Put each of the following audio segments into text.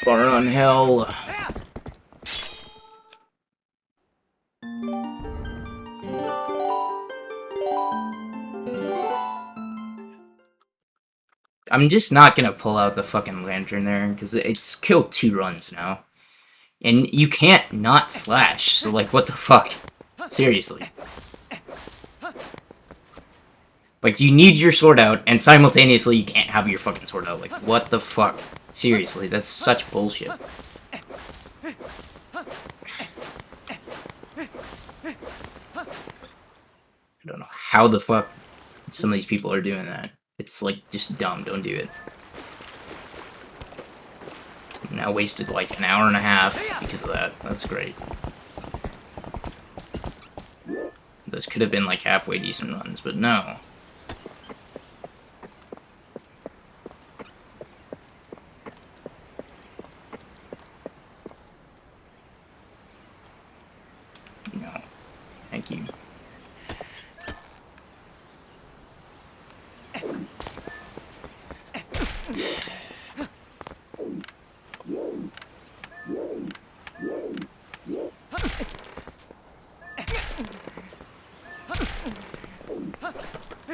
Far on hell. I'm just not gonna pull out the fucking lantern there, because it's killed 2 runs now. And you can't not slash, so like, what the fuck? Seriously. Like, you need your sword out, and simultaneously you can't have your fucking sword out. Like, what the fuck? Seriously, that's such bullshit. I don't know how the fuck some of these people are doing that. It's like, just dumb, don't do it. I've now wasted like an hour and a half because of that. That's great. Those could have been like halfway decent runs, but no. No. Thank you.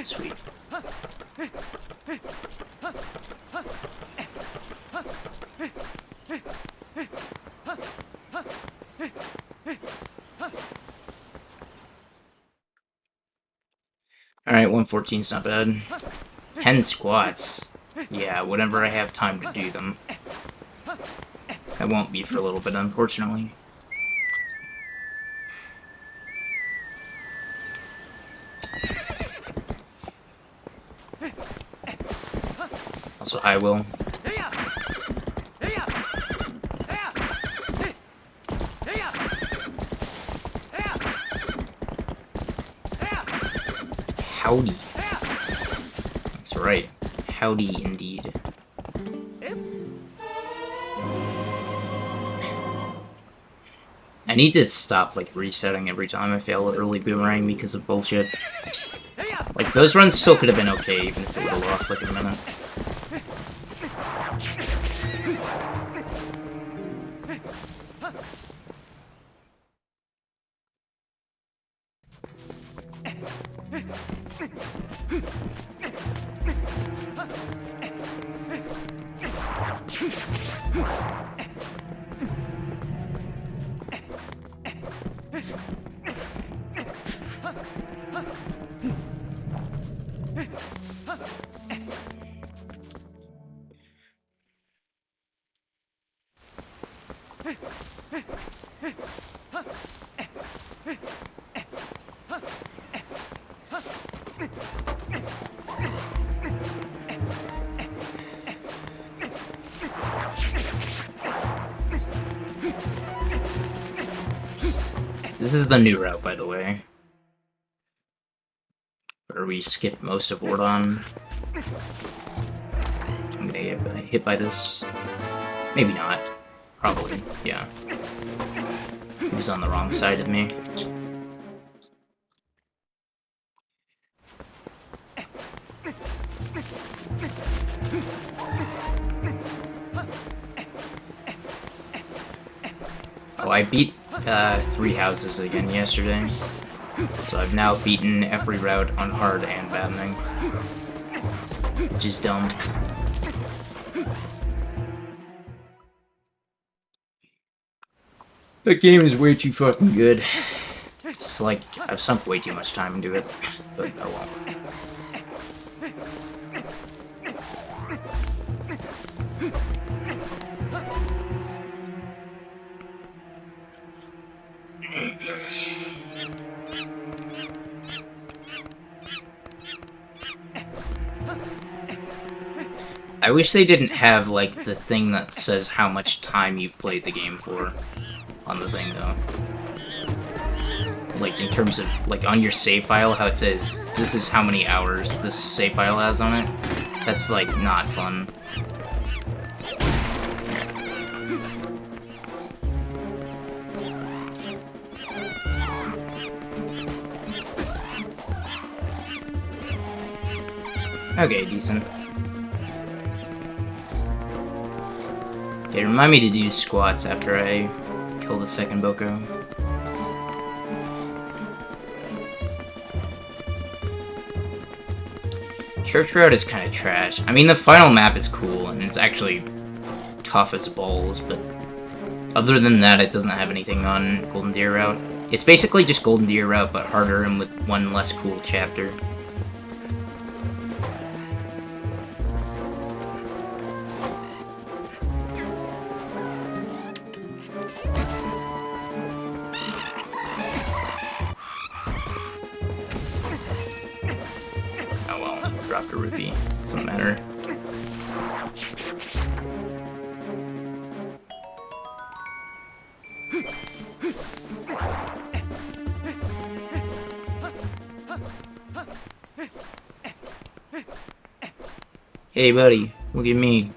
Sweet. Alright, 114's not bad. 10 squats. Yeah, whenever I have time to do them. I won't be for a little bit, unfortunately. Also, I will. Howdy. That's right. Howdy indeed. I need to stop like resetting every time I fail at early boomerang because of bullshit. Like, those runs still could have been okay even if it would have lost like a minute. This is the new route, by the way. Where we skip most of Ordon. I'm gonna get hit by this. Maybe not. Probably, yeah. He was on the wrong side of me. Oh, I beat 3 houses again yesterday. So I've now beaten every route on hard and battening. Which is dumb. That game is way too fucking good. It's like, I've sunk way too much time into it, but oh well. I wish they didn't have, like, the thing that says how much time you've played the game for on the thing, though. Like, in terms of, like, on your save file, how it says, this is how many hours this save file has on it. That's, like, not fun. Okay, decent. Hey, remind me to do squats after I kill the second Boko. Church Road is kind of trash. I mean, the final map is cool, and it's actually tough as balls, but other than that, it doesn't have anything on Golden Deer Route. It's basically just Golden Deer Route, but harder and with one less cool chapter. Oh well, dropped a rupee. Doesn't matter. Hey buddy, look at me.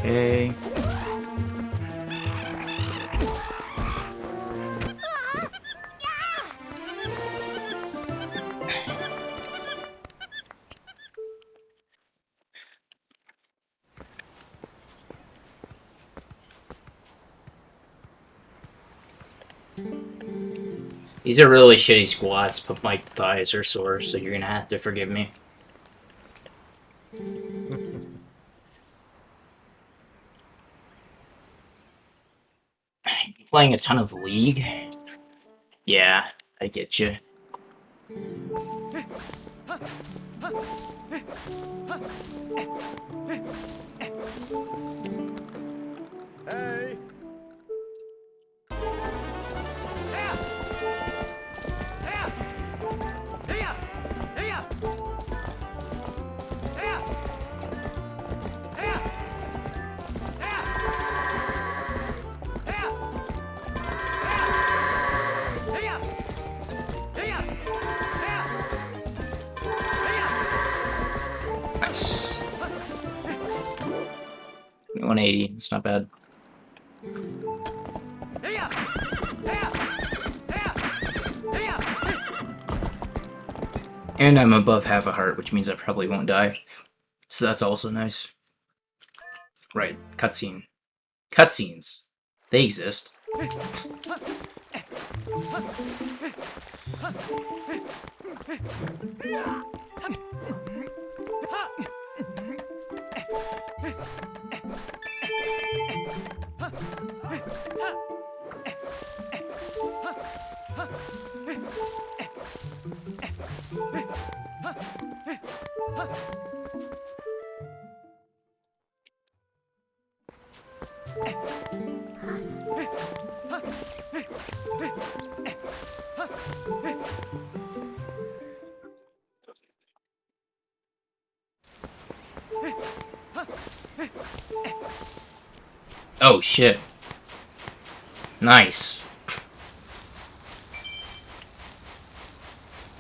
Okay. These are really shitty squats, but my thighs are sore, so you're gonna have to forgive me. Playing a ton of League? Yeah, I get you. Hey! Nice. 180, it's not bad. And I'm above half a heart, which means I probably won't die. So that's also nice. Right, cutscene. Cutscenes. They exist. Oh shit. Nice.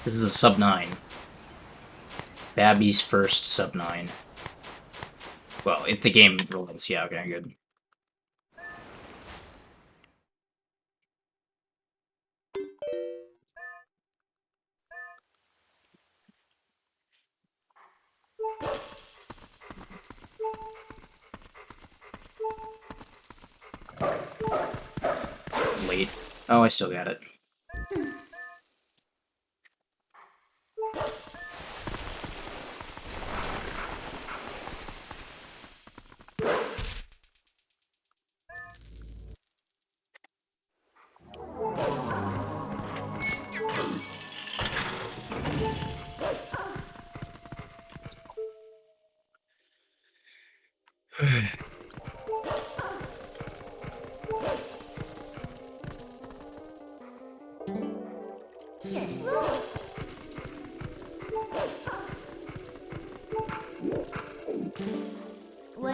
This is a sub 9. Babby's first sub 9. Well, if the game relents, yeah, okay, good. Wait. Oh, I still got it. Yeah,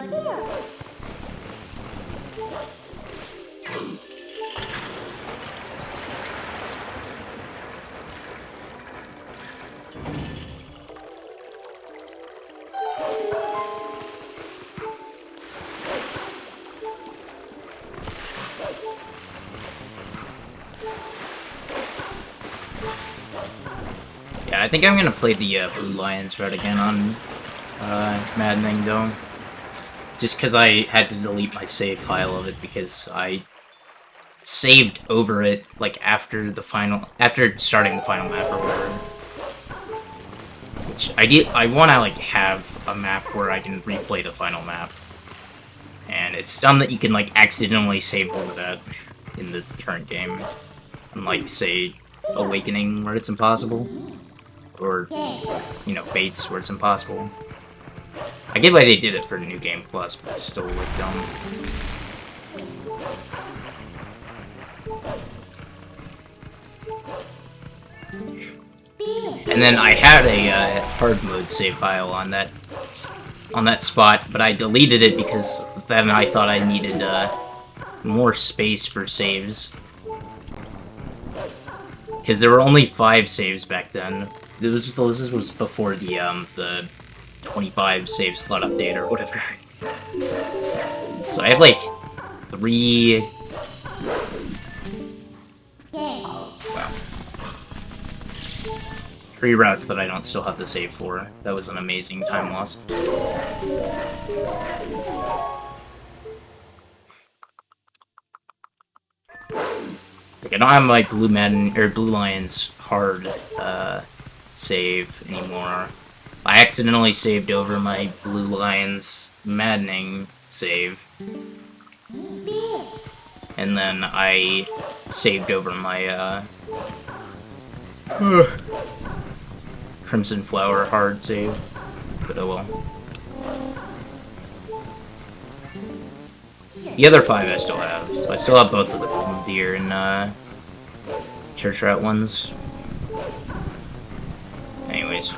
I think I'm gonna play the Blue Lions route again on Maddening though. Just because I had to delete my save file of it because I saved over it like after starting the final map or whatever. Which I want to like have a map where I can replay the final map, and it's dumb that you can like accidentally save over that in the current game, unlike say Awakening where it's impossible, or you know Fates where it's impossible. I get why they did it for New Game Plus, but it's still like dumb. And then I had a hard mode save file on that spot, but I deleted it because then I thought I needed more space for saves. Because there were only 5 saves back then. This was before the 25 save slot update or whatever. So I have like 3. Wow. 3 routes that I don't still have the save for. That was an amazing time loss. Like, I don't have my Blue Lions hard save anymore. I accidentally saved over my Blue Lions Maddening save. And then I saved over my Crimson Flower hard save. But oh well. The other 5 I still have, so I still have both of the Golden Deer and Church Route ones. Anyways.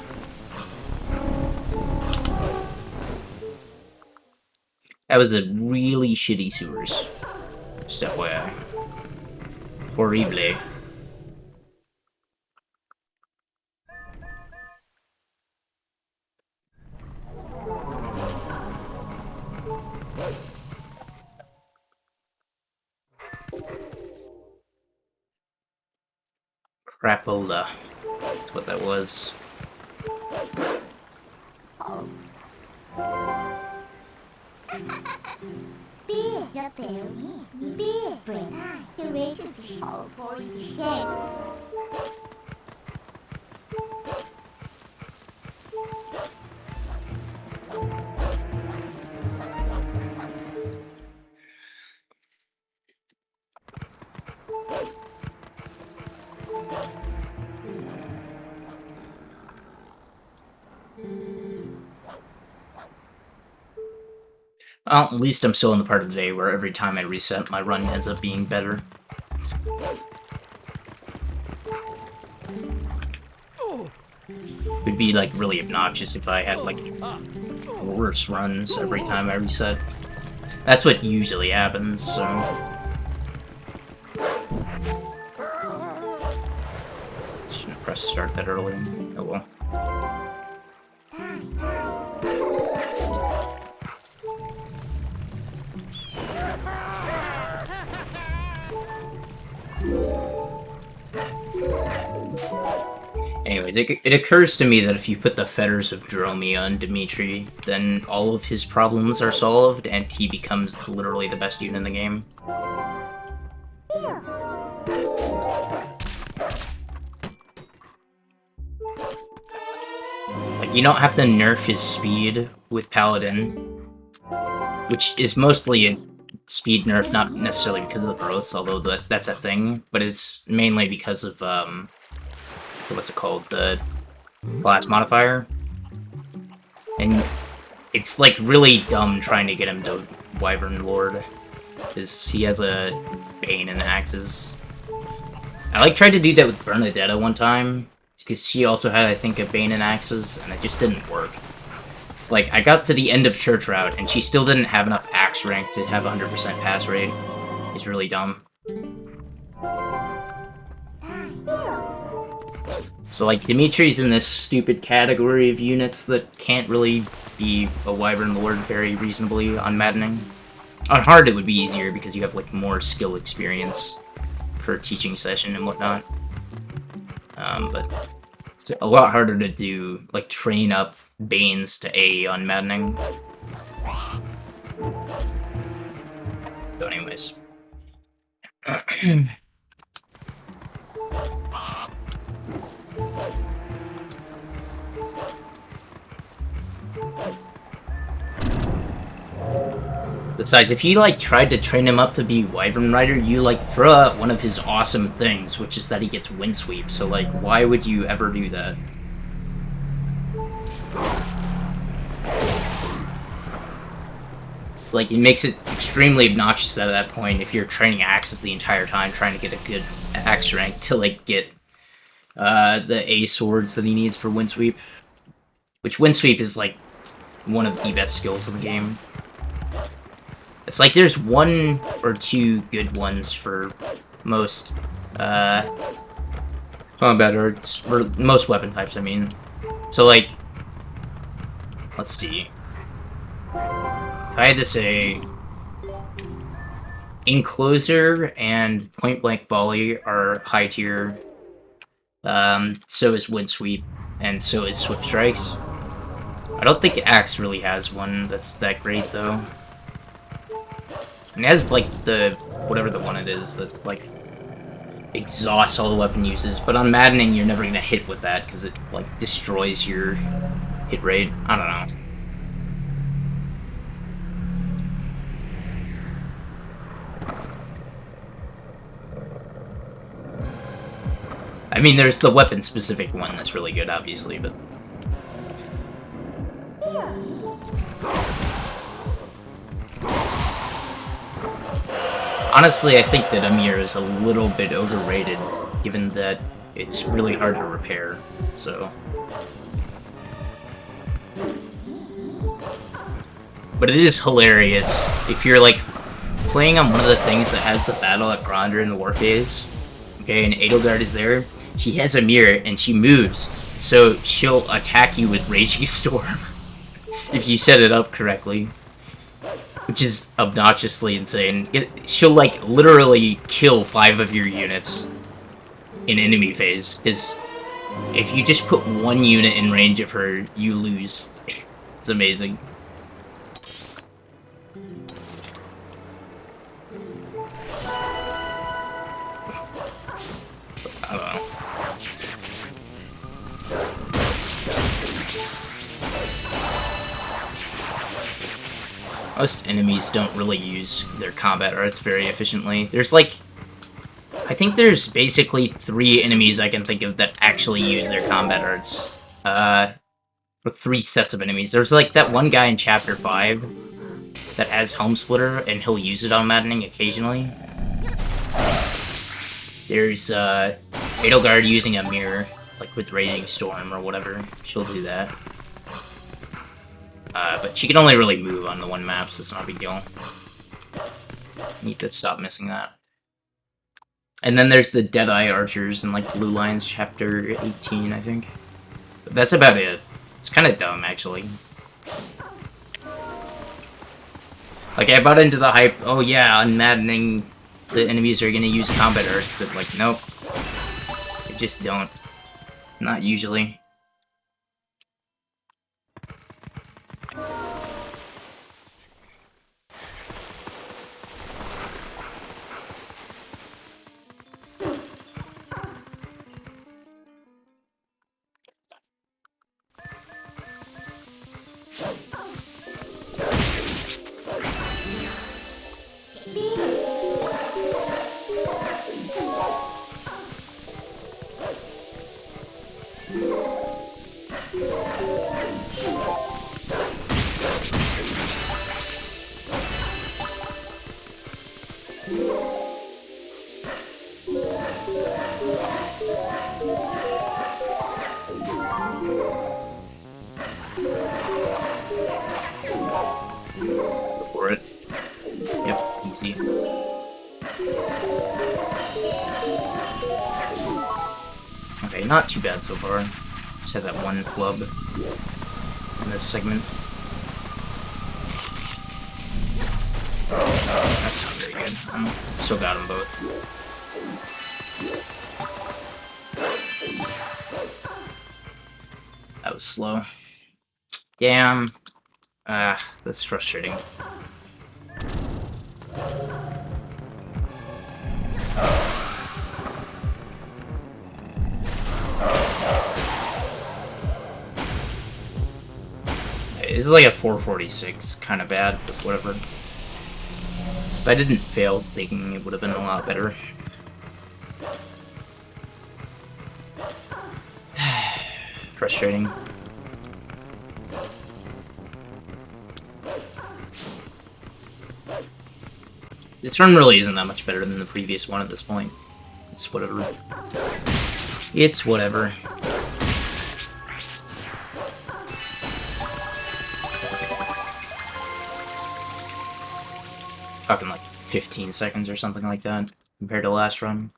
That was a really shitty sewers. Just FYI. Horrible. Crapola. That's what that was. Well, at least I'm still in the part of the day where every time I reset, my run ends up being better. It would be like really obnoxious if I had like worse runs every time I reset. That's what usually happens, so... Shouldn't have pressed start that early. Oh well. Anyways, it occurs to me that if you put the fetters of Dromi on Dimitri, then all of his problems are solved, and he becomes literally the best unit in the game. Like, you don't have to nerf his speed with Paladin, which is mostly a speed nerf, not necessarily because of the growths, although that's a thing, but it's mainly because of, what's it called, the class modifier. And it's like really dumb trying to get him to Wyvern Lord, because he has a Bane and Axes. I like tried to do that with Bernadetta one time, because she also had, I think, a Bane and Axes, and it just didn't work. It's like, I got to the end of Church Route, and she still didn't have enough Axe rank to have 100% pass rate. It's really dumb. So, like, Dimitri's in this stupid category of units that can't really be a Wyvern Lord very reasonably on Maddening. On Hard, it would be easier because you have, like, more skill experience per teaching session and whatnot. But it's a lot harder to do, like, train up Banes to A on Maddening. So anyways. Besides, if you, like, tried to train him up to be Wyvern Rider, you, like, throw out one of his awesome things, which is that he gets Windsweep, so, like, why would you ever do that? It's like, it makes it extremely obnoxious at that point if you're training Axes the entire time, trying to get a good Axe rank to, like, get the A swords that he needs for Windsweep. Which Windsweep is, like, one of the best skills in the game. It's like there's one or two good ones for most combat arts, or most weapon types, I mean. So, like, let's see. If I had to say, Encloser and Point Blank Volley are high tier. So is Windsweep, and so is Swift Strikes. I don't think Axe really has one that's that great, though. And it has, like, the, whatever the one it is that, like, exhausts all the weapon uses, but on Maddening you're never gonna hit with that, because it, like, destroys your hit rate. I don't know. I mean, there's the weapon-specific one that's really good, obviously, but... Honestly, I think that Amir is a little bit overrated, given that it's really hard to repair, so... But it is hilarious if you're, like, playing on one of the things that has the battle at Gronder in the war phase, okay, and Edelgard is there, she has Amir, and she moves, so she'll attack you with Raging Storm, if you set it up correctly. Which is obnoxiously insane. She'll, like, literally kill 5 of your units in enemy phase, because if you just put one unit in range of her, you lose. It's amazing. I don't know. Most enemies don't really use their combat arts very efficiently. There's, like, I think there's basically 3 enemies I can think of that actually use their combat arts. Or 3 sets of enemies. There's, like, that one guy in Chapter 5 that has Helm Splitter, and he'll use it on Maddening occasionally. There's, Edelgard using a mirror, like with Raging Storm or whatever. She'll do that. But she can only really move on the one map, so it's not a big deal. Need to stop missing that. And then there's the Deadeye Archers in, like, Blue Lines Chapter 18, I think. But that's about it. It's kind of dumb, actually. Like, I bought into the hype, oh yeah, on Maddening, the enemies are gonna use combat arts, but, like, nope. They just don't. Not usually. Okay, not too bad so far. Just had that one club in this segment. That's not very good. Still got them both. That was slow. Damn. That's frustrating. It's like a 446, kind of bad, but whatever. If I didn't fail thinking, it would have been a lot better. Frustrating. This run really isn't that much better than the previous one at this point. It's whatever. It's whatever. Talking like 15 seconds or something like that compared to last run.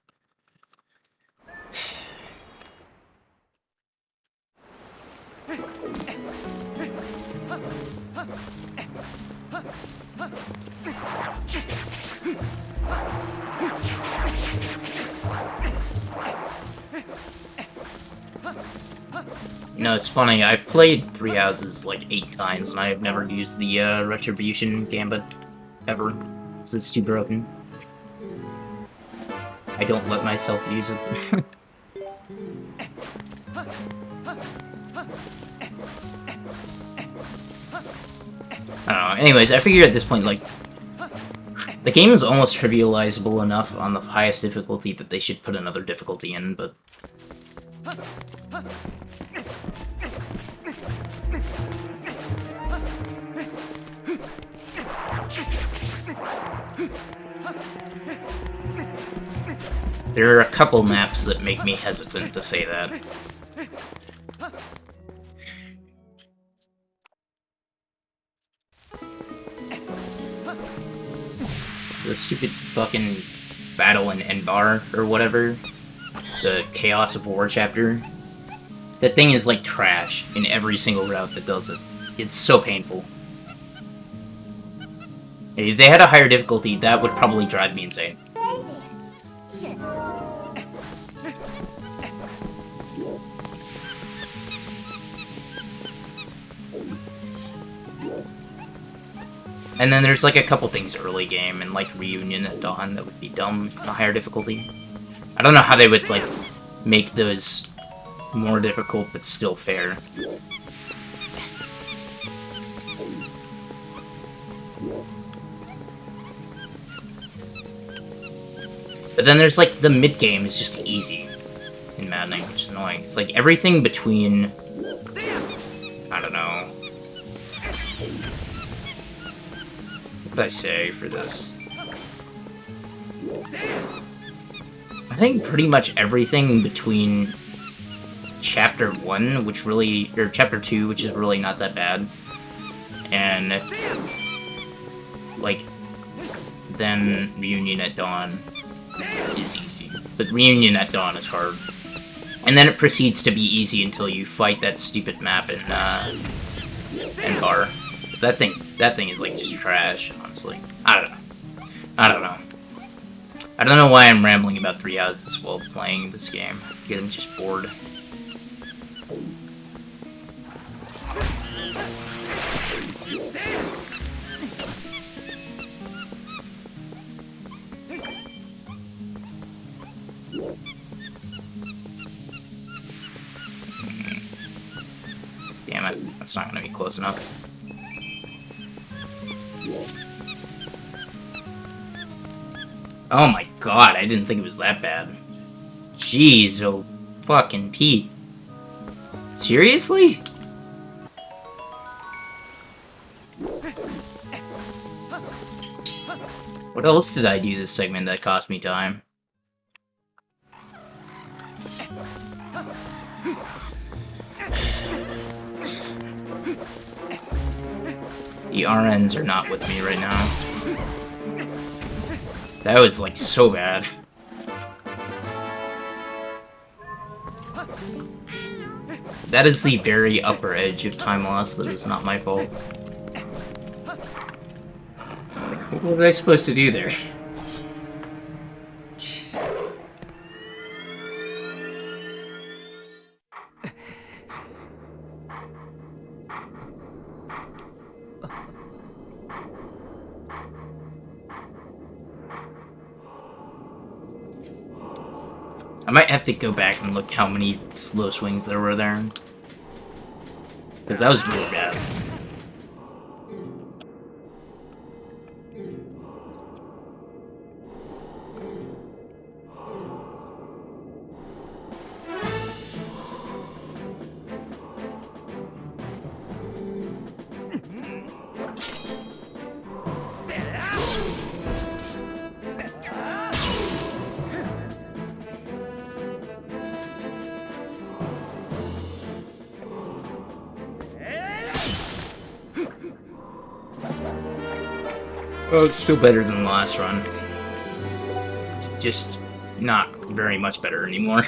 You know, it's funny, I've played Three Houses like 8 times and I have never used the Retribution Gambit ever. It's too broken. I don't let myself use it. I don't know. Anyways, I figure at this point, like, the game is almost trivializable enough on the highest difficulty that they should put another difficulty in, but... There are a couple maps that make me hesitant to say that. The stupid fucking battle in Enbar, or whatever. The Chaos of War chapter. That thing is like trash in every single route that does it. It's so painful. If they had a higher difficulty, that would probably drive me insane. And then there's like a couple things early game, and like Reunion at Dawn, that would be dumb on a higher difficulty. I don't know how they would like make those more difficult but still fair. But then there's like the mid game is just easy in Maddening, which is annoying. It's like everything between, I don't know. What did I say for this? I think pretty much everything between Chapter 1, which really, or Chapter 2, which is really not that bad, and, like, then Reunion at Dawn is easy. But Reunion at Dawn is hard. And then it proceeds to be easy until you fight that stupid map in Bar. That thing is like just trash, honestly. I don't know. I don't know why I'm rambling about Three Houses while playing this game. Because I'm just bored. Damn it, that's not gonna be close enough. Oh my god, I didn't think it was that bad. Jeez, oh fucking Pete. Seriously? What else did I do this segment that cost me time? The RNs are not with me right now. That was like so bad. That is the very upper edge of time loss that was not my fault. What was I supposed to do there? I might have to go back and look how many slow swings there were there. Because that was really bad. Oh, it's still better than the last run. Just not very much better anymore.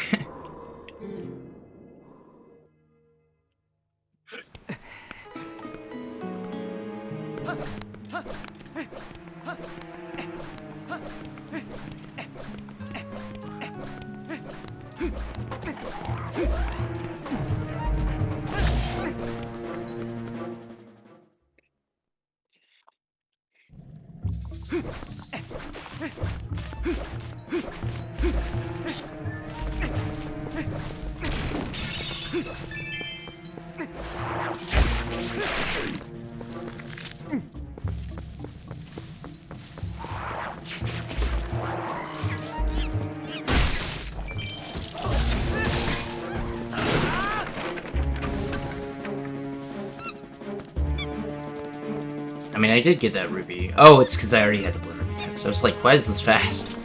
I mean, I did get that ruby. Oh, it's because I already had the blue ruby tech. So I was like, why is this fast?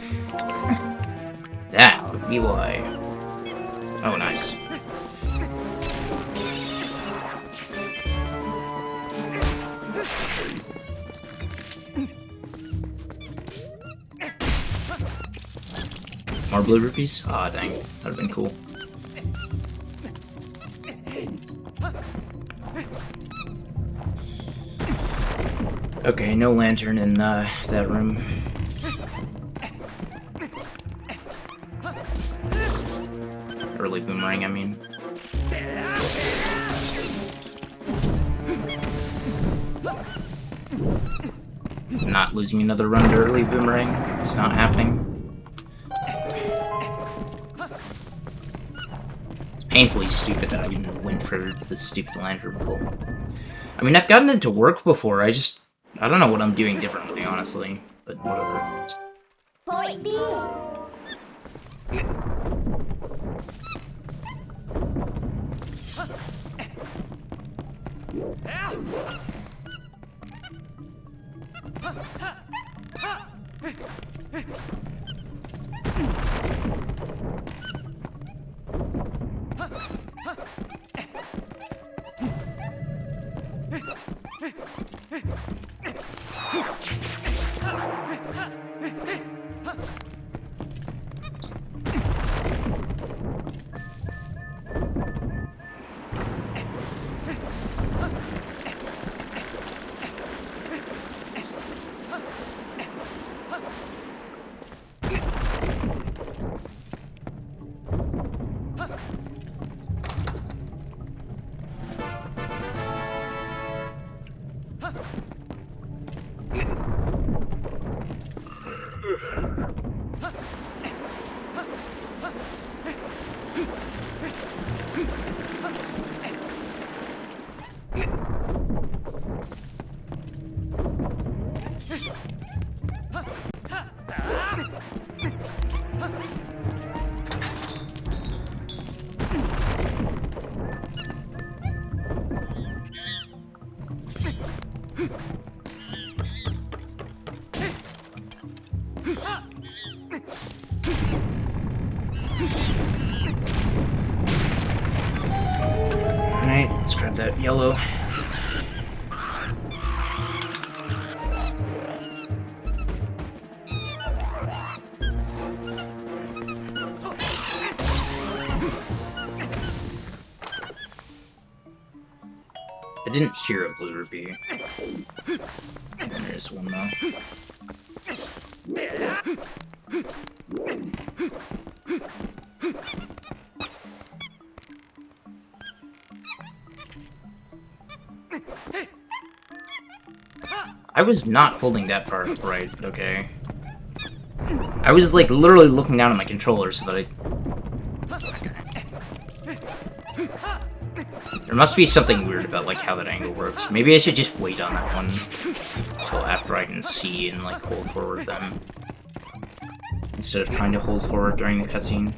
That would be why. Oh, nice. More blue rupees? Aw, dang. That would have been cool. Okay, no lantern in that room. Early boomerang, I mean. I'm not losing another run to early boomerang. It's not happening. It's painfully stupid that I even went for the stupid lantern pull. I mean, I've gotten it to work before, I don't know what I'm doing differently, honestly, but whatever. Point B. Alright, let's grab that yellow. didn't hear a blue rupee. There's one though. I was not holding that far right, okay. I was like literally looking down at my controller so that I... There must be something weird about like how that angle works. Maybe I should just wait on that one until after I can see and like hold forward then. Instead of trying to hold forward during the cutscene.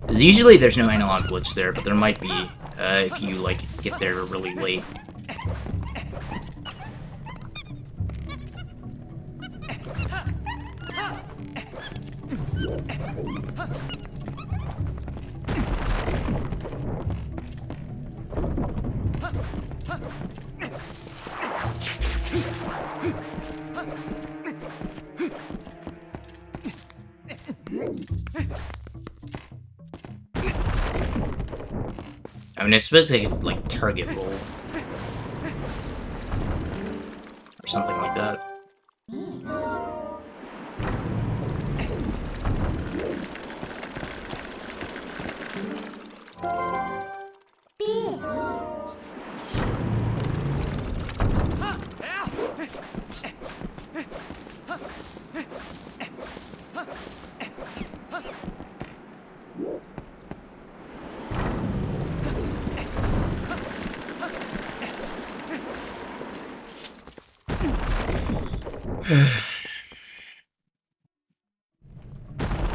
Because usually there's no analog glitch there, but there might be if you like get there really late. I mean, it's supposed to like target roll or something like that.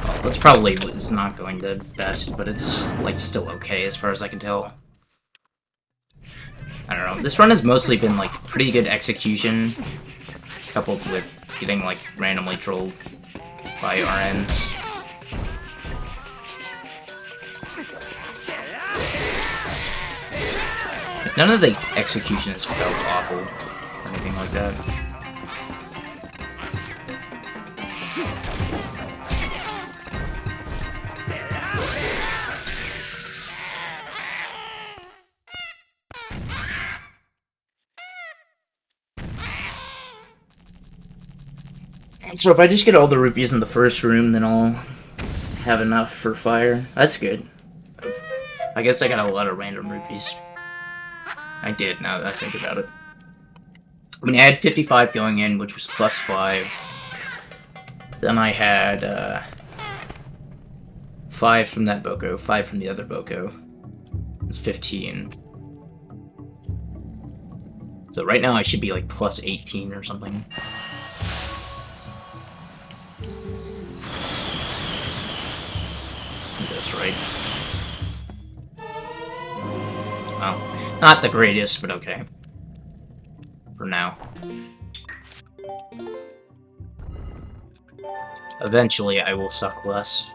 Well, this probably is not going the best, but it's like still okay as far as I can tell. I don't know. This run has mostly been like pretty good execution, coupled with getting like randomly trolled by RNs. None of the executions felt awful or anything like that. So if I just get all the rupees in the first room, then I'll have enough for fire. That's good. I guess I got a lot of random rupees. I did, now that I think about it. I mean, I had 55 going in, which was plus 5. Then I had 5 from that Boko, 5 from the other Boko. It was 15. So right now I should be like plus 18 or something. That's right. Well, not the greatest, but okay. For now. Eventually I will suck less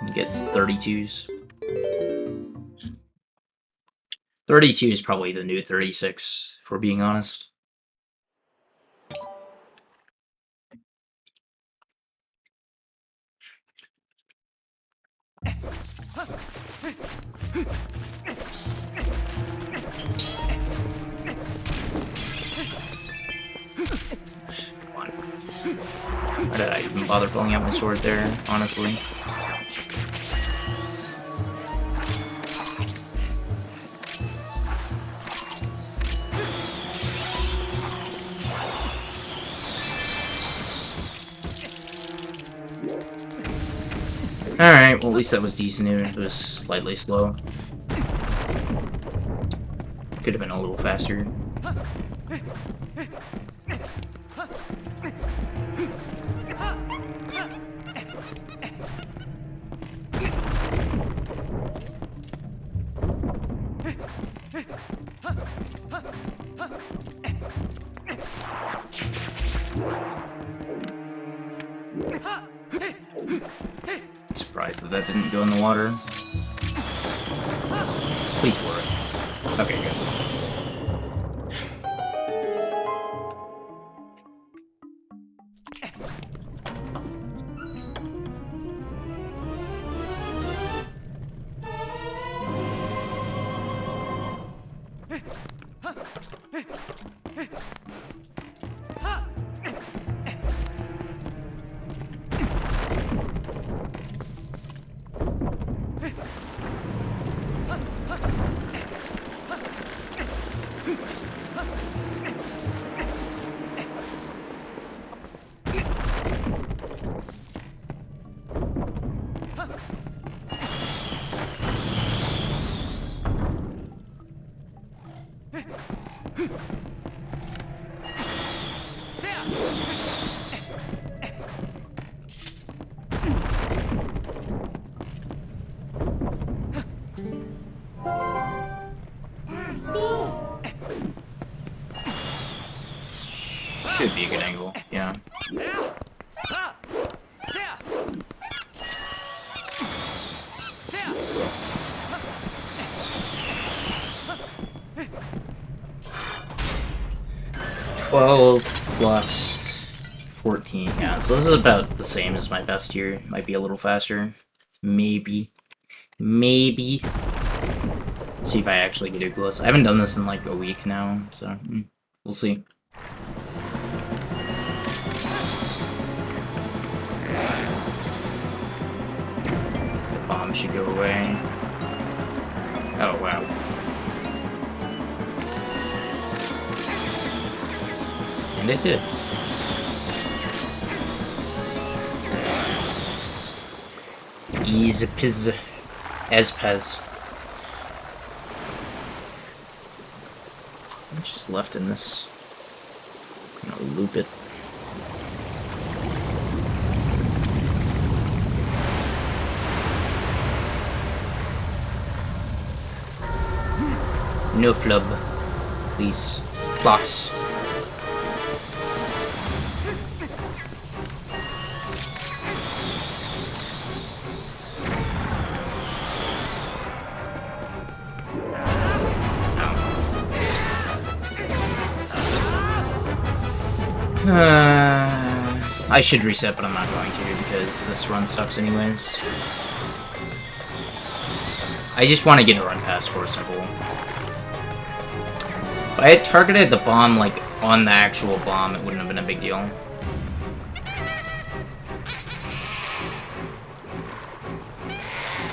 and get 32s. 32 is probably the new 36, if we're being honest. Why did I even bother pulling out my sword there, honestly? Alright, well at least that was decent even if it was slightly slow. Could have been a little faster. Surprised that didn't go in the water. Please work. Okay, good. Should be a good angle, yeah. $12 plus 14, yeah, so this is about the same as my best here. Might be a little faster. Maybe. Maybe. Let's see if I actually get Oculus. I haven't done this in like a week now, so we'll see. The bomb should go away. Oh, wow. And it did. Easy piz. As pez. How much is left in this? I'm gonna loop it. No flub, please. Blocks. I should reset, but I'm not going to because this run sucks anyways. I just want to get a run past for simple. If I had targeted the bomb like on the actual bomb, it wouldn't have been a big deal.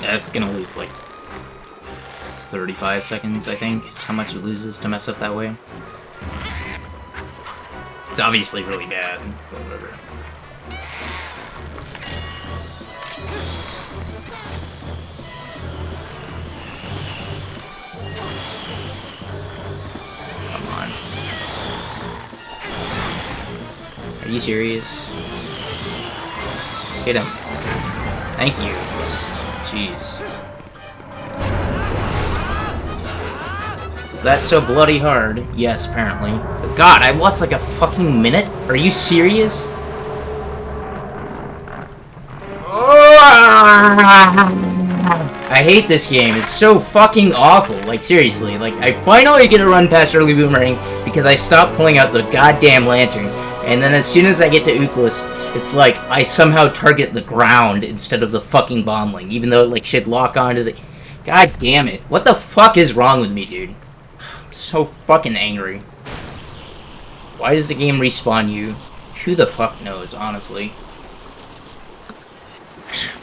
Yeah, it's gonna lose like 35 seconds, I think, is how much it loses to mess up that way. It's obviously really bad, but whatever. Come on. Are you serious? Hit him. Thank you. Jeez. Is that so bloody hard? Yes, apparently. But God, I lost like a fucking minute? Are you serious? I hate this game. It's so fucking awful. Like, seriously. Like, I finally get a run past early boomerang because I stopped pulling out the goddamn lantern. And then as soon as I get to Oculus, it's like I somehow target the ground instead of the fucking bombling. Even though it, like, should lock onto the... God damn it. What the fuck is wrong with me, dude? I'm so fucking angry. Why does the game respawn you? Who the fuck knows, honestly.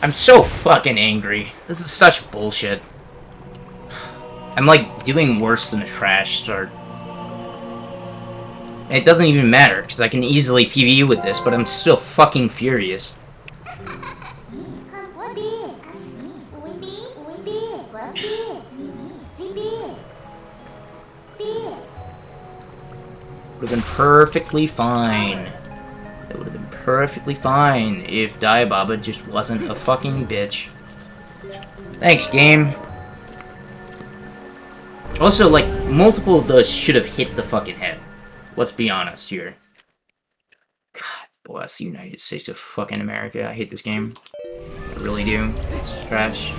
I'm so fucking angry. This is such bullshit. I'm like doing worse than a trash start. And it doesn't even matter, because I can easily PvE with this, but I'm still fucking furious. Would have been perfectly fine. It would have been perfectly fine if Diababa just wasn't a fucking bitch. Thanks, game. Also, like, multiple of those should have hit the fucking head. Let's be honest here. God bless the United States of fucking America. I hate this game. I really do. It's trash.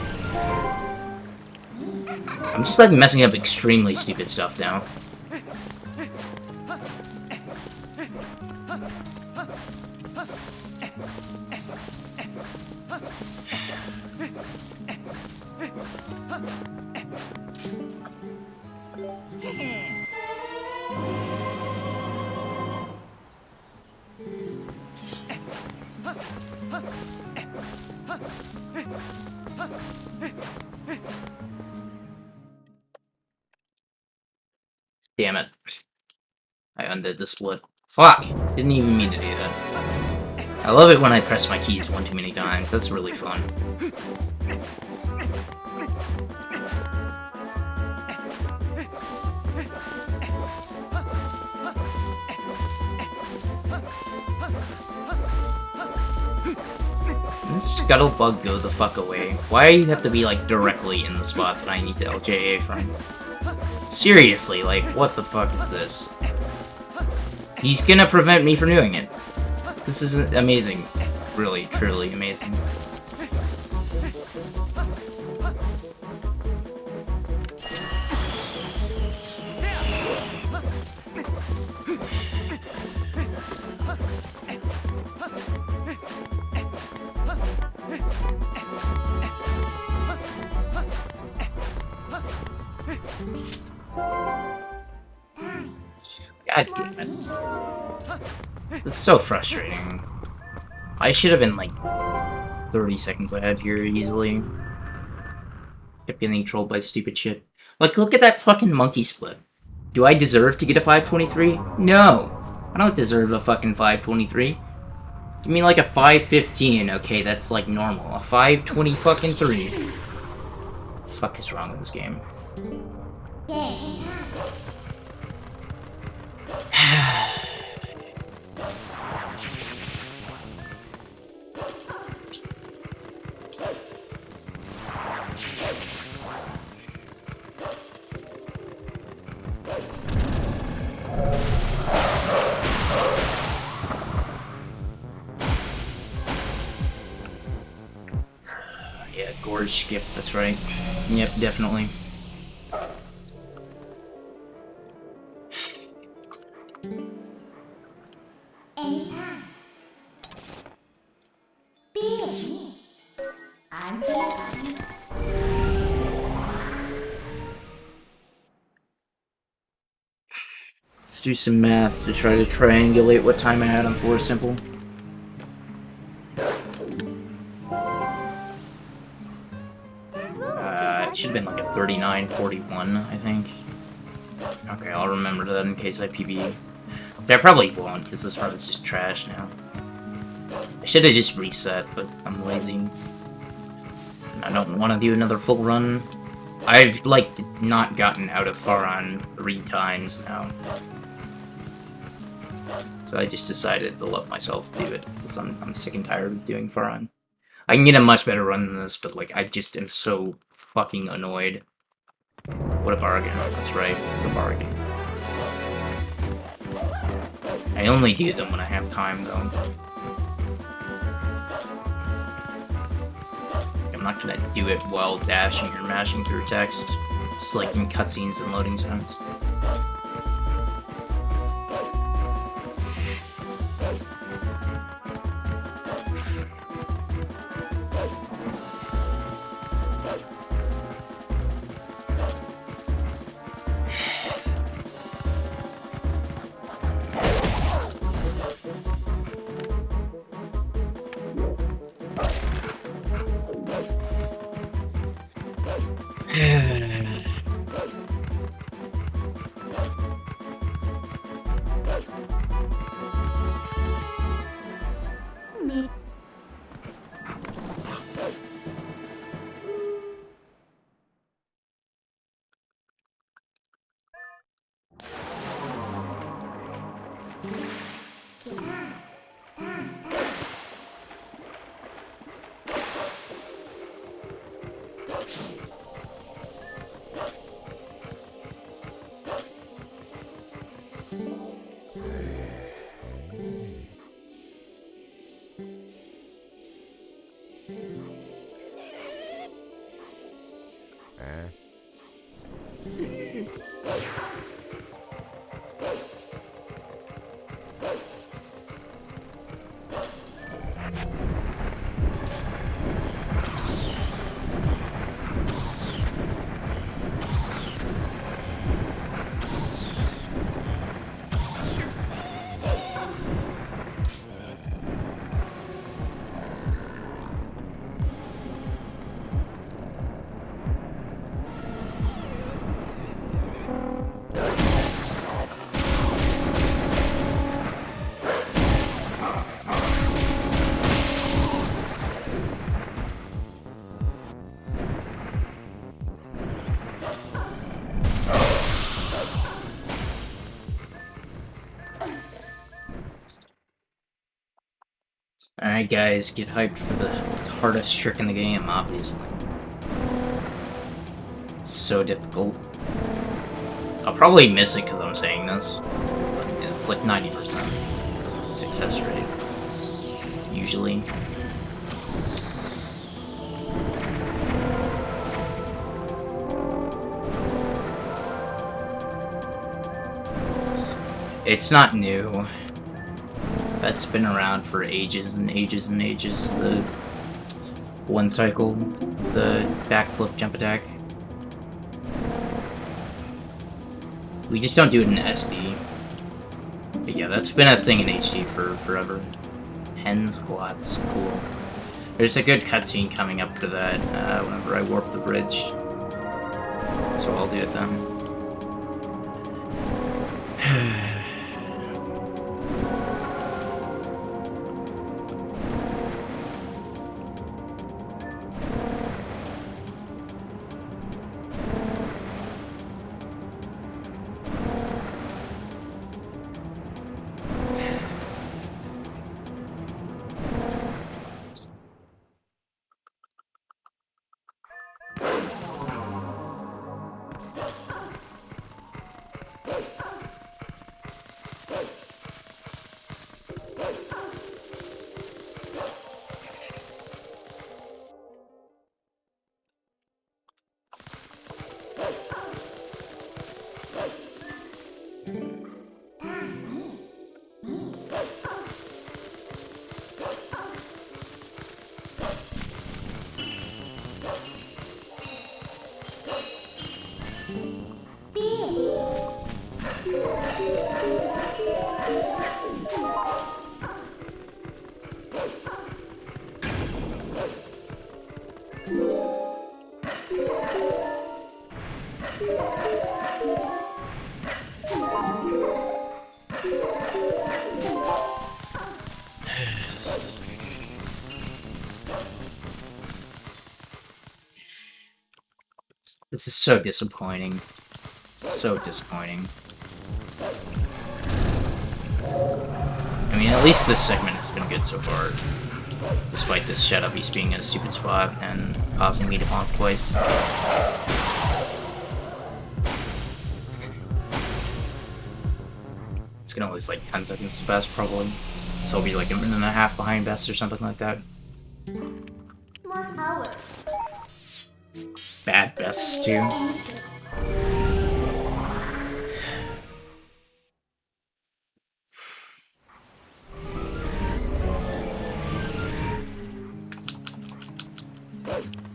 I'm just like messing up extremely stupid stuff now. Damn it. I undid the split. Fuck! Didn't even mean to do that. I love it when I press my keys one too many times. That's really fun. This scuttlebug go the fuck away. Why do you have to be like directly in the spot that I need to LJA from? Seriously, like, what the fuck is this? He's gonna prevent me from doing it. This is amazing. Really, truly amazing. God damn it. This is so frustrating. I should have been like 30 seconds ahead here easily. Kept getting trolled by stupid shit. Like, look at that fucking monkey split. Do I deserve to get a 523? No! I don't deserve a fucking 523. Give me like a 515, okay, that's like normal. A 520 fucking 3. Fuck is wrong with this game? Yeah, gorge skip, that's right. Yep, definitely. Let's do some math to try to triangulate what time I had on Floor Simple. It should have been like a 39-41, I think. Okay, I'll remember that in case I PB. But I probably won't, because this run is just trash now. I should have just reset, but I'm lazy. And I don't want to do another full run. I've, like, not gotten out of Faron 3 times now. So I just decided to let myself do it, because I'm sick and tired of doing Faron. I can get a much better run than this, but, like, I just am so fucking annoyed. What a bargain. That's right, it's a bargain. I only do them when I have time, though. I'm not gonna do it while dashing or mashing through text. Just like in cutscenes and loading zones. Alright guys, get hyped for the hardest trick in the game, obviously. It's so difficult. I'll probably miss it because I'm saying this, but it's like 90% success rate, usually. It's not new. That's been around for ages and ages and ages. The one cycle, the backflip jump attack. We just don't do it in SD. But yeah, that's been a thing in HD for forever. 10 squats, cool. There's a good cutscene coming up for that whenever I warp the bridge. So I'll do it then. This is so disappointing. So disappointing. I mean, at least this segment has been good so far. Despite this Shadow Beast being in a stupid spot and causing me to bonk twice. It's gonna lose like 10 seconds to best, probably. So I'll be like a minute and a half behind best or something like that. More power. Bad best, too.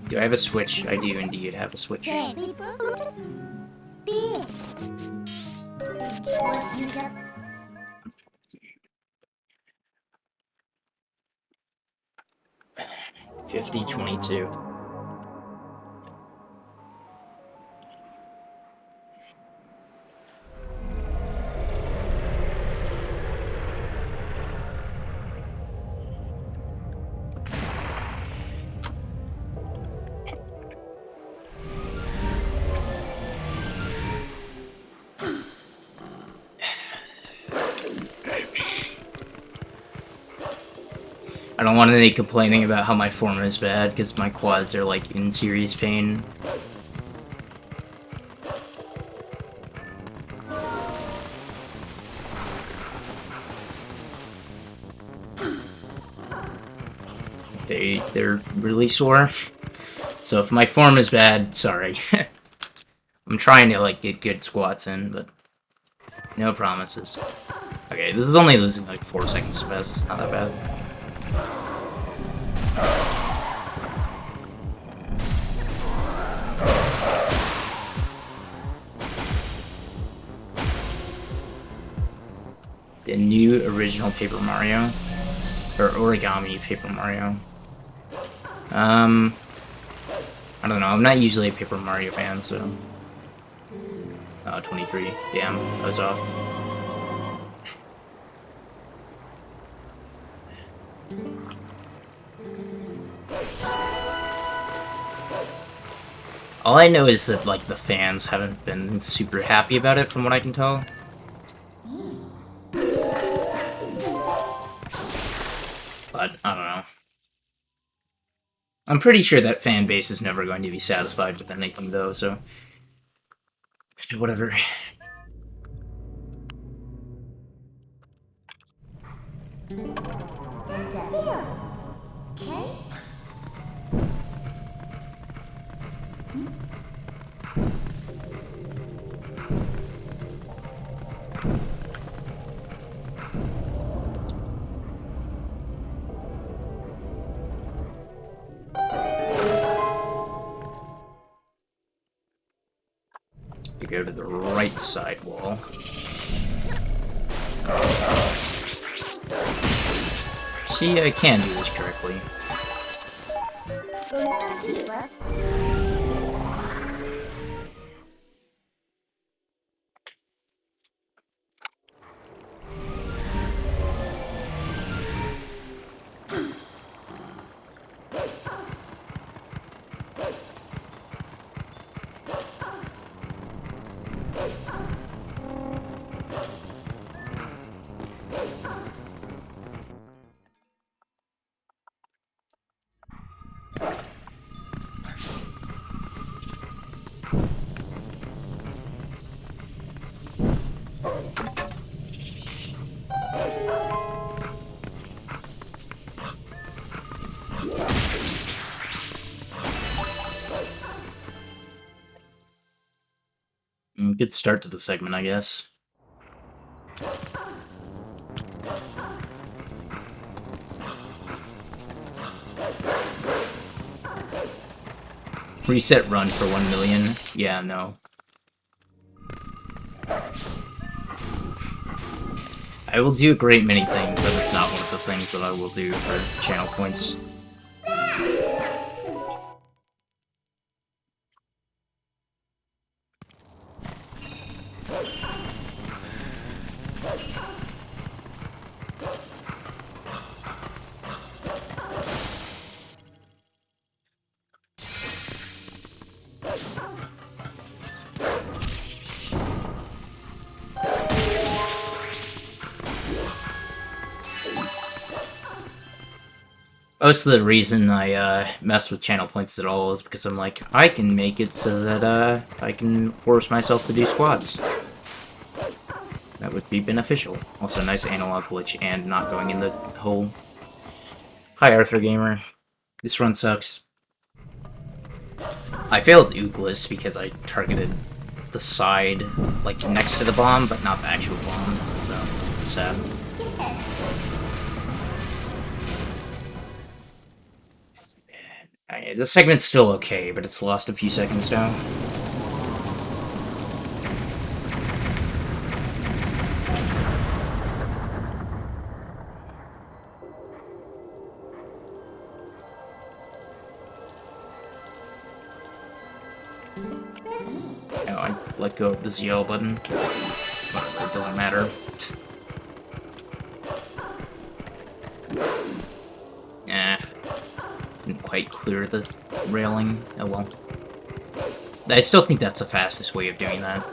Do I have a Switch? I do indeed have a Switch. Okay. What you get? 50-22. I don't want any complaining about how my form is bad, because my quads are like in serious pain. They're really sore. So if my form is bad, sorry. I'm trying to like get good squats in, but no promises. Okay, this is only losing like 4 seconds to best, it's not that bad. The new original Paper Mario, or Origami Paper Mario. I don't know, I'm not usually a Paper Mario fan, so... 23, damn, I was off. All I know is that, like, the fans haven't been super happy about it, from what I can tell. But, I don't know. I'm pretty sure that fan base is never going to be satisfied with anything, though, so... whatever. Here. Okay? You go to the right side wall. See, I can do this correctly. Good start to the segment, I guess. Reset run for 1 million? Yeah, no. I will do a great many things, that is not one of the things that I will do for channel points. Most of the reason I mess with channel points at all is because I'm like, I can make it so that I can force myself to do squats. That would be beneficial. Also, a nice analog glitch and not going in the hole. Hi, Arthur Gamer. This run sucks. I failed Ooglis because I targeted the side, like next to the bomb, but not the actual bomb, so it's sad. This segment's still okay, but it's lost a few seconds now. Oh, I let go of the ZL button. Whatever, it doesn't matter. Didn't quite clear the railing. Oh well. I still think that's the fastest way of doing that.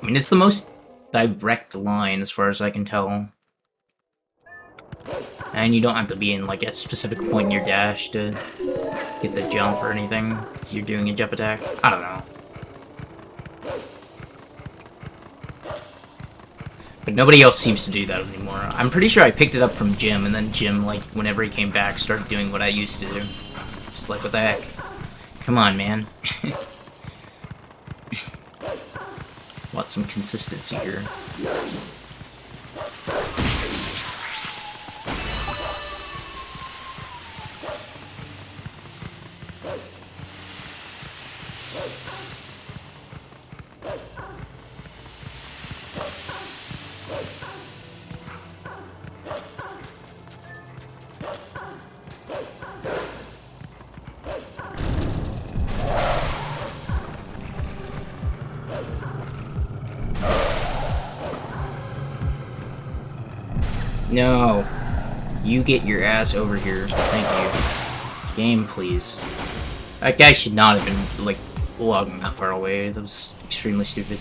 I mean, it's the most direct line as far as I can tell. And you don't have to be in like a specific point in your dash to get the jump or anything, because you're doing a jump attack. I don't know. But nobody else seems to do that anymore. I'm pretty sure I picked it up from Jim, and then Jim, like, whenever he came back, started doing what I used to do. Just like, what the heck? Come on, man. Want some consistency here. No. You get your ass over here. Thank you. Game, please. That guy should not have been, like, logging that far away. That was extremely stupid.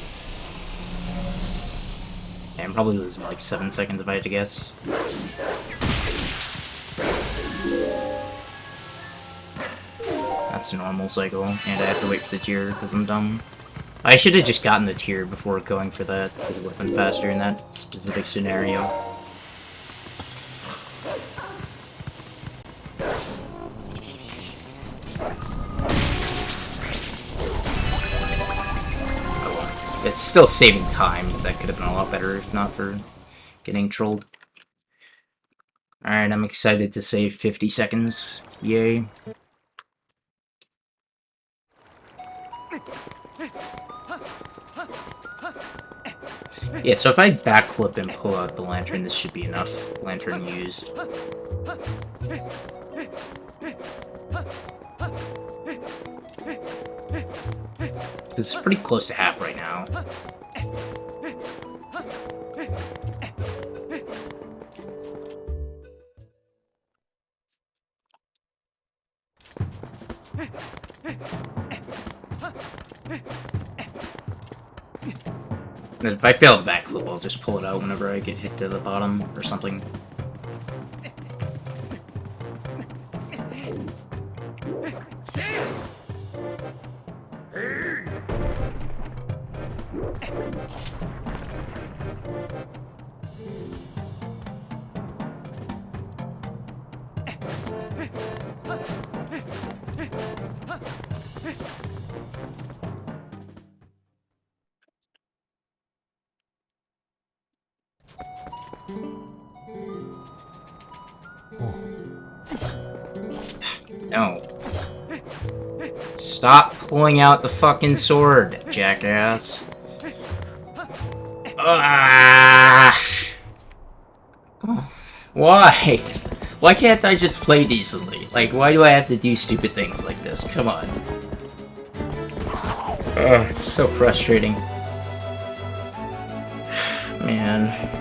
And probably losing like 7 seconds if I had to guess. That's a normal cycle, and I have to wait for the tier because I'm dumb. I should have just gotten the tier before going for that, because it would have been faster in that specific scenario. Oh, it's still saving time, but that could have been a lot better if not for getting trolled. Alright, I'm excited to save 50 seconds. Yay. Yeah, so if I backflip and pull out the lantern, this should be enough lantern used. This is pretty close to half right now. If I fail the backflip, I'll just pull it out whenever I get hit to the bottom or something. No. Stop pulling out the fucking sword, jackass. Ah! Why? Why can't I just play decently? Like, why do I have to do stupid things like this? Come on. Ugh, it's so frustrating. Man.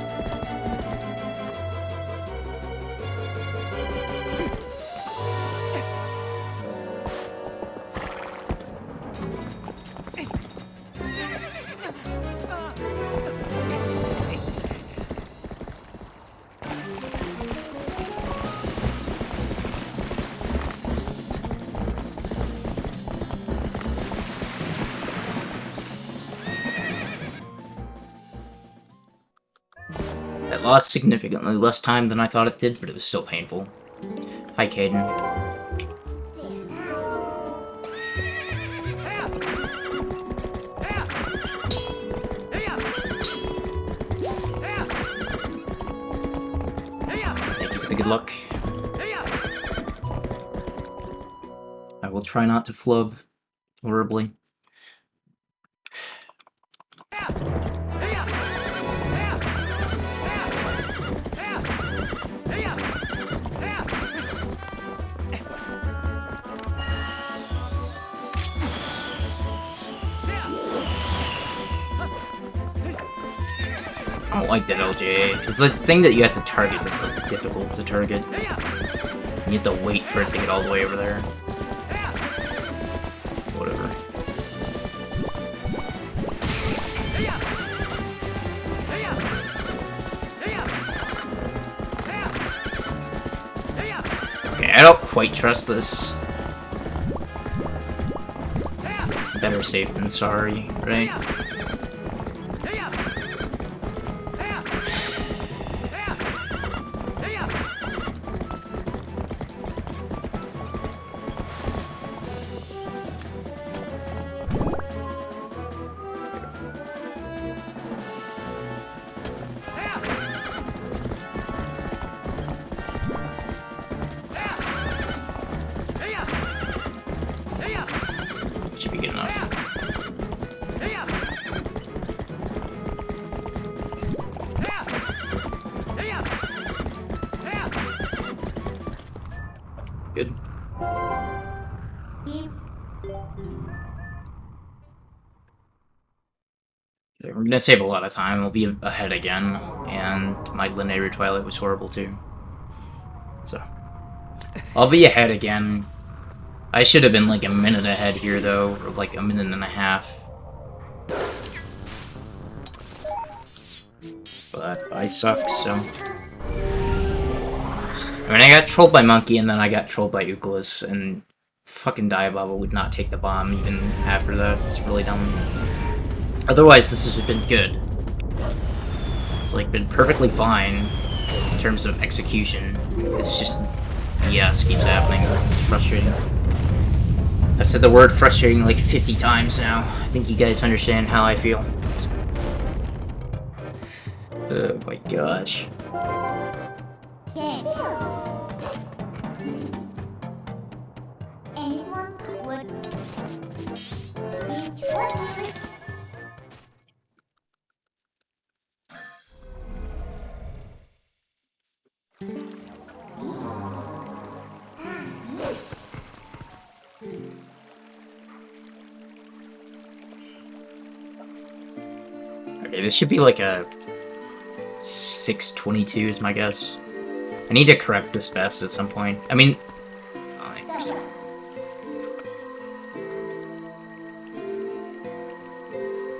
That lost significantly less time than I thought it did, but it was still painful. Hi, Caden. Thank you for the good luck. I will try not to flub horribly. I don't like that LJA, because the thing that you have to target is like difficult to target. You have to wait for it to get all the way over there. Whatever. Okay, I don't quite trust this. Better safe than sorry, right? Should be good enough. Good. Okay, we're gonna save a lot of time. We'll be ahead again, and my linear twilight was horrible too. So, I'll be ahead again. I should have been like a minute ahead here though, or like a minute and a half. But I suck, so. I mean, I got trolled by Monkey, and then I got trolled by Euclid, and fucking Diababa would not take the bomb even after that. It's really dumb. Otherwise, this has been good. It's like been perfectly fine in terms of execution. It's just BS keeps happening. It's frustrating. I've said the word frustrating like 50 times now. I think you guys understand how I feel. Oh my gosh. Game. Anyone would be interested? Okay, this should be like a 622 is my guess. I need to correct this best at some point. I mean,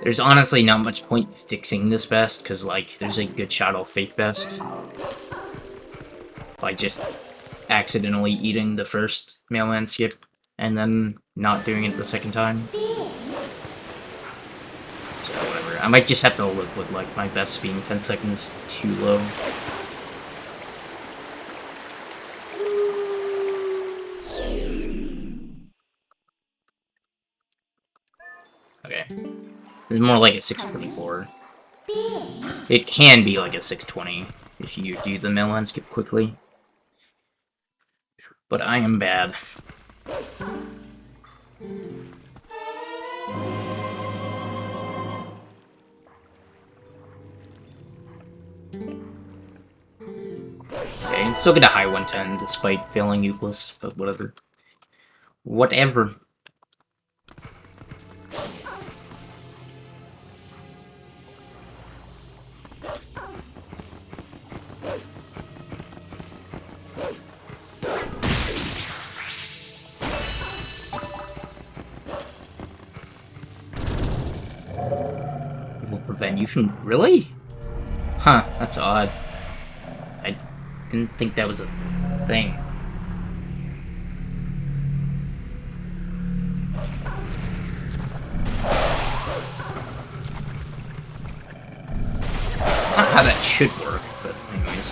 there's honestly not much point fixing this best, because, like, there's a good shot I'll fake best by just accidentally eating the first mailman skip and then not doing it the second time. So, whatever. I might just have to live with, like, my best being 10 seconds too low. Okay. It's more like a 624. It can be like a 620 if you do the mailman skip quickly. But I am bad. Okay, still get a high 110 despite failing Euclid, but whatever. Whatever. Will prevent you from... Really? Huh, that's odd. I didn't think that was a thing. It's not how that should work, but anyways.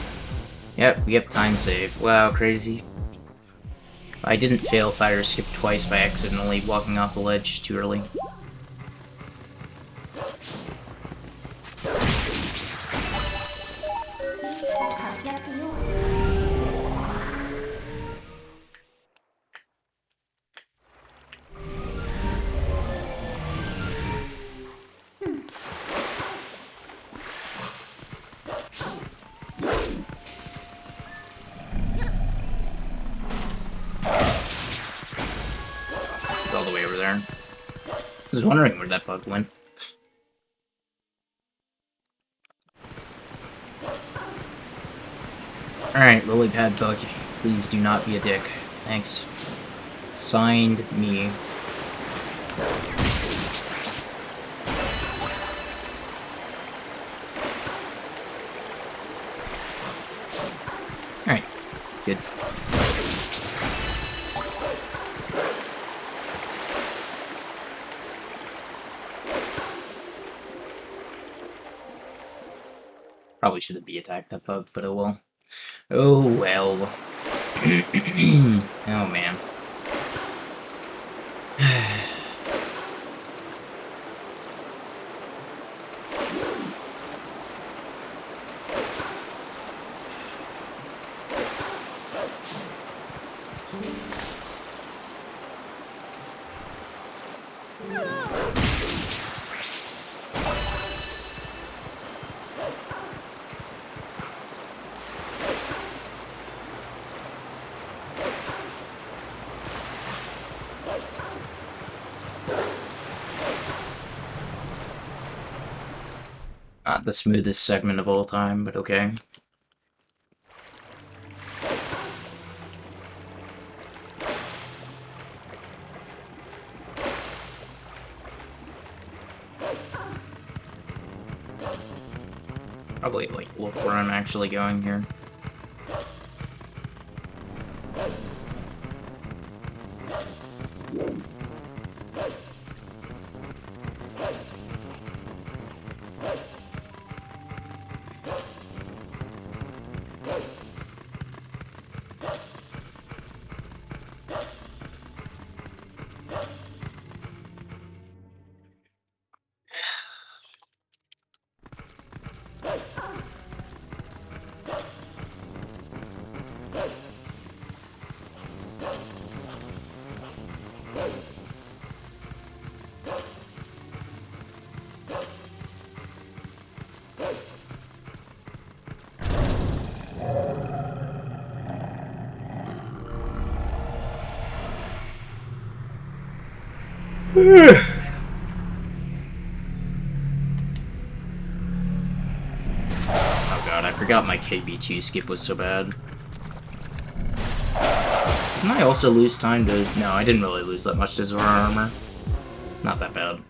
Yep, we have time save. Wow, crazy. I didn't fail fire skip twice by accidentally walking off the ledge too early. It's all the way over there. I was wondering where that bug went. Alright, lily pad bug, please do not be a dick. Thanks. Signed, me. Alright, good. Probably shouldn't be attacked that bug, but oh well. Oh well. Oh man. Not the smoothest segment of all time, but okay. Probably, like, look where I'm actually going here. Oh god, I forgot my KB2 skip was so bad. Didn't I also lose time to... No, I didn't really lose that much to Zora armor. Not that bad.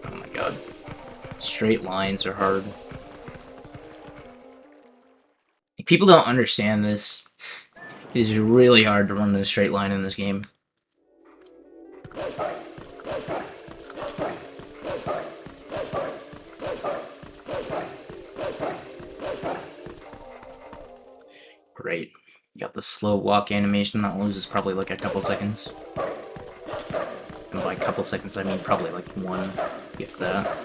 Oh my god. Straight lines are hard. People don't understand this. It is really hard to run in a straight line in this game. Great. You got the slow walk animation that loses probably like a couple seconds. And by a couple seconds I mean probably like one, if that.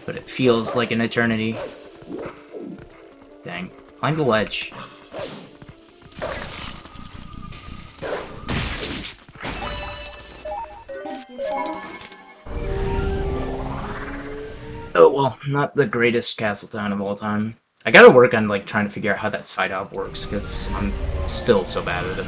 But it feels like an eternity. Dang. Climb the ledge. Oh well, not the greatest castle town of all time. I gotta work on like trying to figure out how that side op works, because I'm still so bad at it.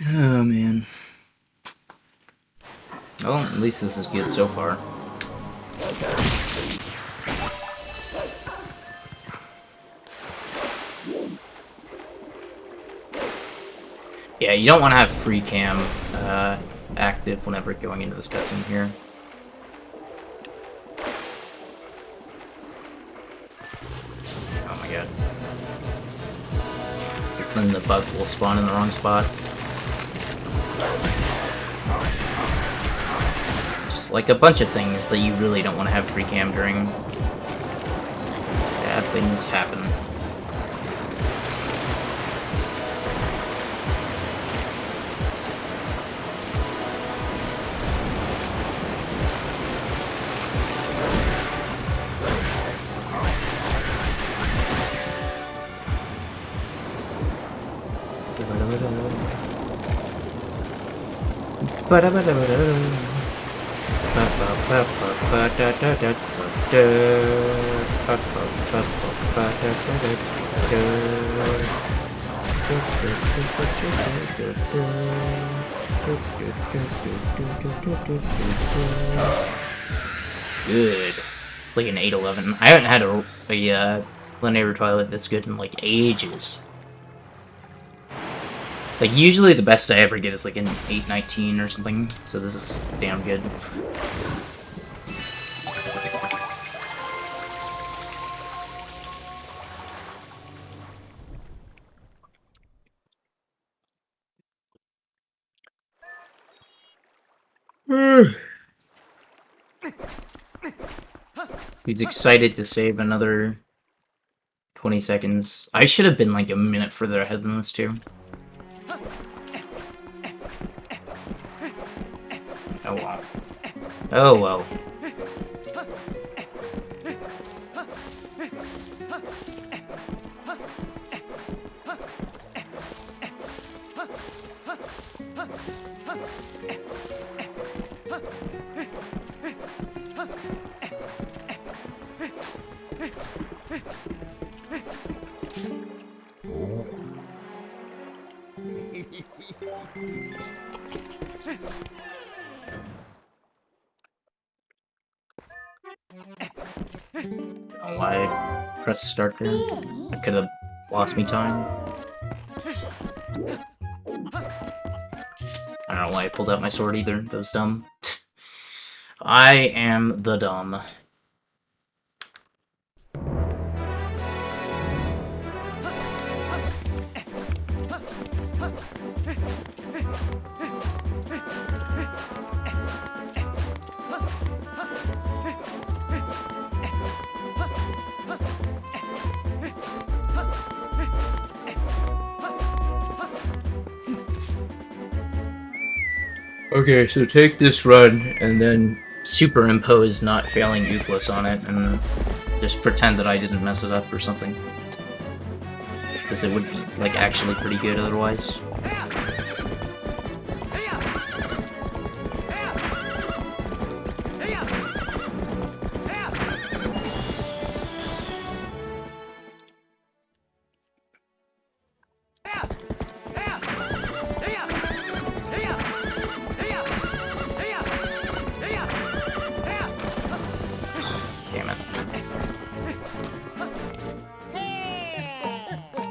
Oh man. Well, at least this is good so far. Yeah, you don't want to have free cam active whenever going into this cutscene here. Oh my god. Because then the bug will spawn in the wrong spot. Just like a bunch of things that you really don't want to have free cam during. Bad things happen. Good. It's like an 811. I haven't had a linear toilet this good in like ages. Like usually the best I ever get is like an 819 or something, so this is damn good. He's excited to save another 20 seconds. I should have been like a minute further ahead than this too. Oh well. Oh well. Oh, why I pressed start there? I could have lost me time. I don't know why I pulled out my sword either. That was dumb. I am the dumb. Okay, so take this run and then superimpose not failing Euclid on it and just pretend that I didn't mess it up or something. Because it would be, like, actually pretty good otherwise.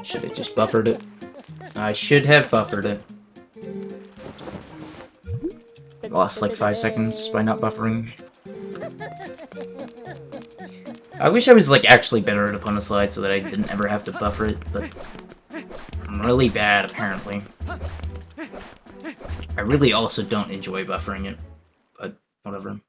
Should have just buffered it. I should have buffered it. Lost like 5 seconds by not buffering. I wish I was like actually better at opponent slide so that I didn't ever have to buffer it, but I'm really bad apparently. I really also don't enjoy buffering it, but whatever.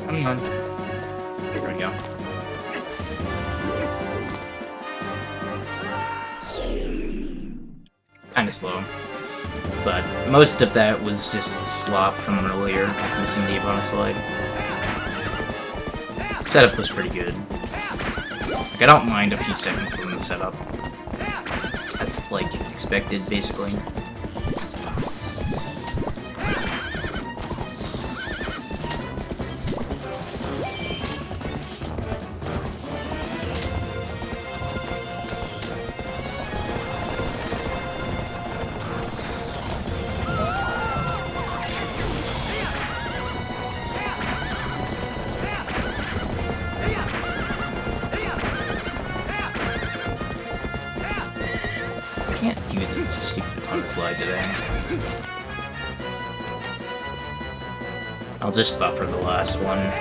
Come on. There we go. Kinda slow. But most of that was just slop from earlier, missing the opponent slide. Setup was pretty good. Like, I don't mind a few seconds in the setup. That's, like, expected, basically. Can't do this stupid opponent slide today. I'll just buffer the last one.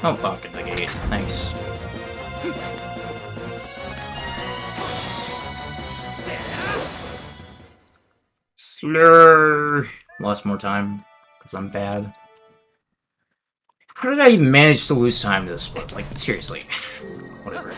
Don't pocket the gate. Thanks. Slur. Lost more time because I'm bad. How did I even manage to lose time to this split? Like, seriously. Whatever.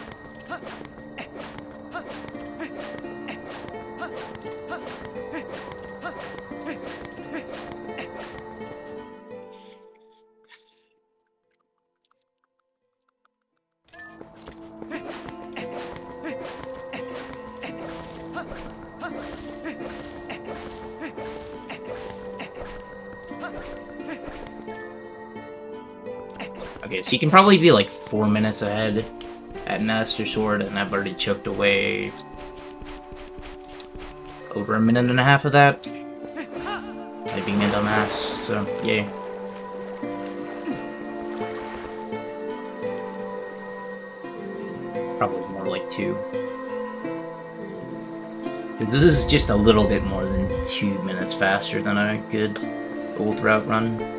Okay, so you can probably be like 4 minutes ahead at Master Sword, and I've already choked away over 1.5 minutes of that by being a dumbass, so yay. Probably more like 2. Because this is just a little bit more than 2 minutes faster than a good old route run.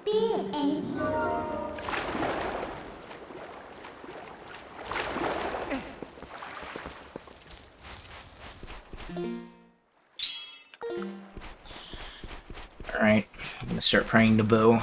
Be Any. Alright, I'm gonna start praying to Bo.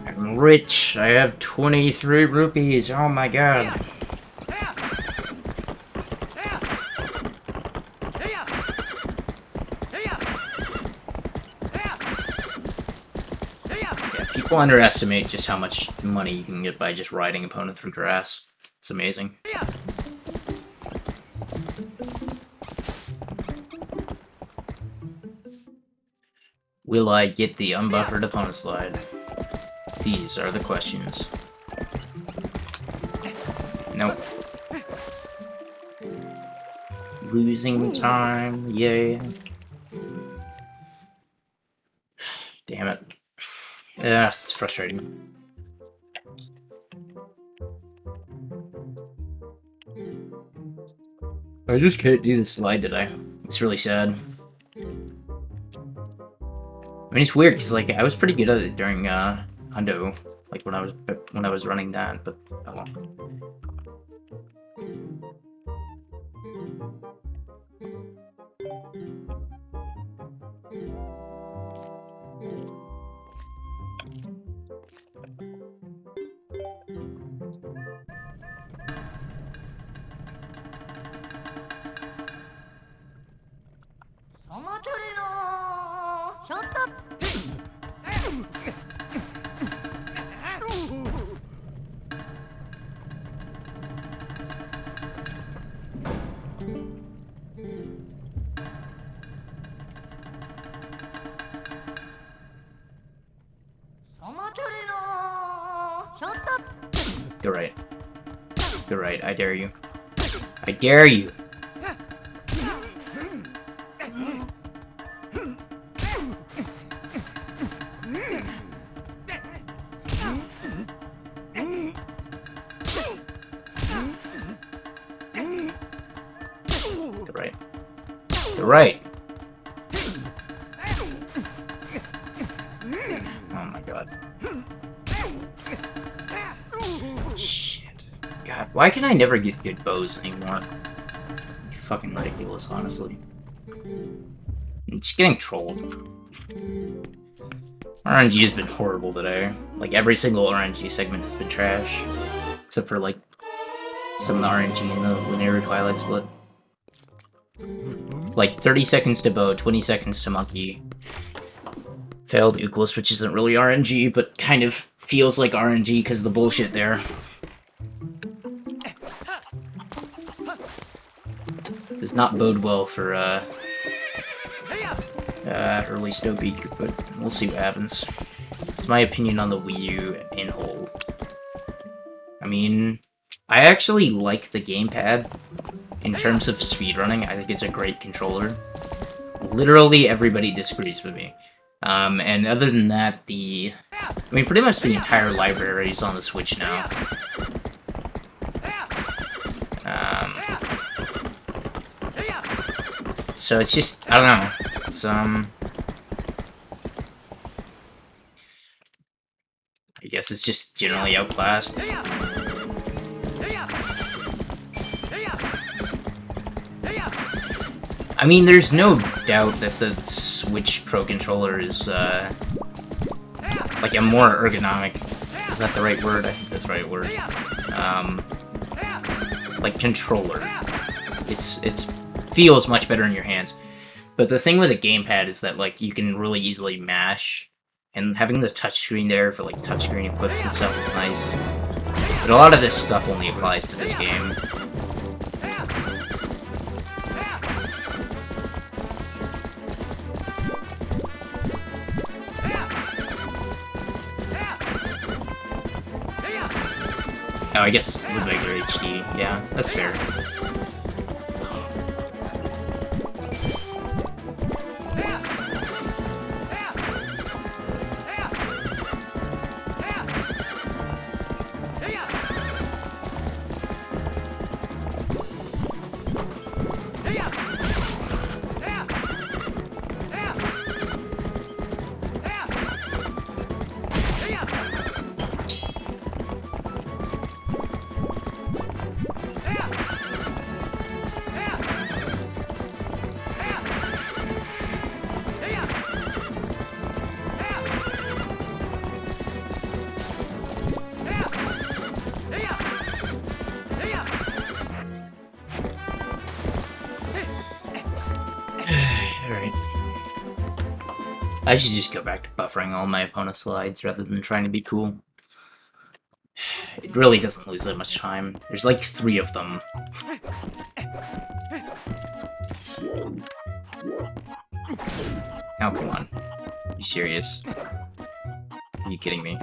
I'm rich. I have 23 rupees. Oh my god. Yeah, people underestimate just how much money you can get by just riding opponent through grass. It's amazing. Will I get the unbuffered opponent slide? These are the questions. Nope. Losing time, yay. Damn it. Yeah, it's frustrating. I just can't do this slide today. It's really sad. I mean, it's weird because like I was pretty good at it during Hundo, like when I was running that, but oh well. Shut up! Go right. Go right. I dare you. I dare you. Go right. Go right. Oh my god. Shit. God, why can I never get good bows anymore? Fucking ridiculous, honestly. I'm just getting trolled. RNG has been horrible today. Like, every single RNG segment has been trash. Except for, like, some of the RNG in the linear Twilight split. Like, 30 seconds to bow, 20 seconds to monkey. Failed Euclid, which isn't really RNG, but kind of feels like RNG because of the bullshit there. Does not bode well for, early Snow Peak, but we'll see what happens. It's my opinion on the Wii U in whole. I mean, I actually like the gamepad. In terms of speedrunning, I think it's a great controller. Literally everybody disagrees with me. And other than that, I mean, pretty much the entire library is on the Switch now. So it's just, I don't know, it's, I guess it's just generally outclassed. I mean, there's no doubt that the Switch Pro Controller is, like a more ergonomic, is that the right word? I think that's the right word. Like, controller. It feels much better in your hands. But the thing with a gamepad is that, like, you can really easily mash, and having the touchscreen there for, like, touchscreen equips and stuff is nice. But a lot of this stuff only applies to this game. Oh, I guess with regular HD, yeah, that's fair. I should just go back to buffering all my opponent's slides rather than trying to be cool. It really doesn't lose that much time. There's like 3 of them. Oh, come on. Are you serious? Are you kidding me?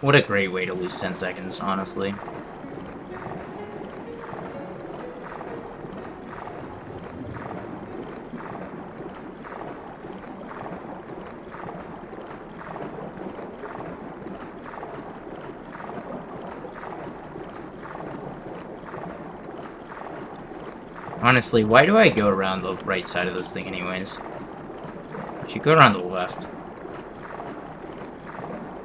What a great way to lose 10 seconds, honestly. Honestly, why do I go around the right side of this thing anyways? I should go around the left.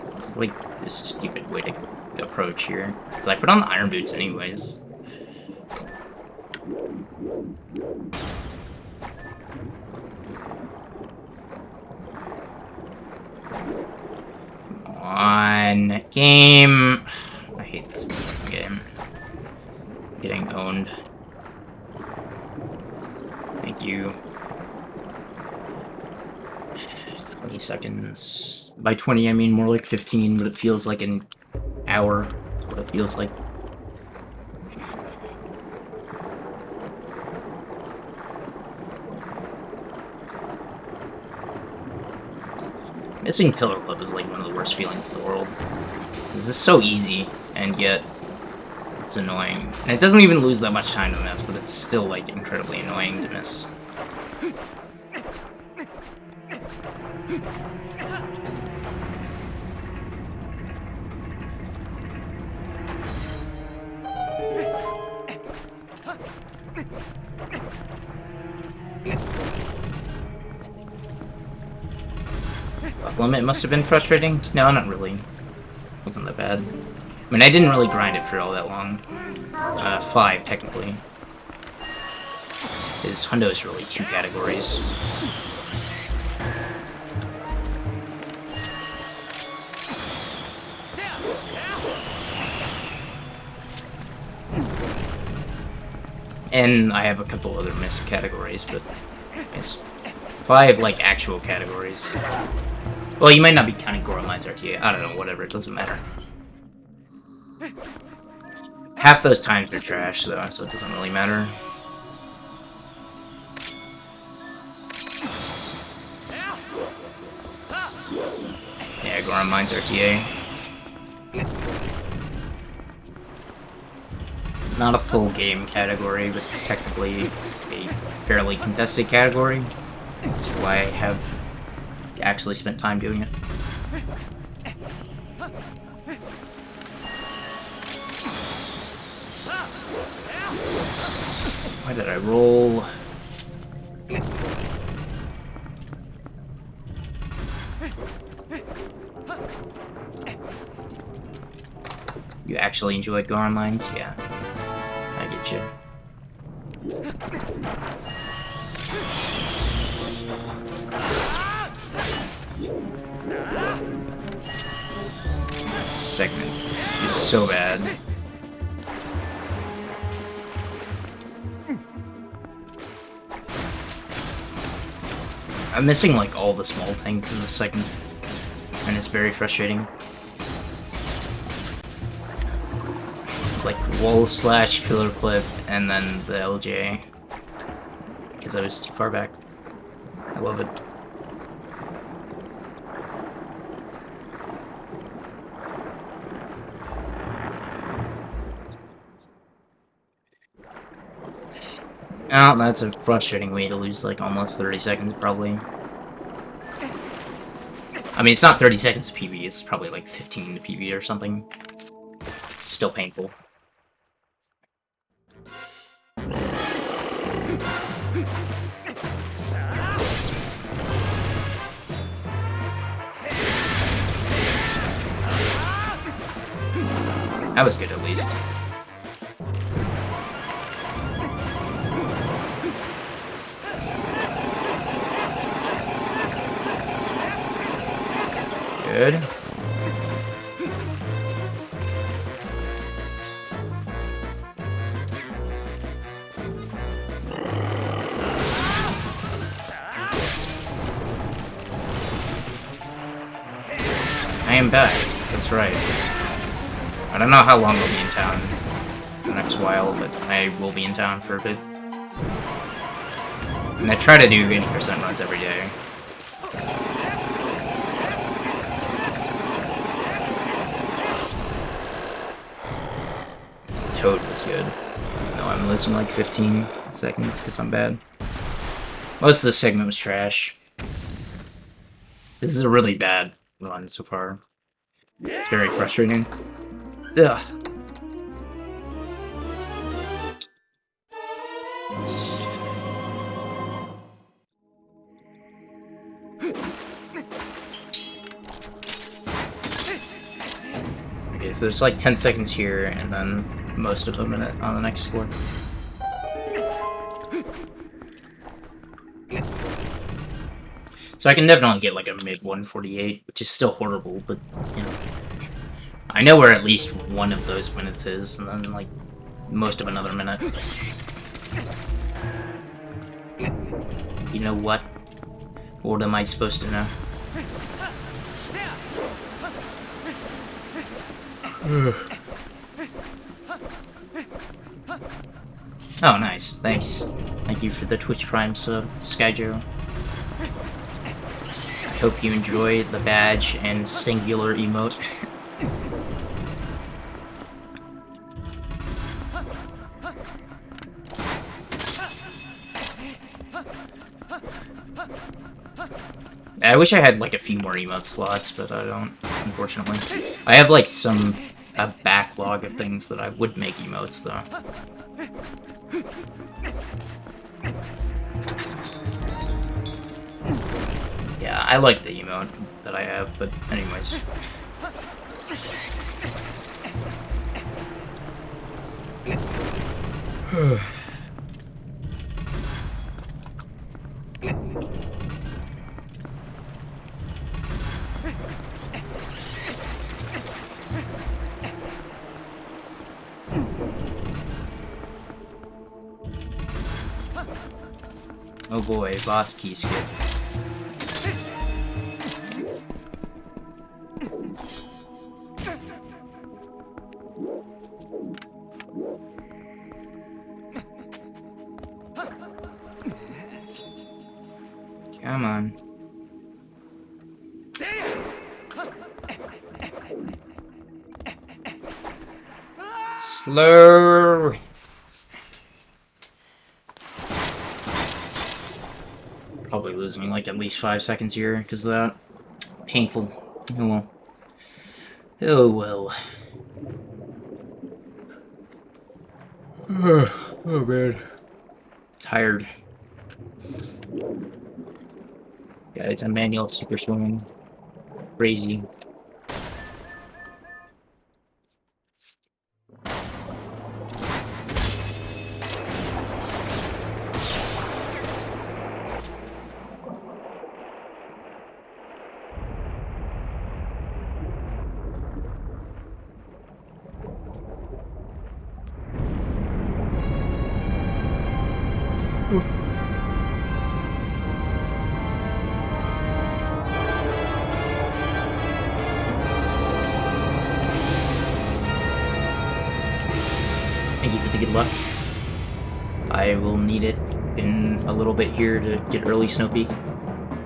It's like this stupid way to approach here. So I put on the iron boots anyways. Come on, game. I hate this game. Getting owned. Thank you. 20 seconds. By 20, I mean more like 15, but it feels like an hour. That's what it feels like. Missing Pillar Clip is like one of the worst feelings in the world. This is so easy, and yet it's annoying. And it doesn't even lose that much time to miss, but it's still like incredibly annoying to miss. Limit must have been frustrating? No, not really. Wasn't that bad. I mean, I didn't really grind it for all that long. 5, technically. Because Hundo is really 2 categories. And I have a couple other missed categories, but... Yes. 5, like, actual categories. Well, you might not be counting Goron Lines RTA. I don't know, whatever, it doesn't matter. Half those times are trash, though, so it doesn't really matter. Yeah, Goron Mines RTA. Not a full game category, but it's technically a fairly contested category. Which is why I have actually spent time doing it. Why did I roll? You actually enjoyed Goron Lines? Yeah. I get you. Segment is so bad. I'm missing like all the small things in this segment, and it's very frustrating. Like wall slash pillar clip, and then the LJ, because I was too far back. I love it. Oh, that's a frustrating way to lose like almost 30 seconds, probably. I mean, it's not 30 seconds to PB, it's probably like 15 to PB or something. It's still painful. That was good, at least. Good. I am back. That's right. I don't know how long I'll be in town the next while, but I will be in town for a bit. And I try to do 80% runs every day. The Toad was good. No, I'm losing like 15 seconds because I'm bad. Most of the segment was trash. This is a really bad run so far. It's very frustrating. Ugh. Okay, so there's like 10 seconds here, and then most of a minute on the next score. So I can definitely get like a mid 148, which is still horrible, but you know. I know where at least one of those minutes is, and then like most of another minute. You know what? What am I supposed to know? Oh, nice. Thanks. Thank you for the Twitch Prime sub, Skyjo. hope you enjoy the badge and singular emote. I wish I had like a few more emote slots, but I don't, unfortunately. I have like a backlog of things that I would make emotes though. Yeah, I like the emote that I have, but anyways. Oh boy, boss key skip. Come on. Slow. Probably losing like at least 5 seconds here because of that. Painful. Oh well. Oh well. Oh man. Tired. Yeah, it's a manual super swimming. Crazy. Thank you for the good luck. I will need it in a little bit here to get early snow peak.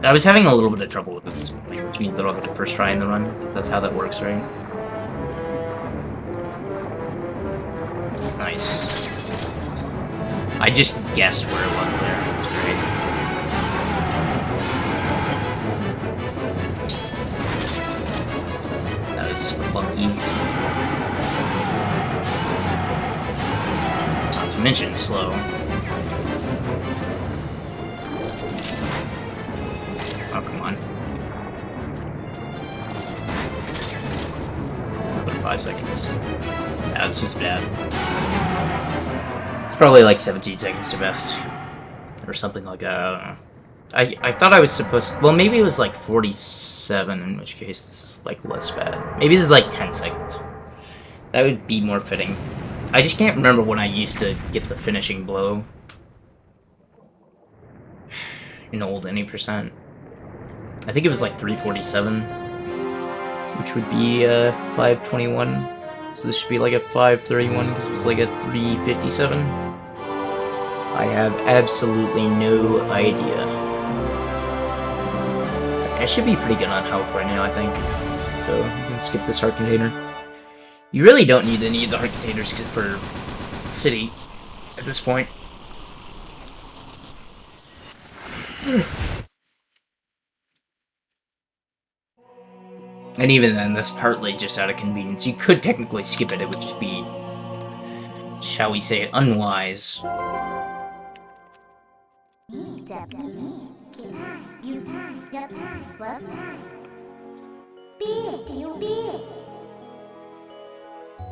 I was having a little bit of trouble with this, which means that I'll get the first try in the run, because that's how that works, right? Nice. I just guessed where it was there. It was great. That was clunky. Not to mention slow. Oh, come on. Put 5 seconds. That's just bad. It's probably like 17 seconds to best. Or something like that, I don't know. I thought I was supposed to, well, maybe it was like 47, in which case this is like less bad. Maybe this is like 10 seconds. That would be more fitting. I just can't remember when I used to get the finishing blow in old any percent. I think it was like 347, which would be 521. So this should be like a 531 because it was like a 357. I have absolutely no idea. I should be pretty good on health right now, I think. So you can skip this heart container. You really don't need any of the heart containers for city at this point. And even then, that's partly just out of convenience. You could technically skip it, it would just be, shall we say, unwise.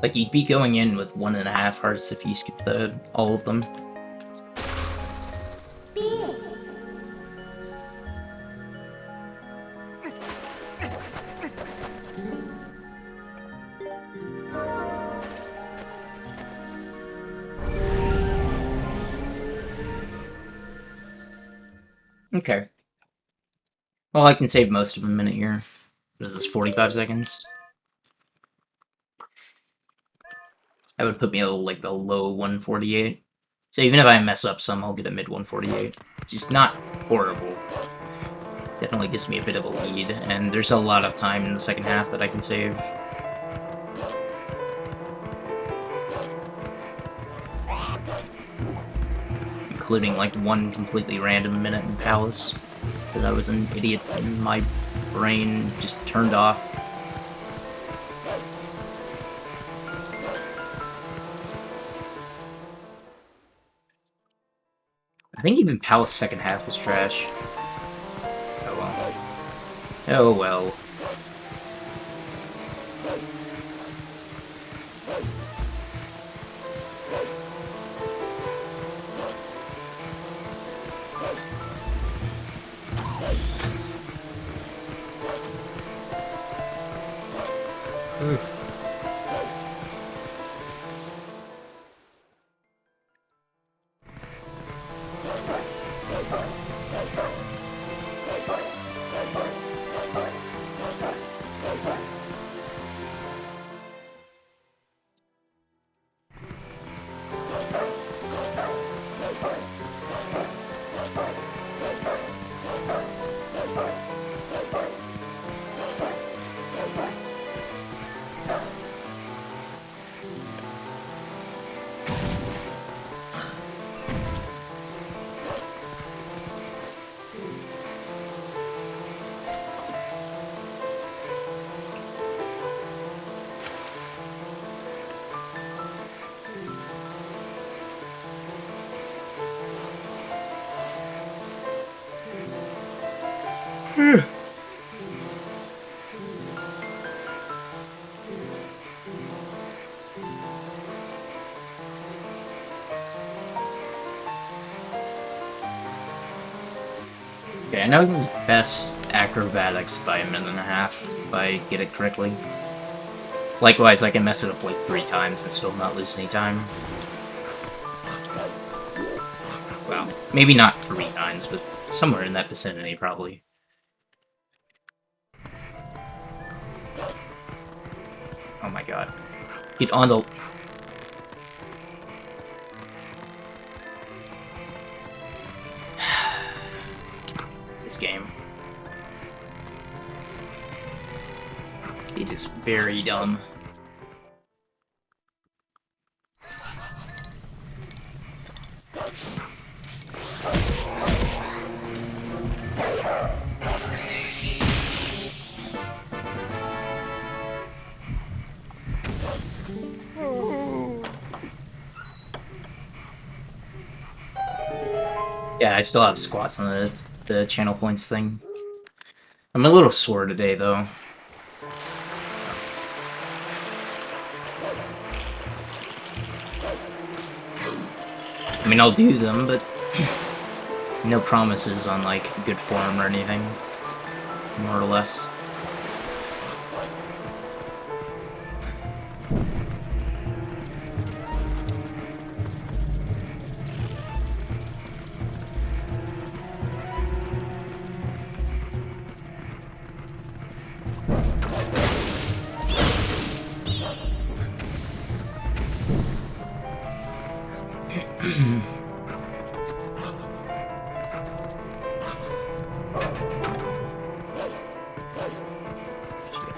Like, you'd be going in with 1.5 hearts if you skip all of them. Okay. Well, I can save most of a minute here. What is this, 45 seconds? That would put me at like the low 148. So even if I mess up some, I'll get a mid 148. Which is not horrible. Definitely gives me a bit of a lead, and there's a lot of time in the second half that I can save. Including like one completely random minute in Palace, because I was an idiot and my brain just turned off. I think even Palace second half was trash. Oh well. Oh well. Okay, I know the best acrobatics by a minute and a half if I get it correctly. Likewise, I can mess it up like 3 times and still not lose any time. Well, maybe not 3 times, but somewhere in that vicinity, probably. Oh my god. Get on the... This game. It is very dumb. Yeah, I still have squats on the channel points thing. I'm a little sore today, though. I mean, I'll do them, but no promises on, like, good form or anything. More or less.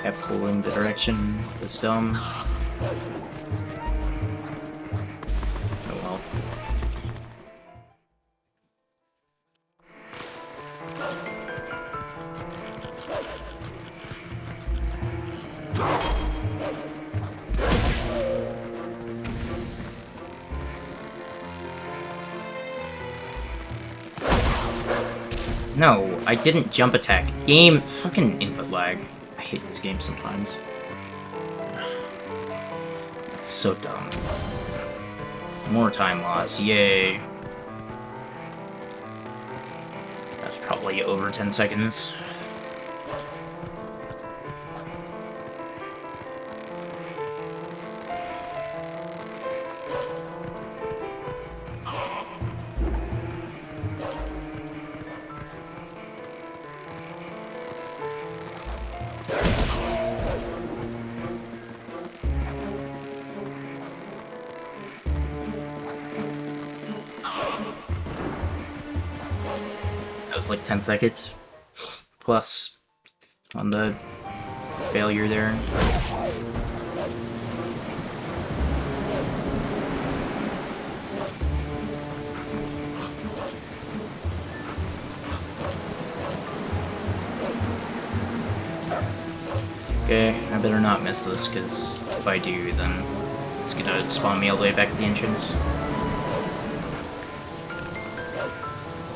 Kept pulling the direction of the stone. Oh well. No, I didn't jump attack. Game fucking input lag. I hate this game sometimes. It's so dumb. More time loss, yay. That's probably over 10 seconds. That was like 10 seconds. plus on the failure there. Okay, I better not miss this, because if I do, then it's gonna spawn me all the way back to the entrance.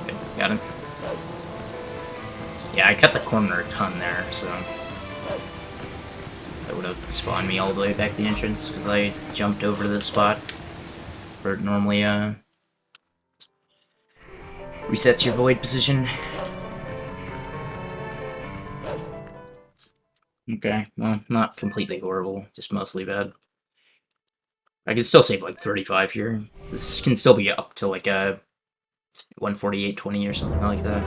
Okay, got him. Yeah, I cut the corner a ton there, so that would have spawned me all the way back to the entrance, because I jumped over to the spot where it normally resets your void position. Okay, well, not completely horrible, just mostly bad. I can still save like 35 here. This can still be up to like a 148.20 or something like that.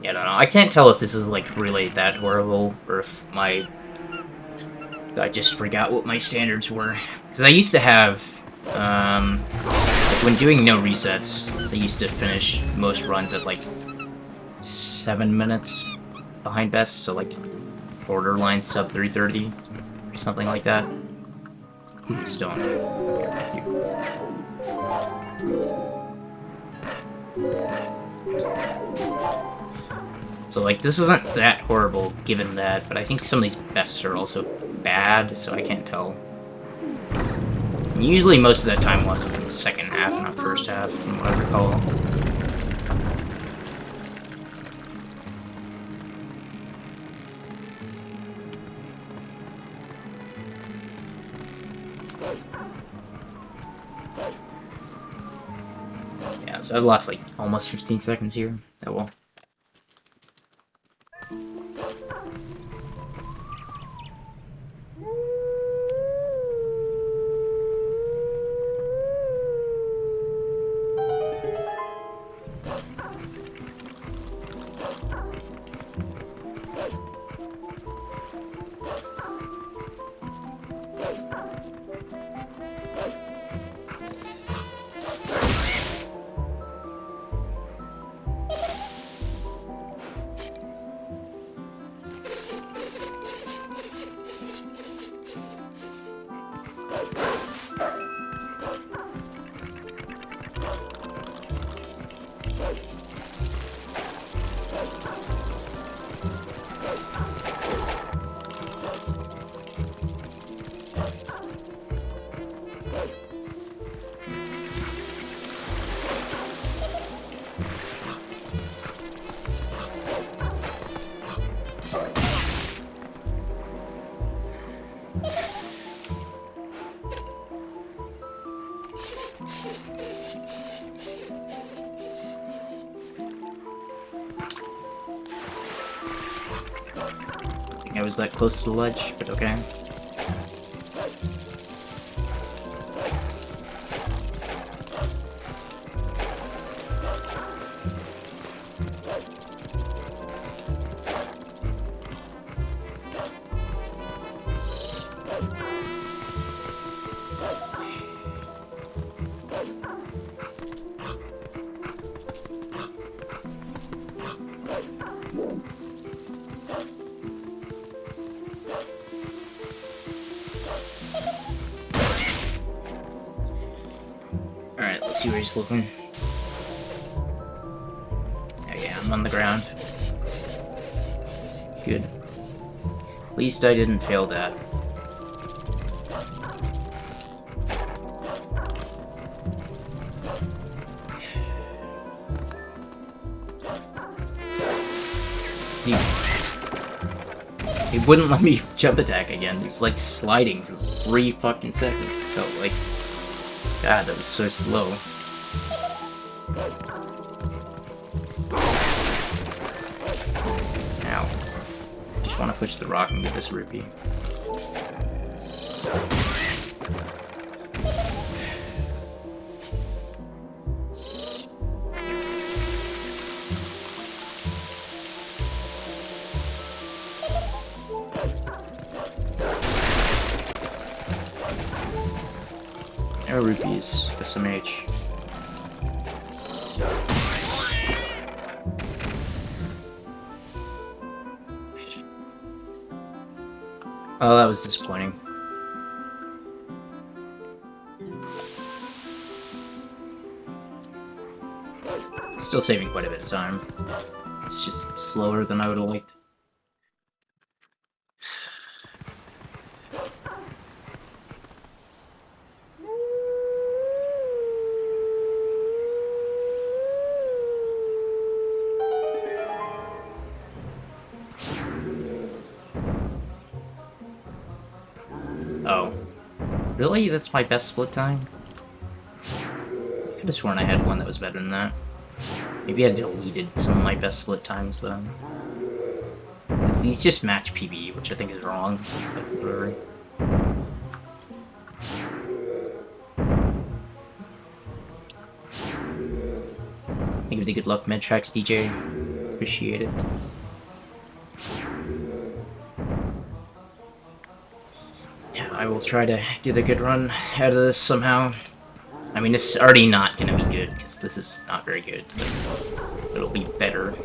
Yeah, I don't know. I can't tell if this is like really that horrible or if I just forgot what my standards were. Because I used to have, like when doing no resets, I used to finish most runs at like 7 minutes behind best, so like borderline sub 330 or something like that. Stone. So like this isn't that horrible given that, but I think some of these bests are also bad, so I can't tell. And usually most of that time lost was in the second half, not first half, from what I recall. Yeah, so I've lost like almost 15 seconds here. Oh well. I was that close to the ledge, but okay. Alright, let's see where he's looking. Oh yeah, I'm on the ground. Good. At least I didn't fail that. He wouldn't let me jump attack again. He was like sliding for 3 fucking seconds. It felt like, God, that was so slow. Ow. Just want to push the rock and get this rupee. Oh, rupees. SMH. Oh, that was disappointing. Still saving quite a bit of time. It's just slower than I would have liked. Oh. Really? That's my best split time? I could have sworn I had one that was better than that. Maybe I deleted some of my best split times then. Because these just match PB, which I think is wrong. But whatever. Thank you for the good luck, Medtrax DJ. Appreciate it. Yeah, I will try to get a good run out of this somehow. I mean, this is already not gonna be good, because this is not very good, but it'll be better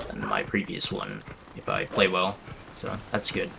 than my previous one if I play well, so that's good.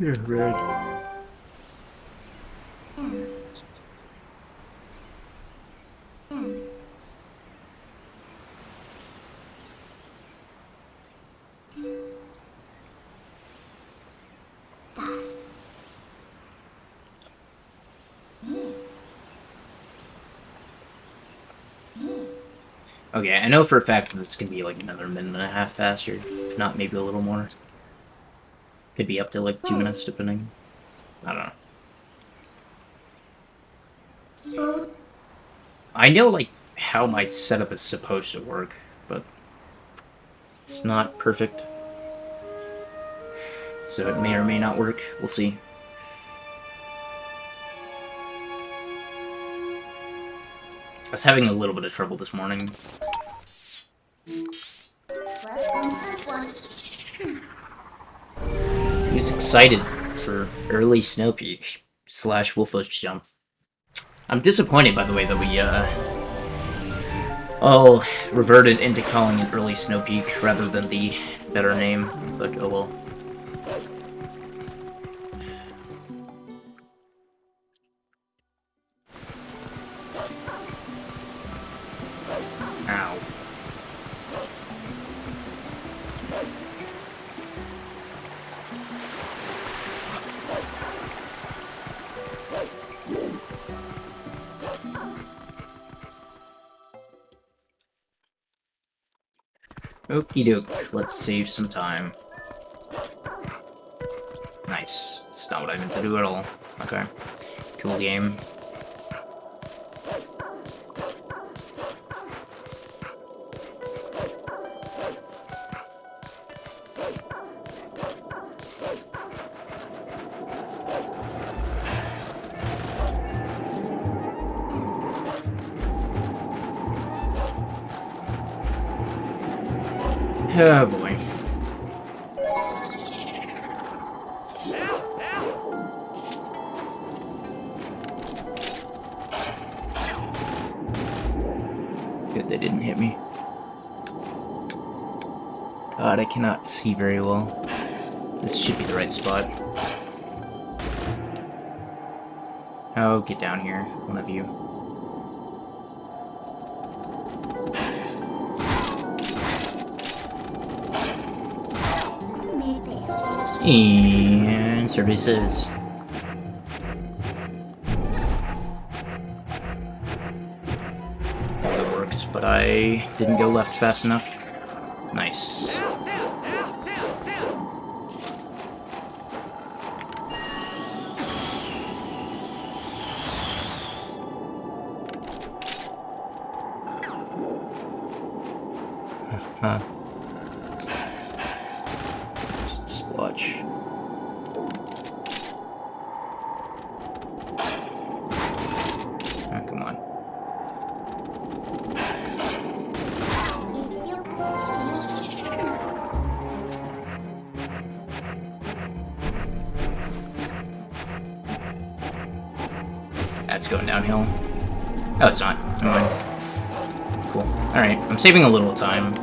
Yeah, right. Okay, I know for a fact that it's gonna be like another minute and a half faster, if not maybe a little more. Could be up to like 2 minutes depending. I don't know. I know like how my setup is supposed to work, but it's not perfect. So it may or may not work. We'll see. I was having a little bit of trouble this morning. He was excited for early Snow Peak / Wolfish Jump. I'm disappointed, by the way, that we all reverted into calling it early Snow Peak rather than the better name, but oh well. Ow. Okie doke, let's save some time. Nice. That's not what I meant to do at all. Okay. Cool game. Oh boy. Good, they didn't hit me. God, I cannot see very well. This should be the right spot. Oh, get down here, one of you. And services. That worked, but I didn't go left fast enough. Nice. Huh. Splotch. Oh, come on. That's going downhill. Oh, it's not. Never mind. Cool. Alright, I'm saving a little time.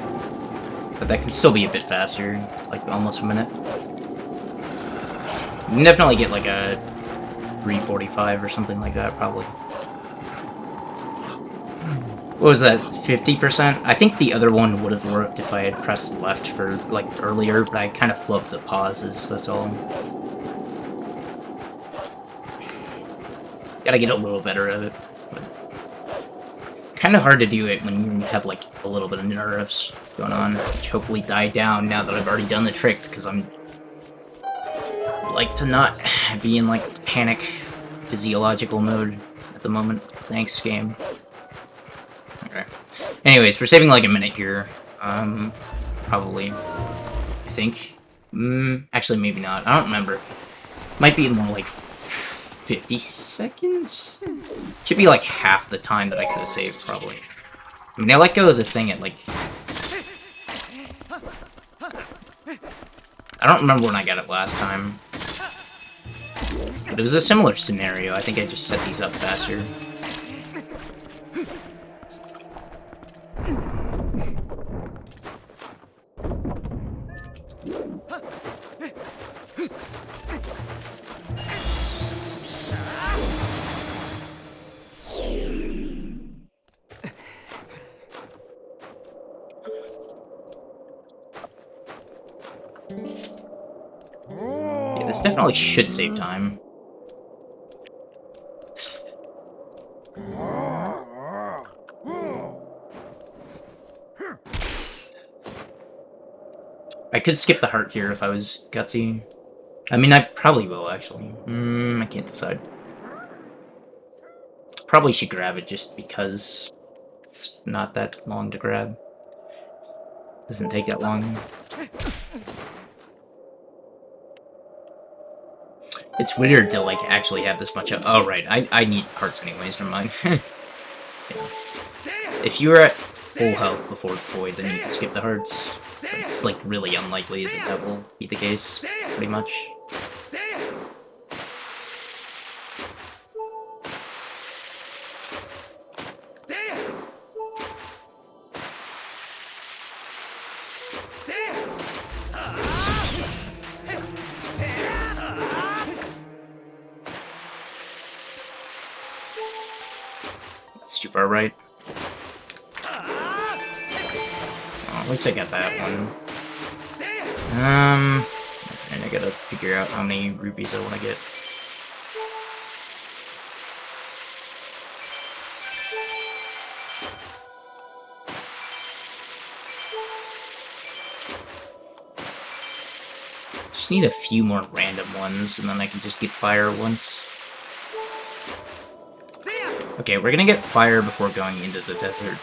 But that can still be a bit faster, like almost a minute. You can definitely get like a 3:45 or something like that, probably. What was that, 50%? I think the other one would have worked if I had pressed left for, like, earlier, but I kind of flubbed the pauses, that's all. Gotta get a little better at it. Kind of hard to do it when you have, like, a little bit of nerves going on, which hopefully die down now that I've already done the trick, because I'm like to not be in, like, panic physiological mode at the moment. Thanks, game. Okay. Anyways, we're saving like a minute here. Probably. I think. Actually, maybe not. I don't remember. Might be more like 50 seconds? Should be like half the time that I could have saved, probably. I mean, I let go of the thing at like... I don't remember when I got it last time. But it was a similar scenario. I think I just set these up faster. Yeah, this definitely should save time. I could skip the heart here if I was gutsy. I mean, I probably will, actually. I can't decide. Probably should grab it just because it's not that long to grab. Doesn't take that long. It's weird to, like, actually have this much of— oh, right, I need hearts anyways, never mind. Yeah. If you were at full health before the void, then you can skip the hearts. But it's, like, really unlikely that that will be the case, pretty much. It's too far right. Oh, at least I got that one. And I gotta figure out how many rupees I want to get. Just need a few more random ones, and then I can just get fire once. Okay, we're gonna get fire before going into the desert.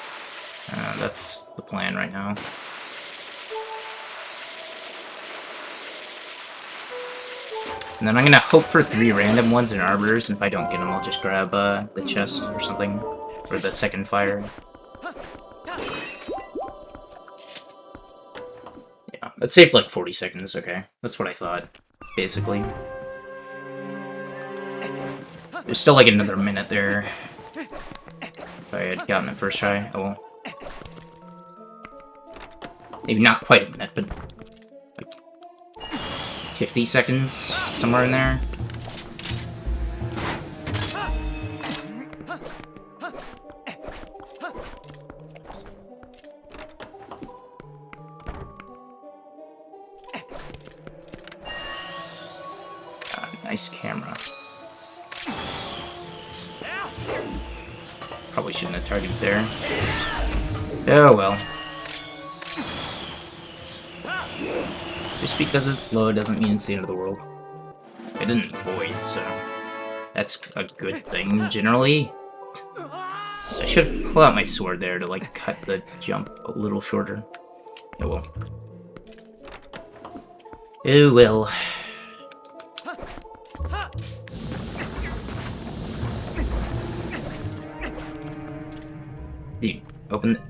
That's the plan right now. And then I'm gonna hope for 3 random ones in arbors, and if I don't get them, I'll just grab the chest or something, or the second fire. I'd save like 40 seconds, okay. That's what I thought, basically. There's still like another minute there. If I had gotten it first try, oh well. Maybe not quite a minute, but like 50 seconds, somewhere in there. Nice camera. Probably shouldn't have targeted there. Oh well. Just because it's slow doesn't mean it's the end of the world. I didn't avoid, so that's a good thing, generally. I should pull out my sword there to, like, cut the jump a little shorter. Oh well. Oh well. Dude, open the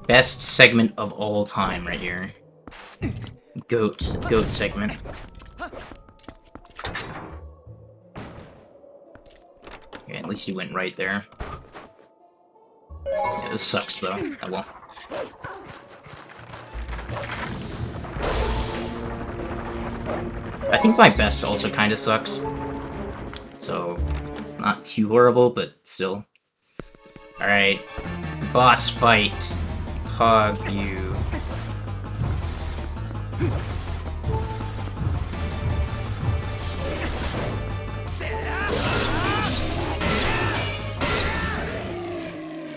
best segment of all time right here. Goat segment. Okay, at least you went right there. Yeah, this sucks though. Oh well. I think my best also kind of sucks. So, it's not too horrible, but still. Alright. Boss fight. Hog you.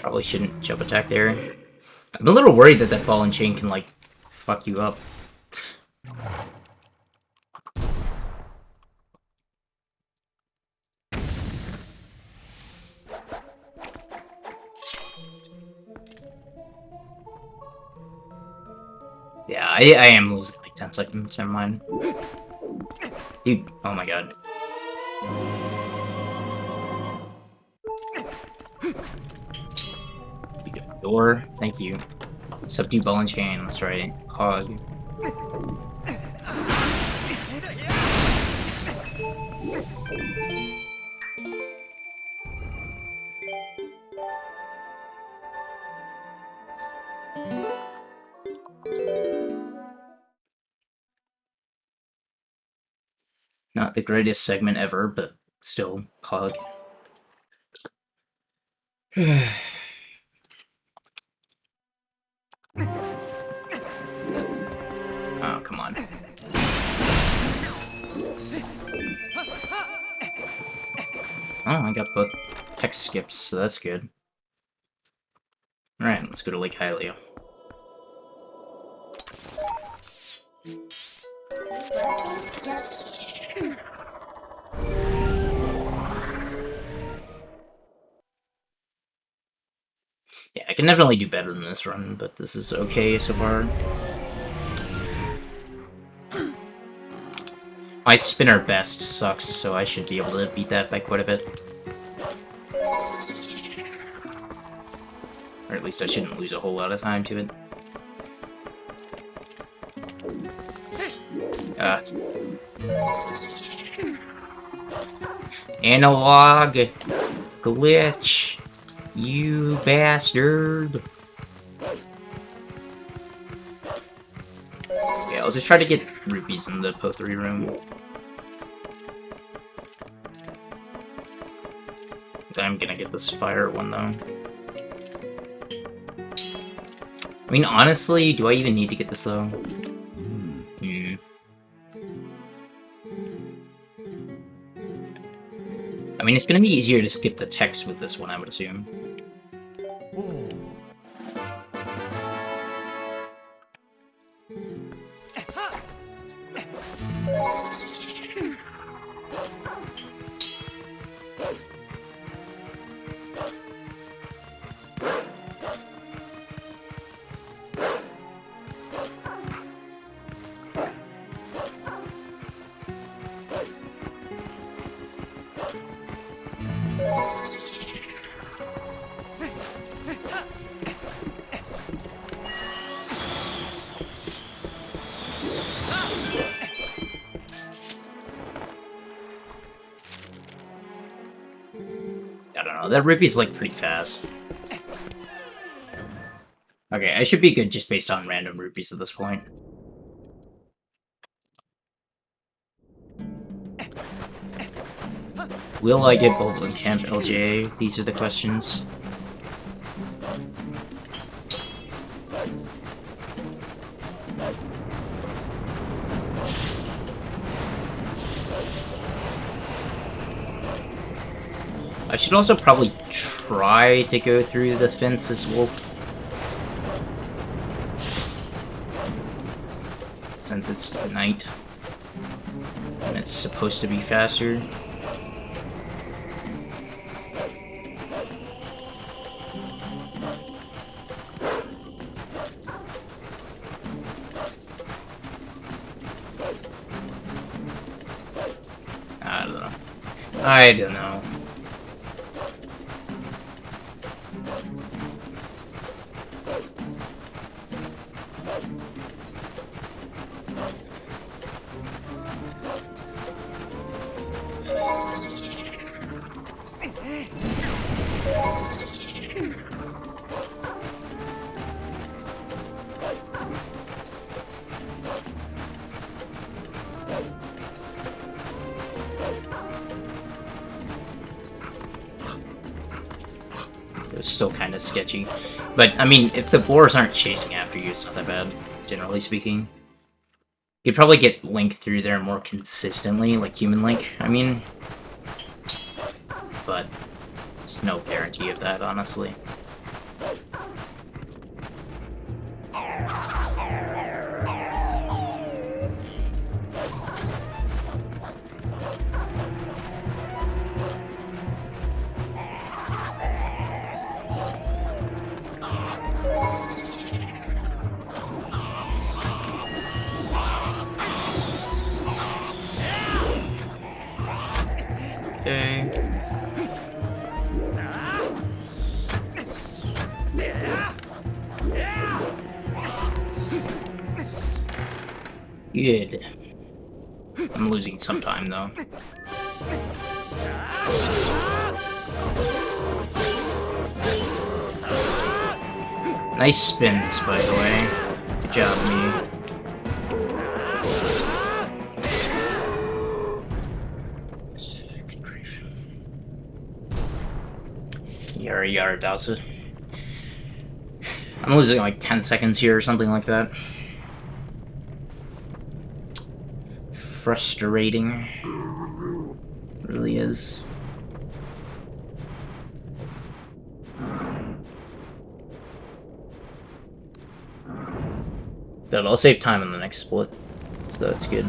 Probably shouldn't jump attack there. I'm a little worried that that ball and chain can, like, fuck you up. Yeah, I am losing like 10 seconds, never mind. Dude, oh my god. Door, thank you. Subdue ball and chain, that's right. Hog. Not the greatest segment ever, but still, hog. Oh, come on. Oh, I got both text skips, so that's good. Alright, let's go to Lake Hylia. Yeah, I can definitely do better than this run, but this is okay so far. My spinner best sucks, so I should be able to beat that by quite a bit. Or at least I shouldn't lose a whole lot of time to it. Analog glitch, you bastard. Okay, I'll just try to get rupees in the pothery room. I'm gonna get this fire one though. I mean, honestly, do I even need to get this though? I mean, it's gonna be easier to skip the text with this one, I would assume. that rupee's like pretty fast. Okay, I should be good just based on random rupees at this point. Will I get both in Camp LJA? These are the questions. I should also probably try to go through the fence as Wolf. Since it's night. And it's supposed to be faster. I don't know. It's still kind of sketchy. But, I mean, if the boars aren't chasing after you, it's not that bad, generally speaking. You'd probably get Link through there more consistently, like Human Link, I mean. But, there's no guarantee of that, honestly. Good. I'm losing some time, though. Nice spins, by the way. Good job, me. Yara yara dowsa. I'm losing like 10 seconds here or something like that. Frustrating. It really is. But I'll save time on the next split, so that's good.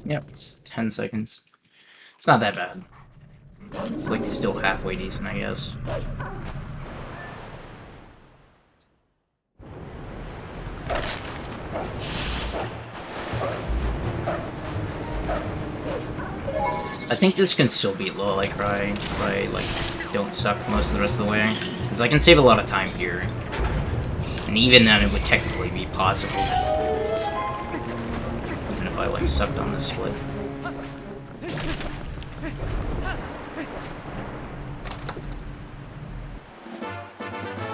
Yep, it's 10 seconds. It's not that bad. It's like still halfway decent, I guess. I think this can still beat Low Like Cry if I like don't suck most of the rest of the way, because I can save a lot of time here, and even then it would technically be possible, even if I like sucked on this split.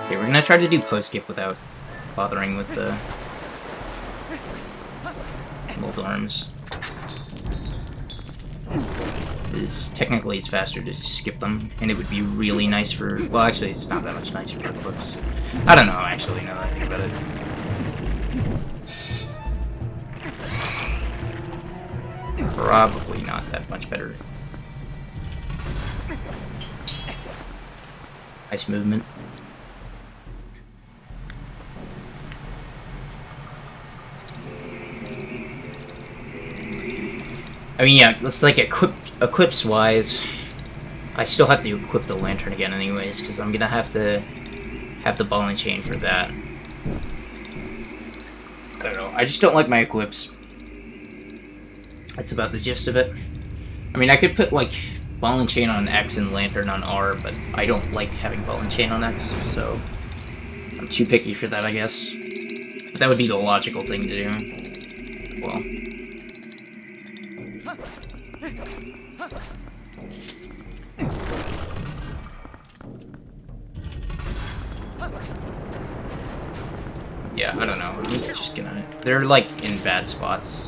Okay, we're gonna try to do post skip without bothering with the both arms. Technically it's faster to skip them, and it would be really nice for, well actually it's not that much nicer for flips. I don't know actually, now that I think about it. Probably not that much better. Nice movement. I mean, yeah, looks like equips wise, I still have to equip the lantern again anyways, because I'm gonna have to have the ball and chain for that. I don't know, I just don't like my equips. That's about the gist of it. I mean, I could put, like, ball and chain on X and lantern on R, but I don't like having ball and chain on X, so I'm too picky for that, I guess. But that would be the logical thing to do. Well. Yeah, I don't know. I'm just gonna... They're, like, in bad spots.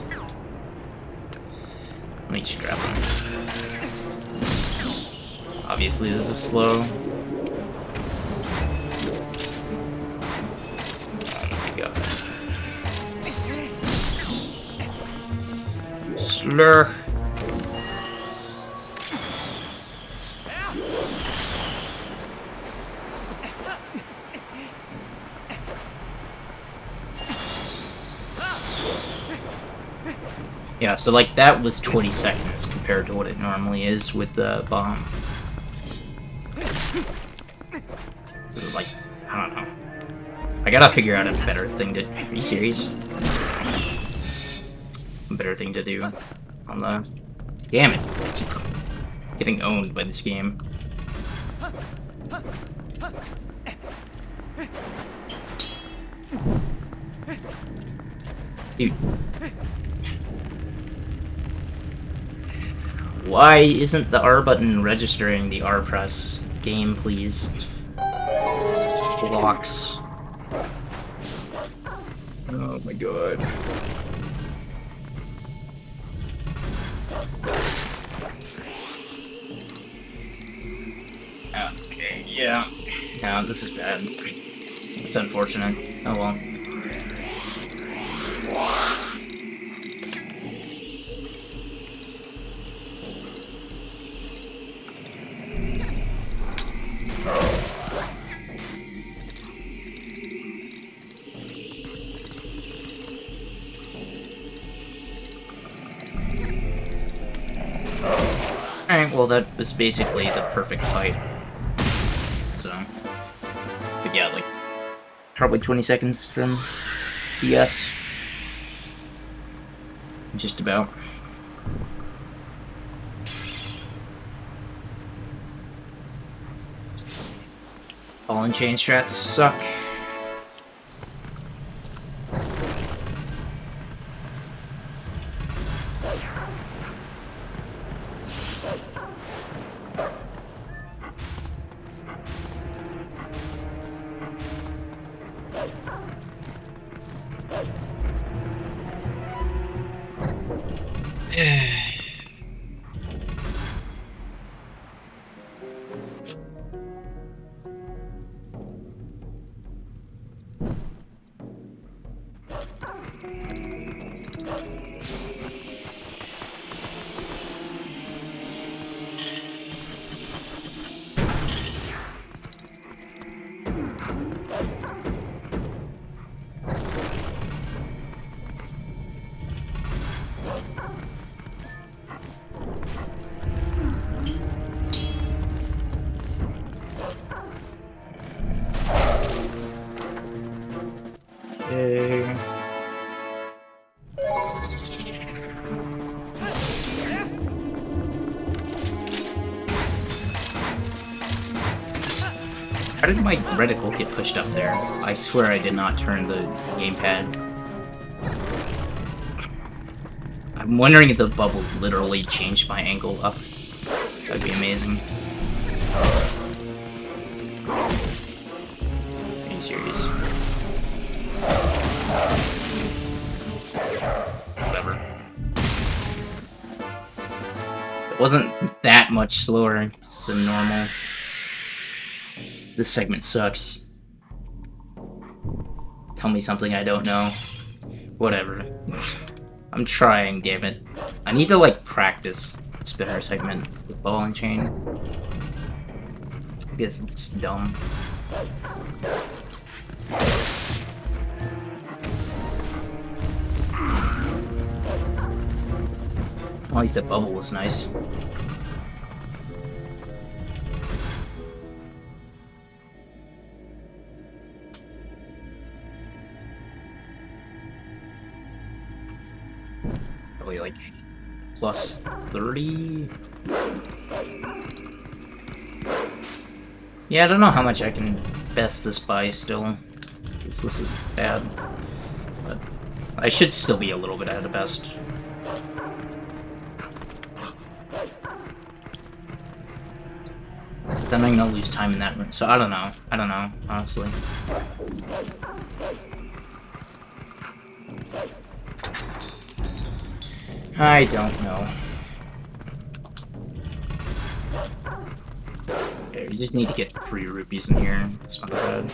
Let me just grab them. Obviously, this is slow. Oh my god. Slur. Yeah, so like that was 20 seconds compared to what it normally is with the bomb. So like, I don't know. I gotta figure out a better thing to... Are you serious? A better thing to do on the... Damn it! I keep getting owned by this game. Dude. Why isn't the R button registering the R press? Game, please. Blocks. Oh my god. Okay, yeah. No, this is bad. It's unfortunate. Oh well. Alright, well that was basically the perfect fight. So, but yeah, like, probably 20 seconds from BS. Just about. Ball and chain strats suck. How did my reticle get pushed up there? I swear I did not turn the gamepad. I'm wondering if the bubble literally changed my angle up. That'd be amazing. Are you serious? Whatever. It wasn't that much slower than normal. This segment sucks. Tell me something I don't know. Whatever. I'm trying, damn it. I need to, like, practice spinner segment with ball and chain. I guess it's dumb. At least that bubble was nice. Probably like plus 30. Yeah, I don't know how much I can best this by still. This is bad. But I should still be a little bit ahead of best. Then I'm gonna lose time in that room, so I don't know. I don't know, honestly. I don't know. Okay, you just need to get 3 rupees in here. It's not bad.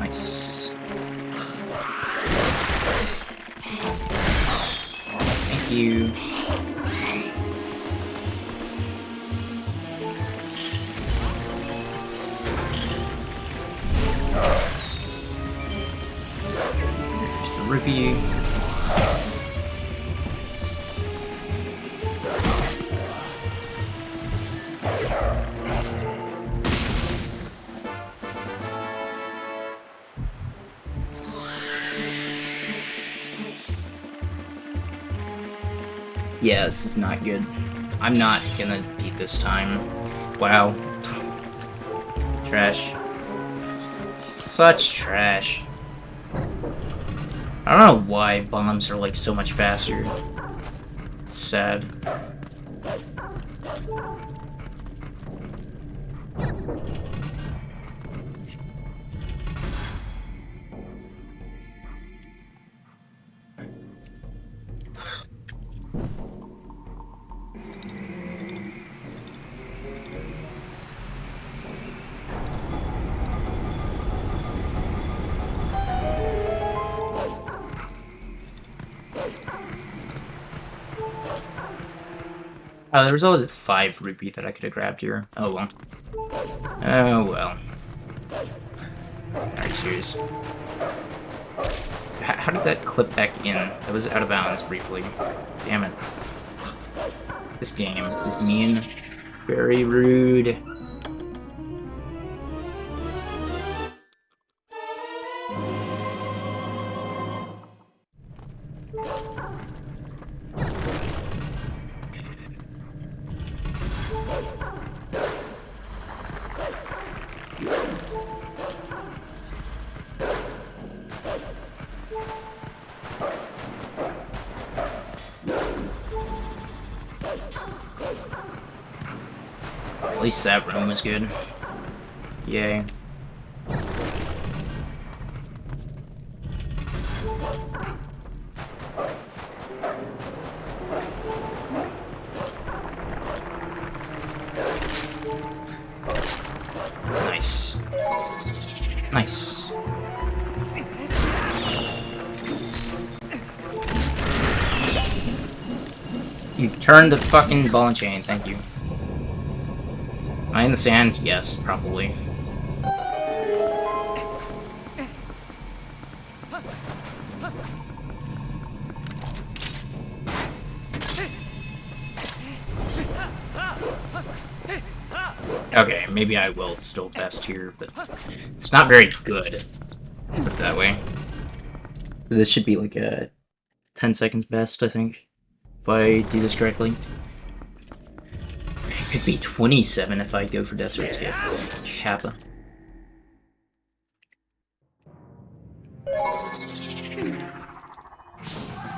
Nice. Thank you. There's the rupee. Yeah, this is not good. I'm not gonna beat this time. Wow. Trash. Such trash. I don't know why bombs are like so much faster. It's sad. Oh, there was always a 5 rupee that I could have grabbed here. Oh well. Oh well. Alright, serious. How did that clip back in? That was out of bounds briefly. Damn it. This game is mean. Very rude. At least that room was good. Yay. Nice. Nice. You turned the fucking ball and chain, thank you. Am I in the sand? Yes, probably. Okay, maybe I will still best here, but it's not very good. Let's put it that way. This should be like a 10 seconds best, I think, if I do this correctly. It could be 27 if I go for Desert Skip. Kappa.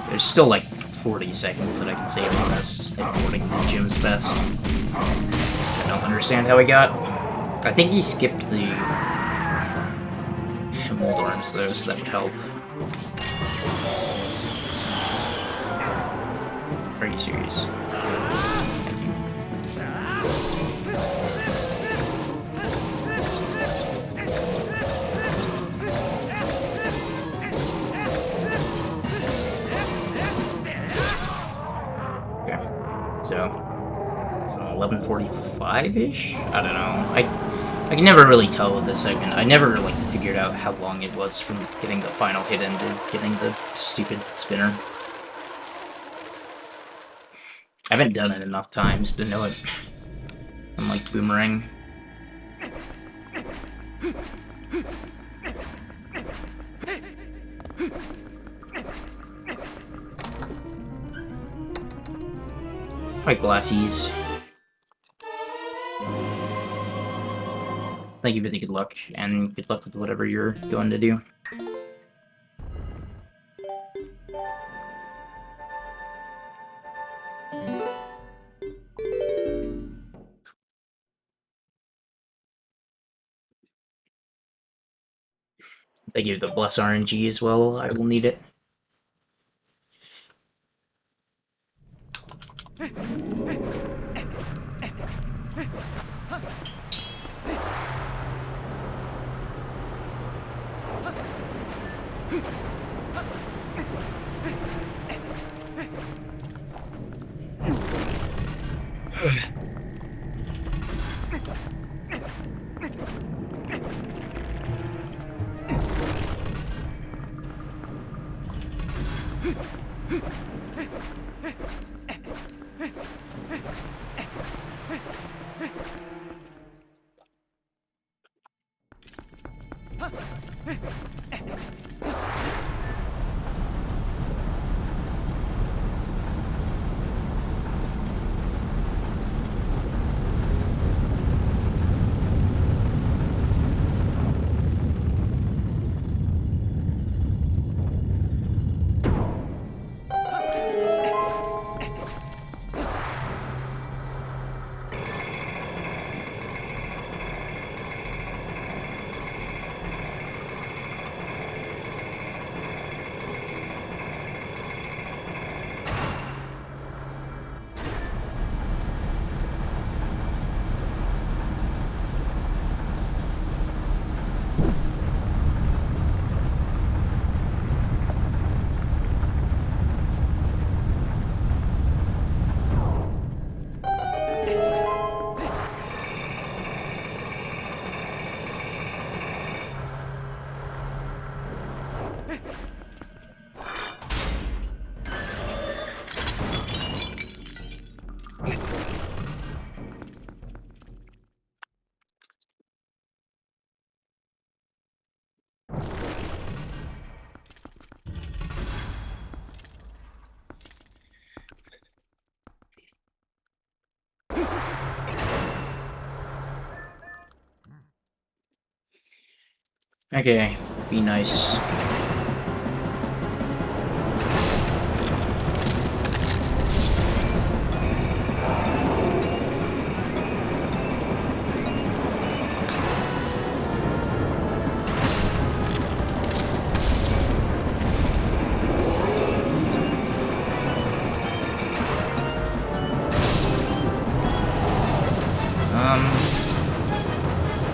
There's still like 40 seconds that I can save on this, according to Jim's best. I don't understand how he got. I think he skipped the mold arms though, so that would help. Are you serious? Thank you. Okay, so It's 11:45-ish? I don't know. I can never really tell with this segment. I never, like, figured out how long it was from getting the final hit end to getting the stupid spinner. I haven't done it enough times to know it. Unlike Boomerang. Hi, Glassies. Thank you for the good luck, and good luck with whatever you're going to do. Thank you to the Bless RNG as well, I will need it. Okay, be nice.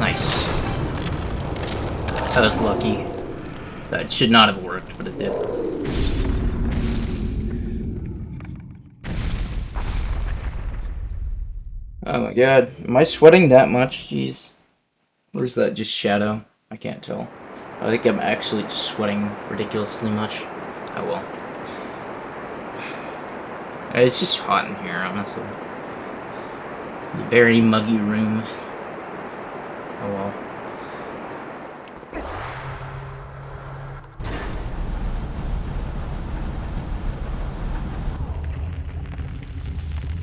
Nice. That was lucky. That should not have worked, but it did. Oh my god. Am I sweating that much? Jeez. Or is that just shadow? I can't tell. I think I'm actually just sweating ridiculously much. Oh well. It's just hot in here, honestly. It's a very muggy room. Oh well.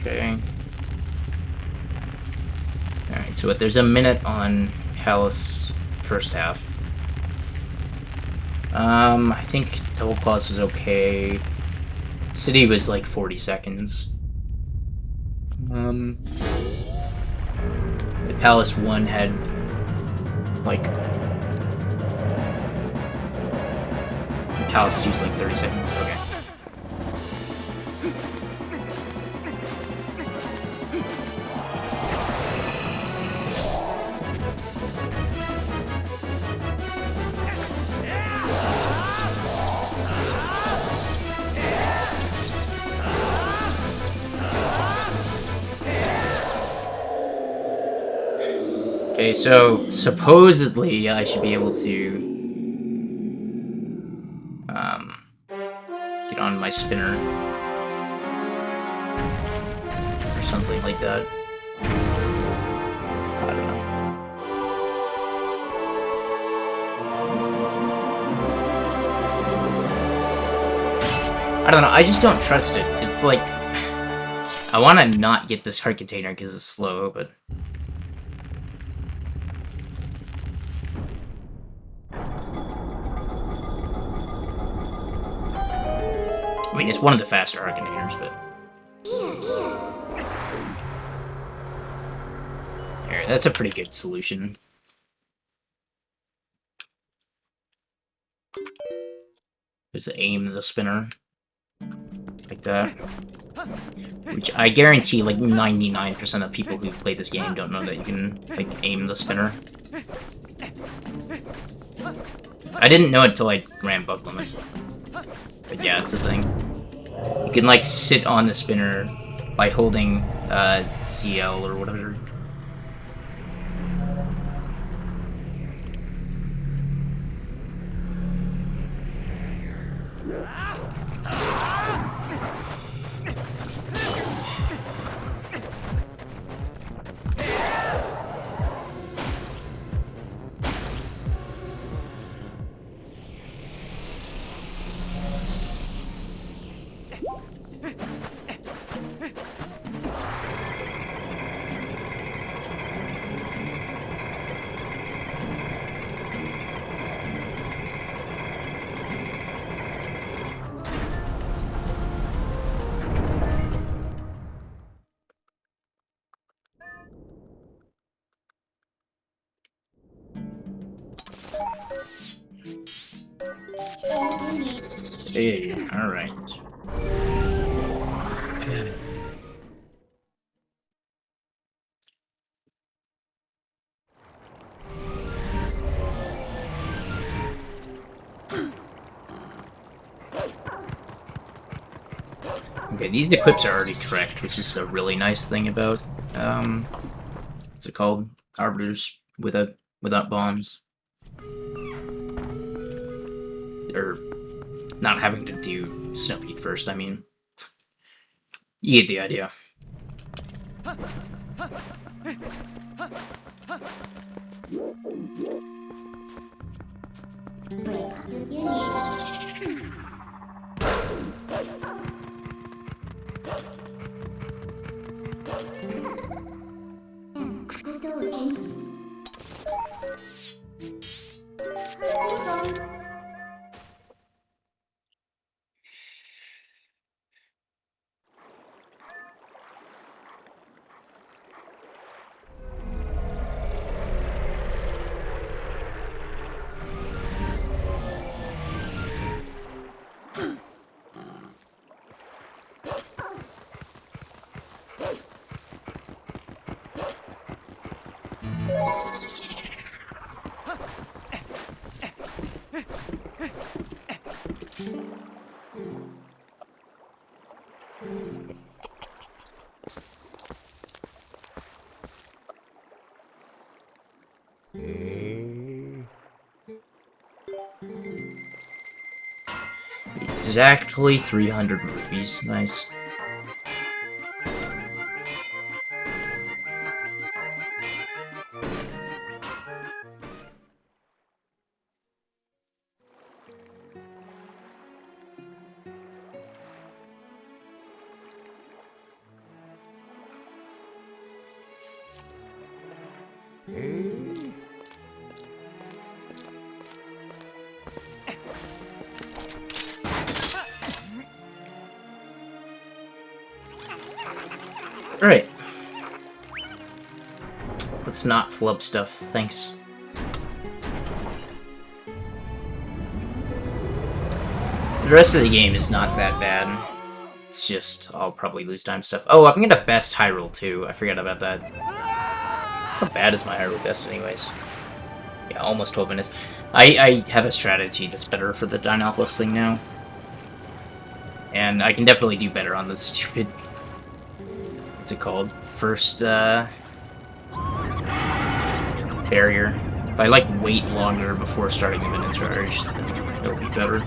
Okay. Alright, so there's a minute on Palace first half. I think Double Claws was okay. City was like 40 seconds. The Palace 1 had like Palace 2's like 30 seconds. Okay. Okay, so supposedly I should be able to get on my spinner or something like that. I don't know. I don't know. I just don't trust it. It's like I want to not get this heart container because it's slow, but. I mean, it's one of the faster heart containers, but. There, that's a pretty good solution. Just aim the spinner. Like that. Which I guarantee like 99% of people who play this game don't know that you can like aim the spinner. I didn't know it until I ran bugged on it. But yeah, it's a thing. You can like sit on the spinner by holding CL or whatever. Hey, alright. Okay, these equips are already correct, which is a really nice thing about, what's it called? Arbiters without bombs. Or not having to do Snow Peak first, I mean. You get the idea. Exactly 300 rupees. Nice. Alright. Let's not flub stuff, thanks. The rest of the game is not that bad. It's just, I'll probably lose time stuff. Oh, I'm gonna best Hyrule too. I forgot about that. How bad is my Hyrule best anyways? Yeah, almost 12 minutes. I have a strategy that's better for the Dynalphos thing now. And I can definitely do better on this stupid... What's it called? First barrier. If I like wait longer before starting the minute charge, then it'll be better.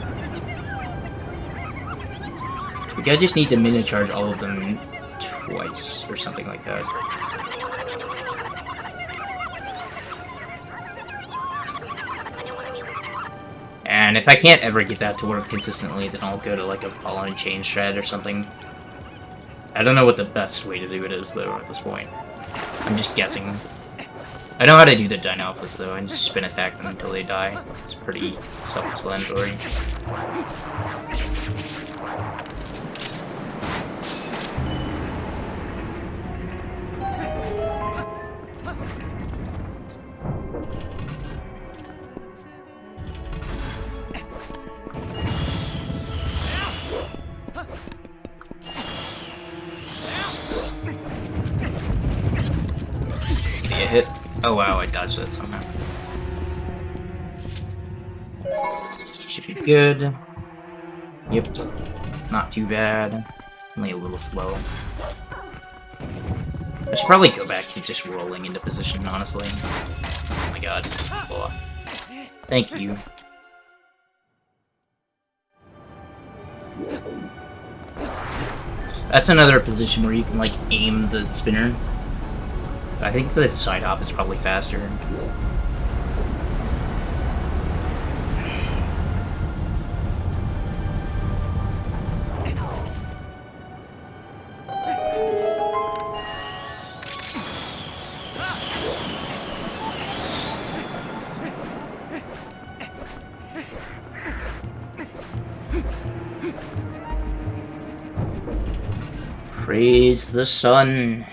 I think I just need to minute charge all of them twice or something like that. And if I can't ever get that to work consistently, then I'll go to like a ball and chain strat or something. I don't know what the best way to do it is though at this point. I'm just guessing. I know how to do the Dynalphas though, and just spin attack them until they die. It's pretty self-explanatory. Hit. Oh wow, I dodged that somehow. Should be good. Yep. Not too bad. Only a little slow. I should probably go back to just rolling into position, honestly. Oh my god. Oh. Thank you. That's another position where you can, like, aim the spinner. I think the side hop is probably faster. Praise the sun.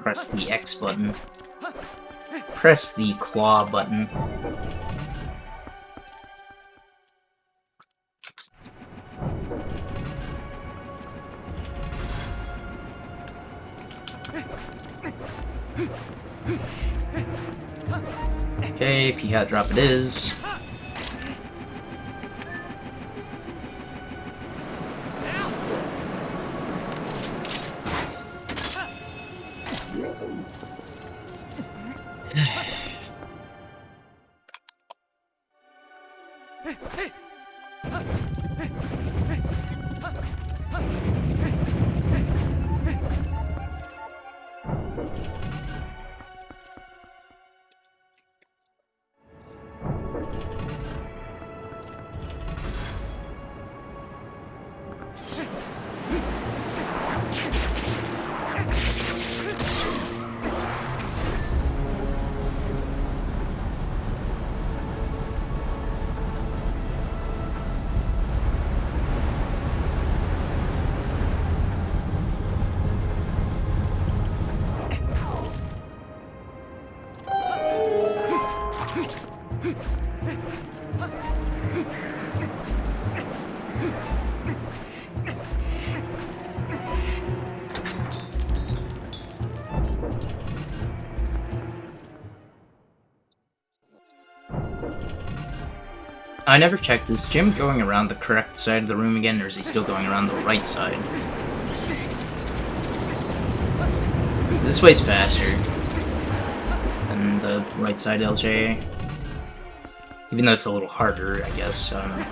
Press the X button. Press the claw button. Okay, P-hat drop it is. I never checked, is Jim going around the correct side of the room again, or is he still going around the right side? This way's faster than the right side LJ. Even though it's a little harder, I guess. I don't know.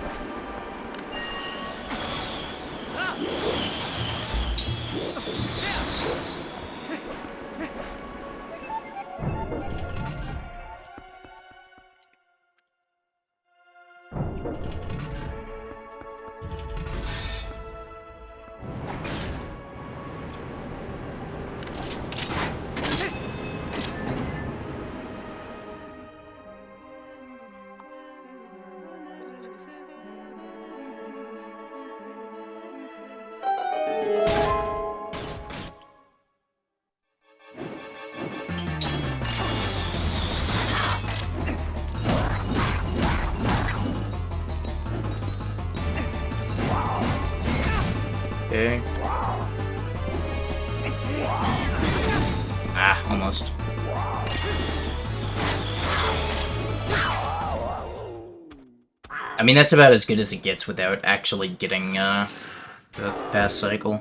Okay. Ah, almost. I mean, that's about as good as it gets without actually getting a fast cycle.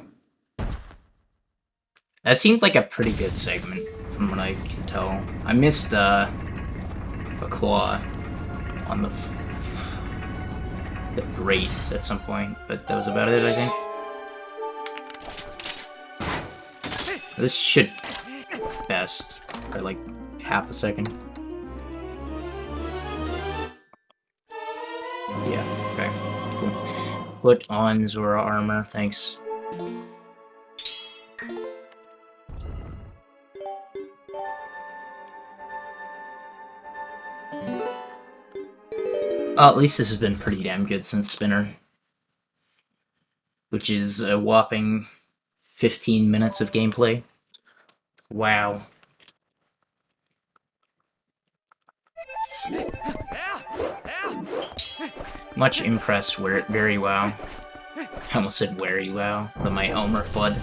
That seemed like a pretty good segment, from what I can tell. I missed a claw on the grate at some point, but that was about it, I think. This should best by like half a second. Yeah, okay, cool. Put on Zora armor, thanks. At least this has been pretty damn good since Spinner. Which is a whopping 15 minutes of gameplay. Wow. Much impressed, very wow. I almost said very wow, but my Elmer FUD.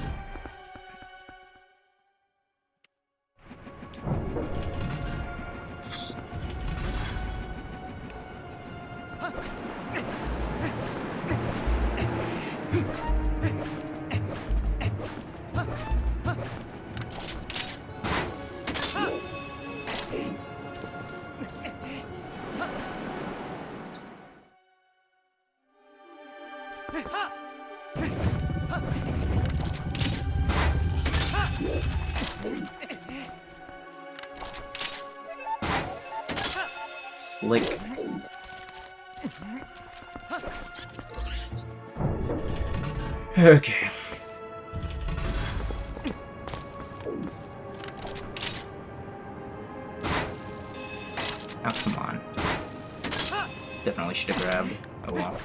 Slick. Okay. Oh, come on. Definitely should have grabbed. Oh well.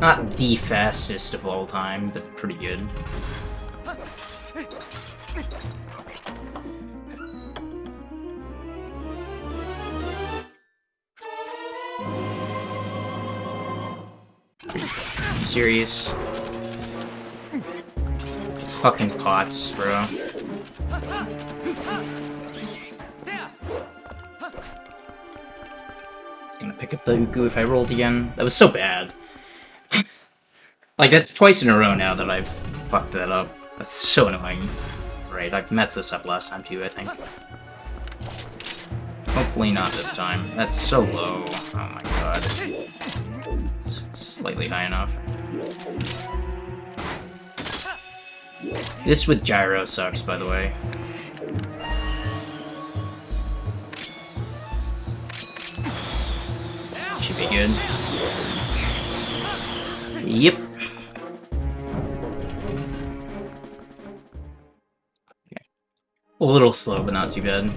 Not the fastest of all time, but pretty good. Are you serious? Fucking pots, bro. Gonna pick up the Uku if I rolled again. That was so bad. Like, that's twice in a row now that I've fucked that up. That's so annoying. Right, I've messed this up last time too, I think. Hopefully not this time. That's so low. Oh my god. Slightly high enough. This with gyro sucks, by the way. Should be good. Yep. Okay. A little slow, but not too bad.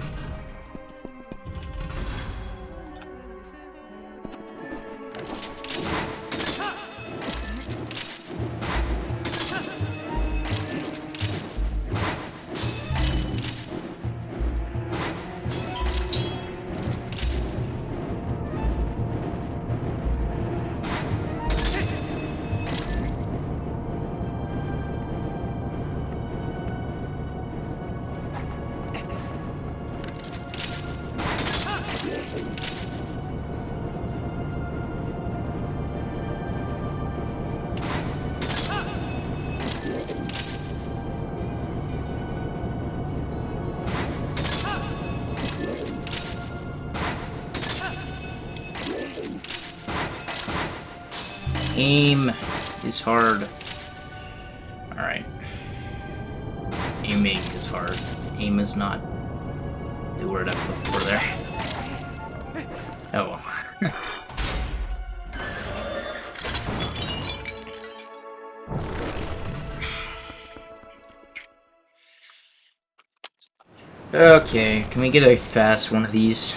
Aim is hard. Alright. Aiming is hard. Aim is not the word I was looking for there. Oh well. Okay, can we get a fast one of these?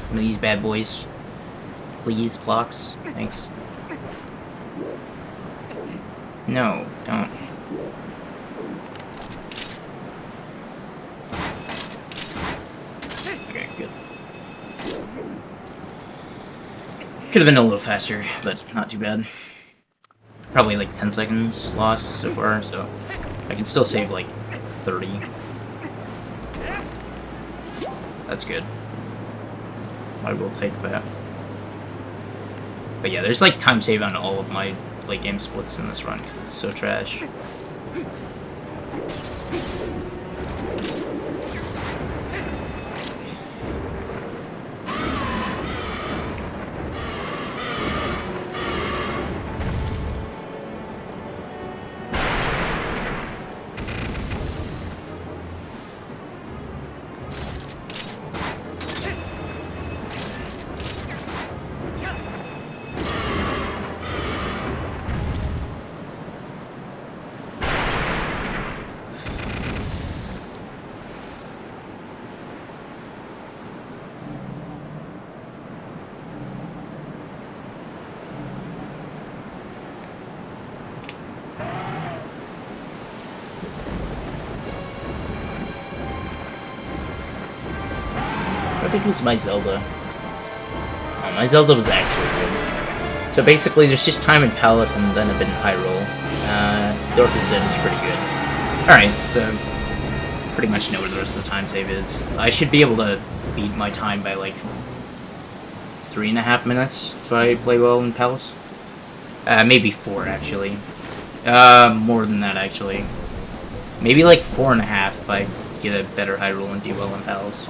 One of these bad boys? Please, blocks? Thanks. No, don't. Okay, good. Could have been a little faster, but not too bad. Probably like 10 seconds lost so far, so I can still save like 30. That's good. I will take that. But yeah, there's like time save on all of my late game splits in this run because it's so trash. How big was my Zelda? Oh, my Zelda was actually good. So basically, there's just time in Palace and then a bit in Hyrule. Dorcas Den is pretty good. Alright, so pretty much know where the rest of the time save is. I should be able to beat my time by like 3.5 minutes if I play well in Palace. Maybe 4 actually. More than that actually. Maybe like 4.5 if I get a better Hyrule and do well in Palace.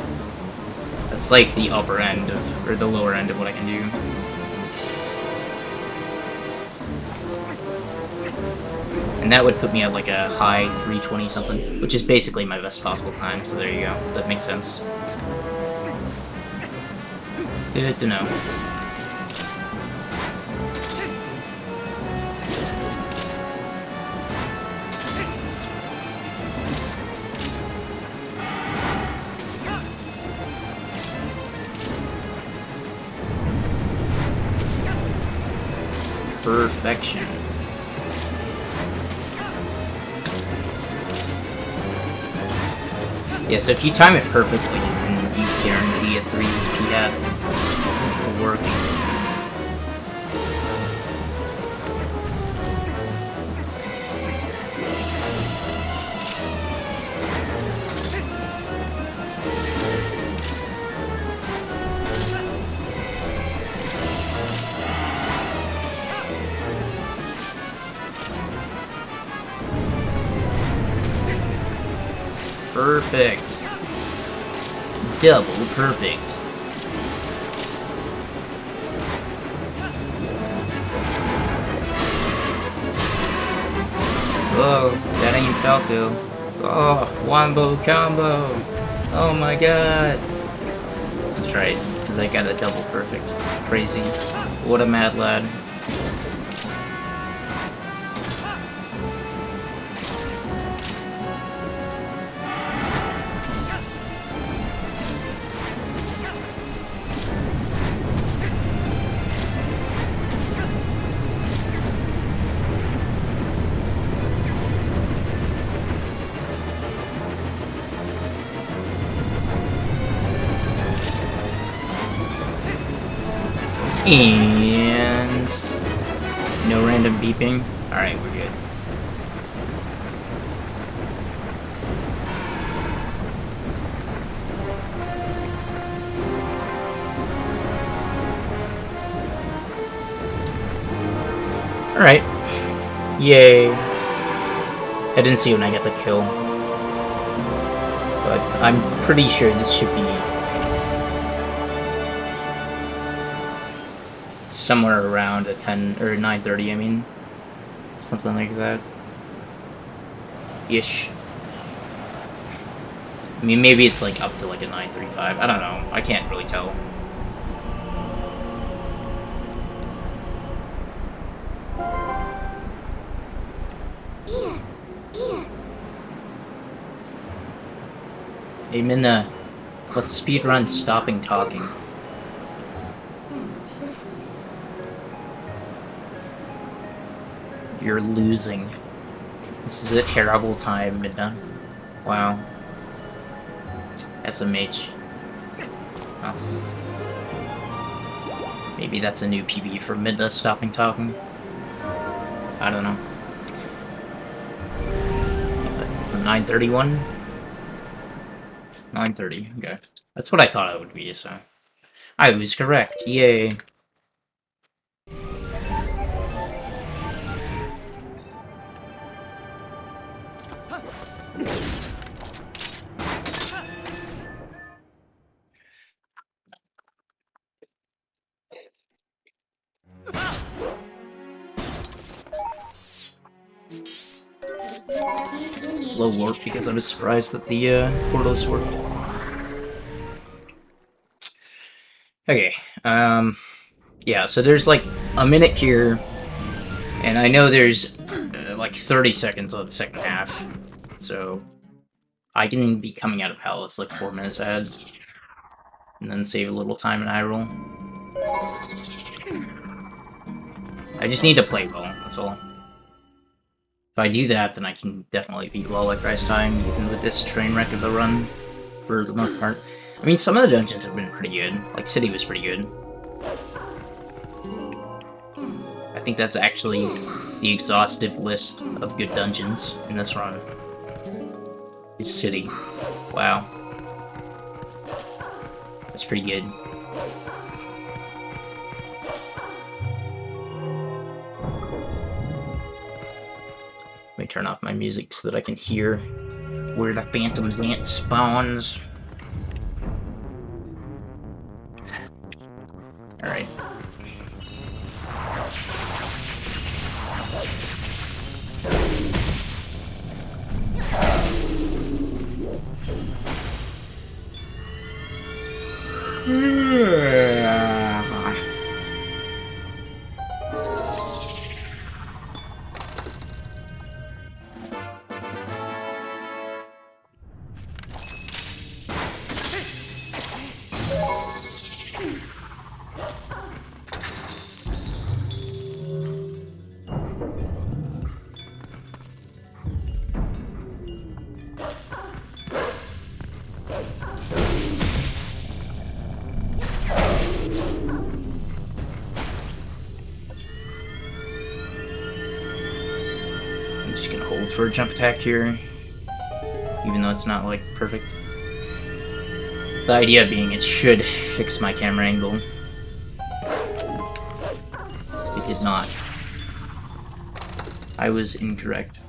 That's like the upper end of, or the lower end of what I can do. And that would put me at like a high 320 something, which is basically my best possible time, so there you go. That makes sense. Good to know. Perfection. Yeah, so if you time it perfectly, then you guarantee a 3 PF will work. Perfect. Double perfect. Oh, that ain't Falco. Oh, wombo combo. Oh my god. That's right, because I got a double perfect. Crazy. What a mad lad. And no random beeping. Alright, we're good. Alright. Yay. I didn't see when I got the kill. But I'm pretty sure this should be somewhere around a 10 or 9:30, I mean, something like that. Ish. I mean, maybe it's like up to like a 9:35. I don't know. I can't really tell. Here. Hey Minna, let's speedrun stopping talking. You're losing. This is a terrible time, Midna. Wow. SMH. Oh. Maybe that's a new PB for Midna stopping talking. I don't know. This is a 9:31. 9:30. Okay, that's what I thought it would be. So I was correct. Yay! Slow warp because I was surprised that the portals worked. Okay, yeah, so there's like a minute here, and I know there's like 30 seconds on the second half, so I can be coming out of Palace like 4 minutes ahead, and then save a little time in Hyrule. I just need to play well, that's all. If I do that, then I can definitely beat well at Christ time, even with this train wreck of a run, for the most part. I mean, some of the dungeons have been pretty good. Like, City was pretty good. I think that's actually the exhaustive list of good dungeons in this run. Is City. Wow. That's pretty good. Let me turn off my music so that I can hear where the Phantom Zant spawns. Alright. I'm just gonna hold for a jump attack here, even though it's not like perfect. The idea being it should fix my camera angle. It did not. I was incorrect.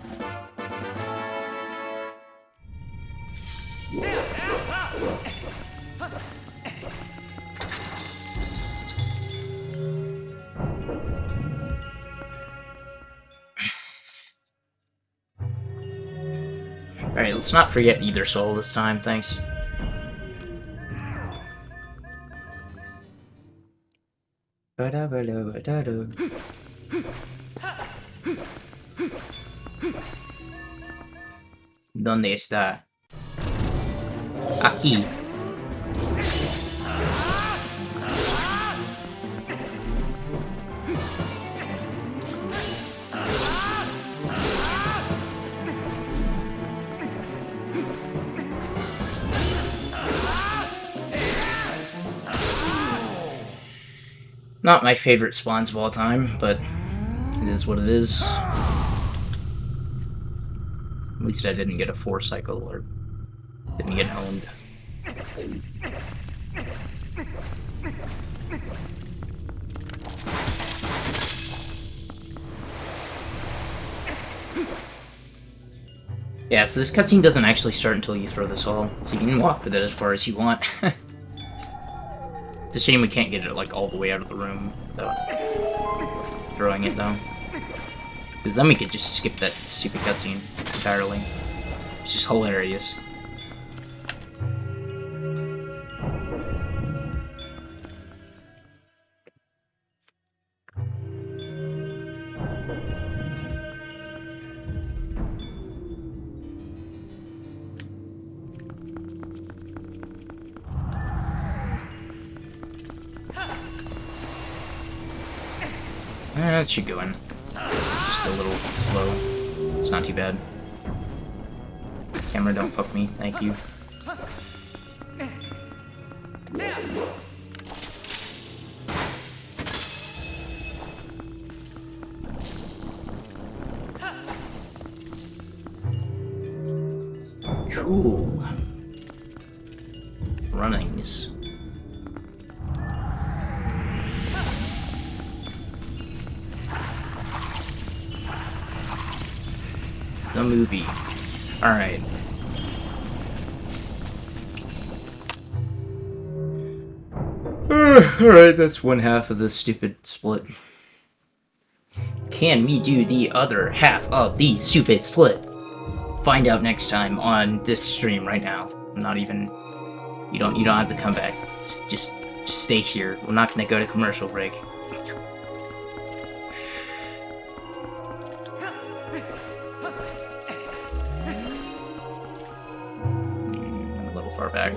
Alright, let's not forget either soul this time, thanks. ¿Dónde está? Aquí. Not my favorite spawns of all time, but it is what it is. At least I didn't get a 4 cycle or didn't get owned. Yeah, so this cutscene doesn't actually start until you throw the soul, so you can walk with it as far as you want. It's a shame we can't get it like all the way out of the room without throwing it though. Because then we could just skip that stupid cutscene entirely. It's just hilarious. That should go in. Just a little slow. It's not too bad. Camera, don't fuck me. Thank you. Ooh. Runnings. The movie. Alright. Alright, that's one half of this stupid split. Can we do the other half of the stupid split? Find out next time on this stream right now. I'm not even... You don't have to come back. Just stay here. We're not gonna go to commercial break. I'm a little far back.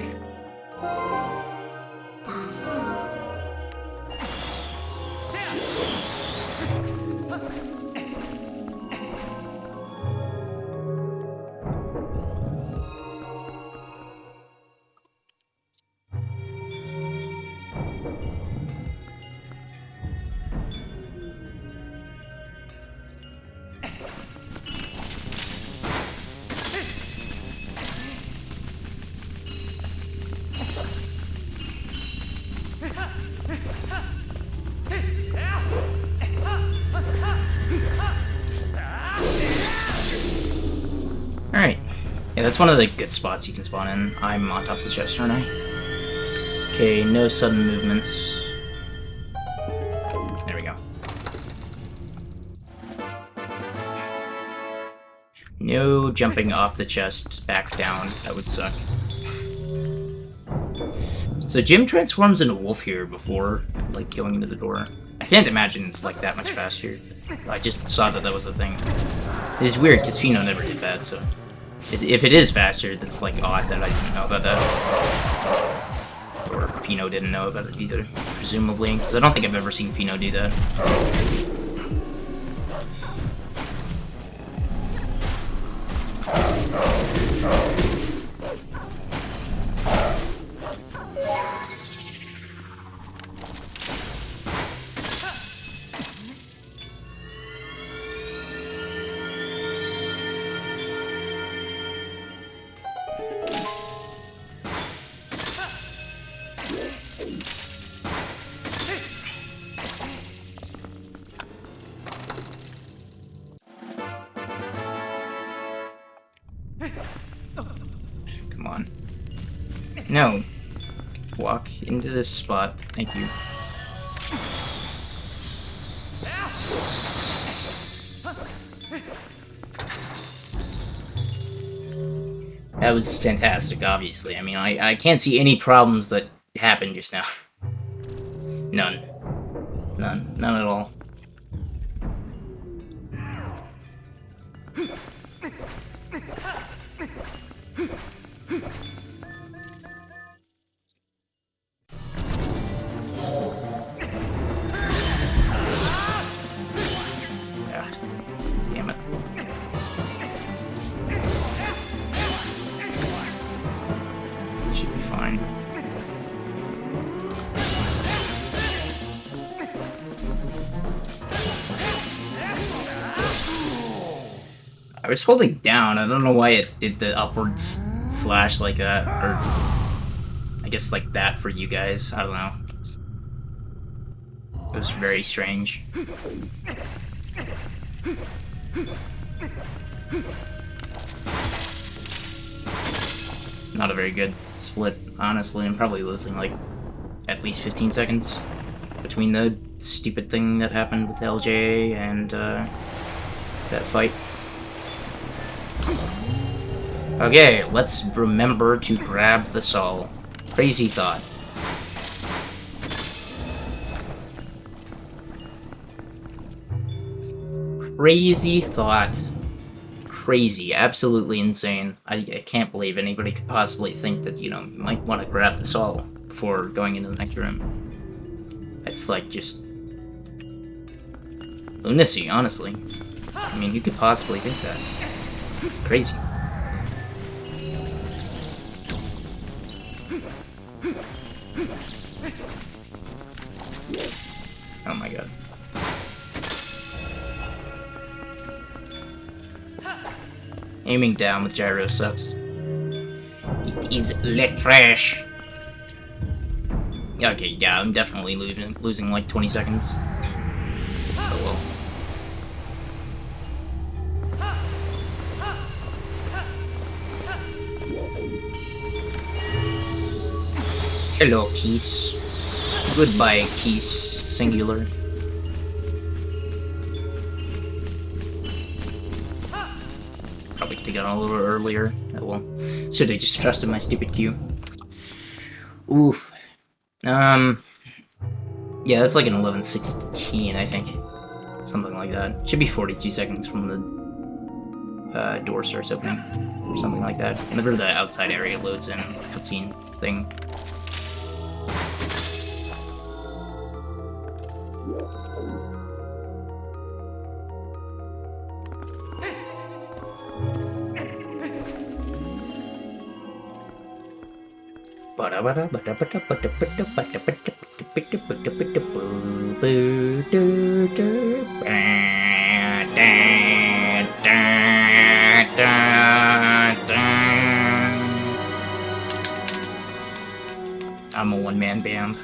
Alright. Yeah, that's one of the good spots you can spawn in. I'm on top of the chest, aren't I? Okay, no sudden movements. There we go. No jumping off the chest back down. That would suck. So Jim transforms into Wolf here before, like, going into the door. I can't imagine it's, like, that much faster. I just saw that was a thing. It's weird, because Fino never did that, so... If it is faster, that's, like, odd that I didn't know about that. Or Fino didn't know about it either, presumably, because I don't think I've ever seen Fino do that. Come on. No. Walk into this spot. Thank you. That was fantastic, obviously. I mean, I can't see any problems that happened just now. None. None. None at all. Yeah. Damn it. Should be fine. I was holding down. I don't know why it did the upwards slash like that, or I guess like that for you guys. I don't know. It was very strange. Not a very good split, honestly. I'm probably losing like at least 15 seconds between the stupid thing that happened with LJ and that fight. Okay, let's remember to grab the soul. Crazy thought. Crazy thought. Crazy. Absolutely insane. I can't believe anybody could possibly think that, you know, you might want to grab the soul before going into the next room. It's like just... lunacy, honestly. I mean, who could possibly think that? Crazy. Oh my god. Aiming down with gyro sucks. is le trash. Okay, yeah, I'm definitely losing like 20 seconds. Oh well. Hello, Keys. Goodbye, Keys. Singular. Probably could have gone a little earlier. Oh well. Should have just trusted my stupid Q. Oof. Yeah, that's like an 11:16, I think. Something like that. Should be 42 seconds from the door starts opening. Or something like that. Whenever the outside area loads in, cutscene thing. I'm a one-man band.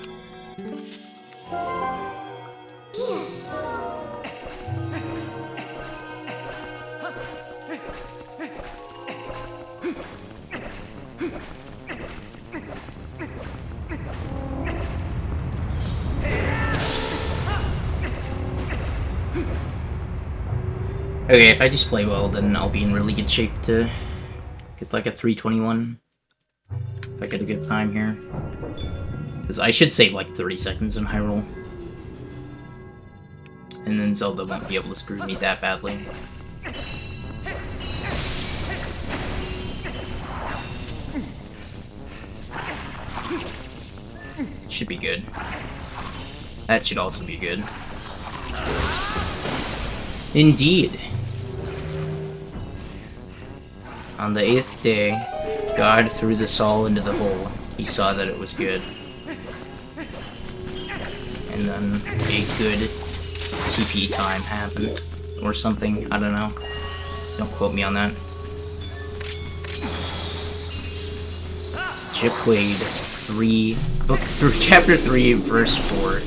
Okay, if I just play well, then I'll be in really good shape to get like a 321. If I get a good time here. Because I should save like 30 seconds in Hyrule. And then Zelda won't be able to screw me that badly. Should be good. That should also be good. Indeed. On the 8th day, God threw the soul into the hole. He saw that it was good. And then a good TP time happened. Or something, I don't know. Don't quote me on that. Jaquaid 3, book through chapter 3, verse 4.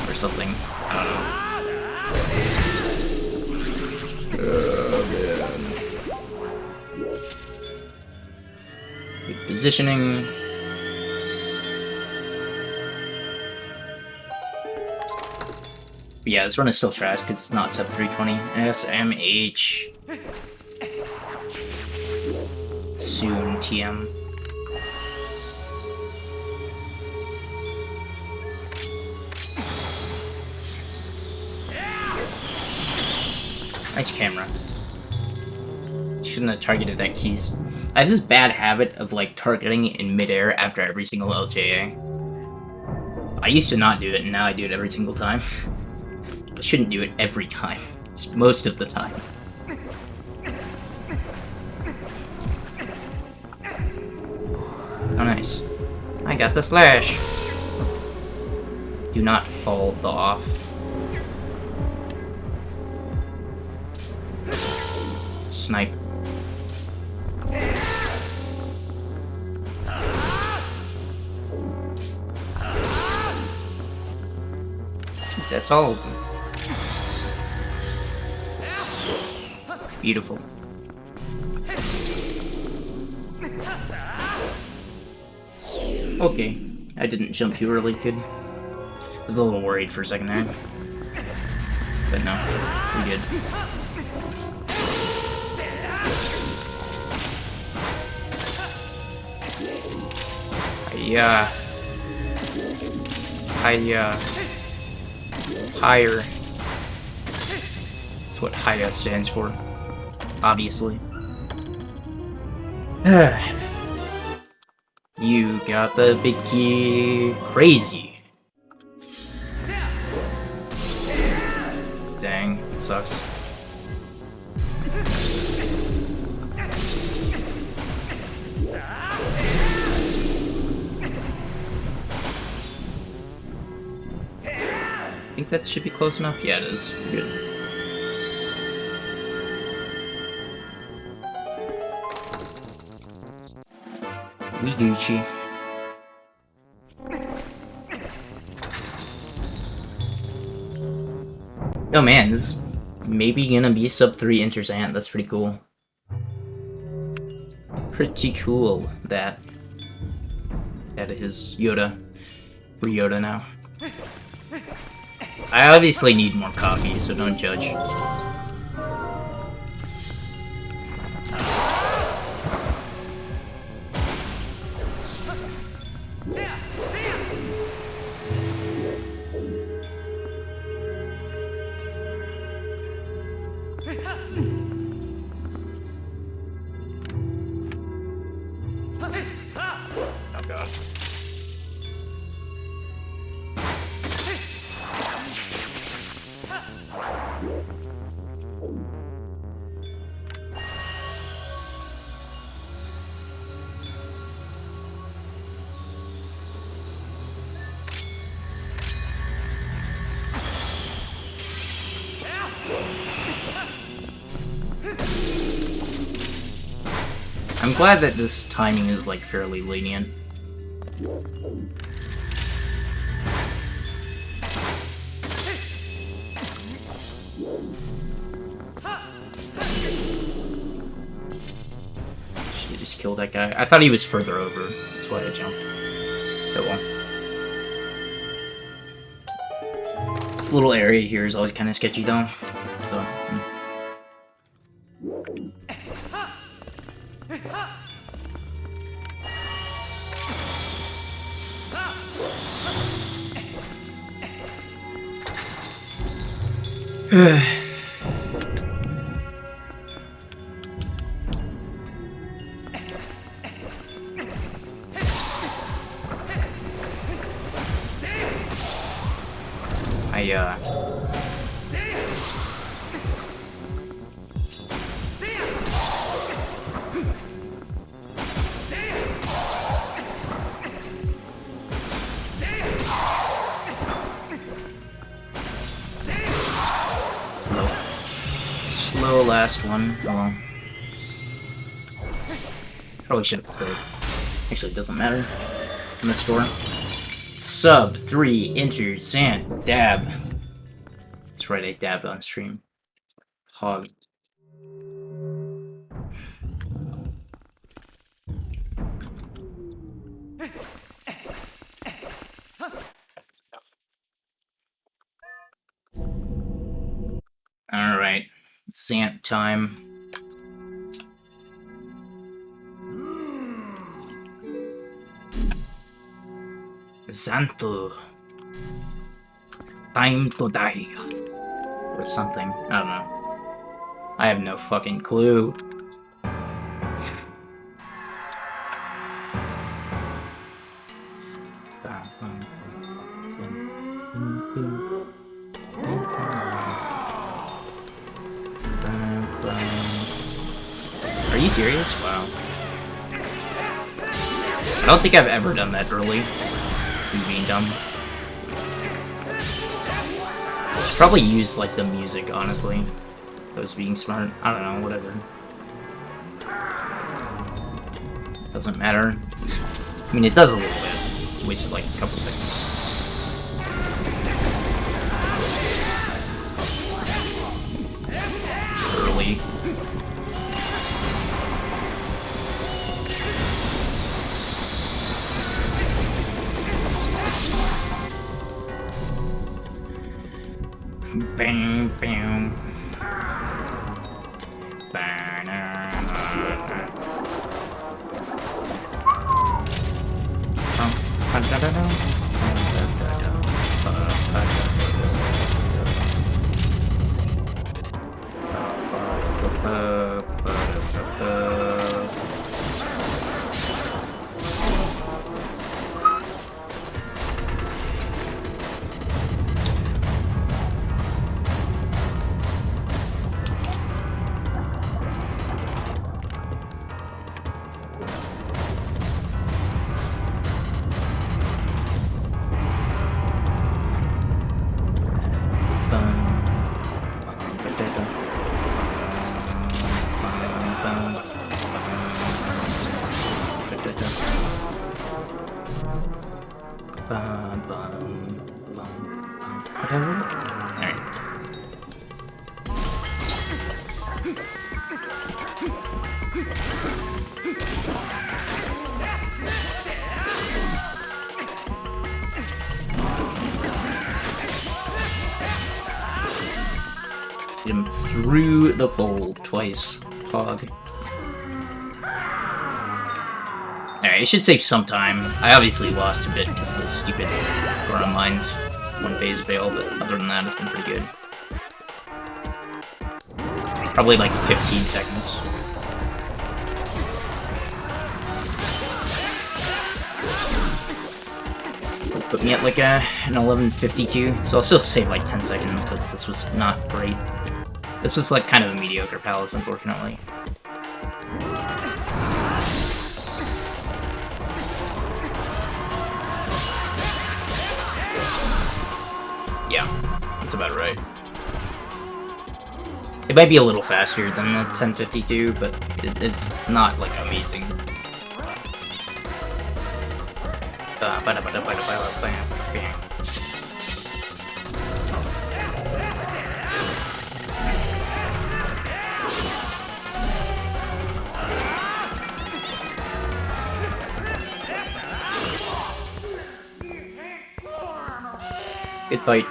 Or something, I don't know. Good positioning. But yeah, this run is still trash because it's not sub 320. SMH. Soon, TM. Nice camera. Shouldn't have targeted that keys. I have this bad habit of like targeting in midair after every single LJA. I used to not do it, and now I do it every single time. I shouldn't do it every time. It's most of the time. Oh nice. I got the slash. Do not fall off. Snipe. That's all of them. Beautiful. Okay, I didn't jump too early, kid. I was a little worried for a second there. But no, we did. Higher. That's what Haya stands for, obviously. You got the big key. Crazy. Dang, it sucks. I think that should be close enough. Yeah, it is. Good. We Gucci. Oh man, this is maybe gonna be sub 3 enters Ant. That's pretty cool. Pretty cool that is Yoda. We're Yoda now. I obviously need more coffee, so don't judge. Oh god. I'm glad that this timing is like fairly lenient. Should've just killed that guy. I thought he was further over. That's why I jumped. Oh well. This little area here is always kind of sketchy though. So, slow last one. Oh well. Probably should have played. Actually, it doesn't matter. In the store. Sub 3 enters Sand dab. That's right, I dabbed on stream. Hog. Alright. Sant time. Santo. Time to die. Or something. I don't know. I have no fucking clue. Are you serious? Wow. I don't think I've ever done that early. It's me being dumb. Should probably use like the music, honestly. If I was being smart. I don't know, whatever. Doesn't matter. I mean, it does a little bit. Wasted like a couple seconds. Early. Bam, bam. Whatever. Alright. Hit him through the pole twice. Hog. Alright, it should save some time. I obviously lost a bit because of the stupid ground mines one phase fail, but other than that, it's been pretty good. Probably like 15 seconds. Put me at like an 11:52, so I'll still save like 10 seconds, but this was not great. This was like kind of a mediocre palace, unfortunately. Yeah, that's about right. It might be a little faster than the 10:52, but it's not like amazing. Good fight.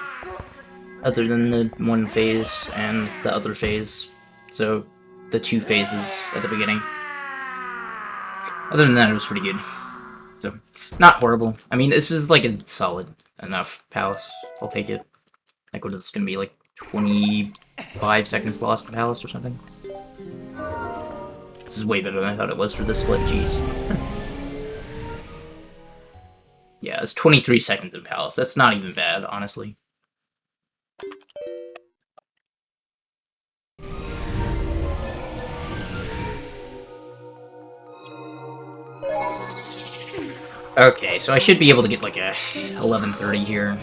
Other than the one phase and the other phase. So, the two phases at the beginning. Other than that, it was pretty good. So, not horrible. I mean, this is like a solid enough palace. I'll take it. Like, what is this gonna be, like 25 seconds lost in palace or something? This is way better than I thought it was for this split, jeez. Yeah, it's 23 seconds in palace. That's not even bad, honestly. Okay, so I should be able to get like a 11:30 here.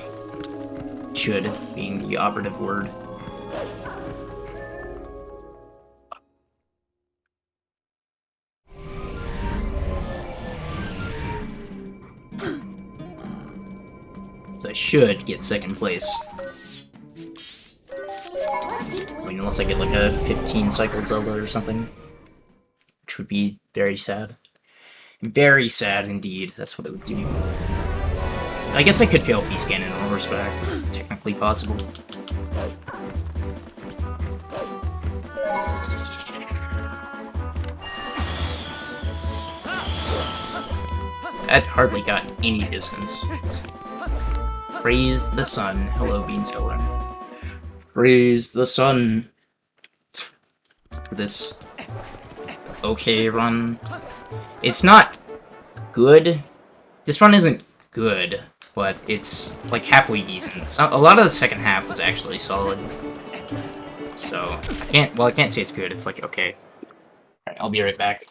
Should, being the operative word. So I should get second place. I mean, unless I get like a 15 cycle Zelda or something. Which would be very sad. Very sad indeed, that's what it would do. I guess I could fail P-Scan in horseback, it's technically possible. That hardly got any distance. Praise the sun. Hello, Beansfiller. Praise the sun. For this okay run. It's not good. This run isn't good, but it's like halfway decent. So, a lot of the second half was actually solid. So I can't say it's good. It's like okay. Alright, I'll be right back.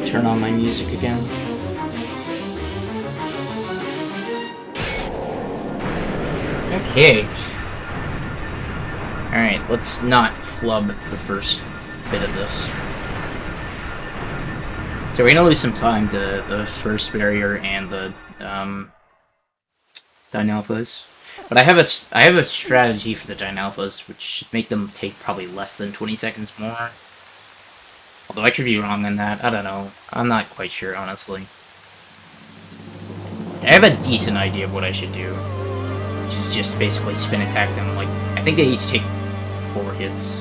Turn on my music again. Okay. Alright, let's not flub the first bit of this. So we're gonna lose some time to the first barrier and the Dynalphas. But I have a strategy for the Dynalphas, which should make them take probably less than 20 seconds more. Although I could be wrong on that, I don't know. I'm not quite sure, honestly. I have a decent idea of what I should do. Which is just basically spin attack them. Like, I think they each take 4 hits.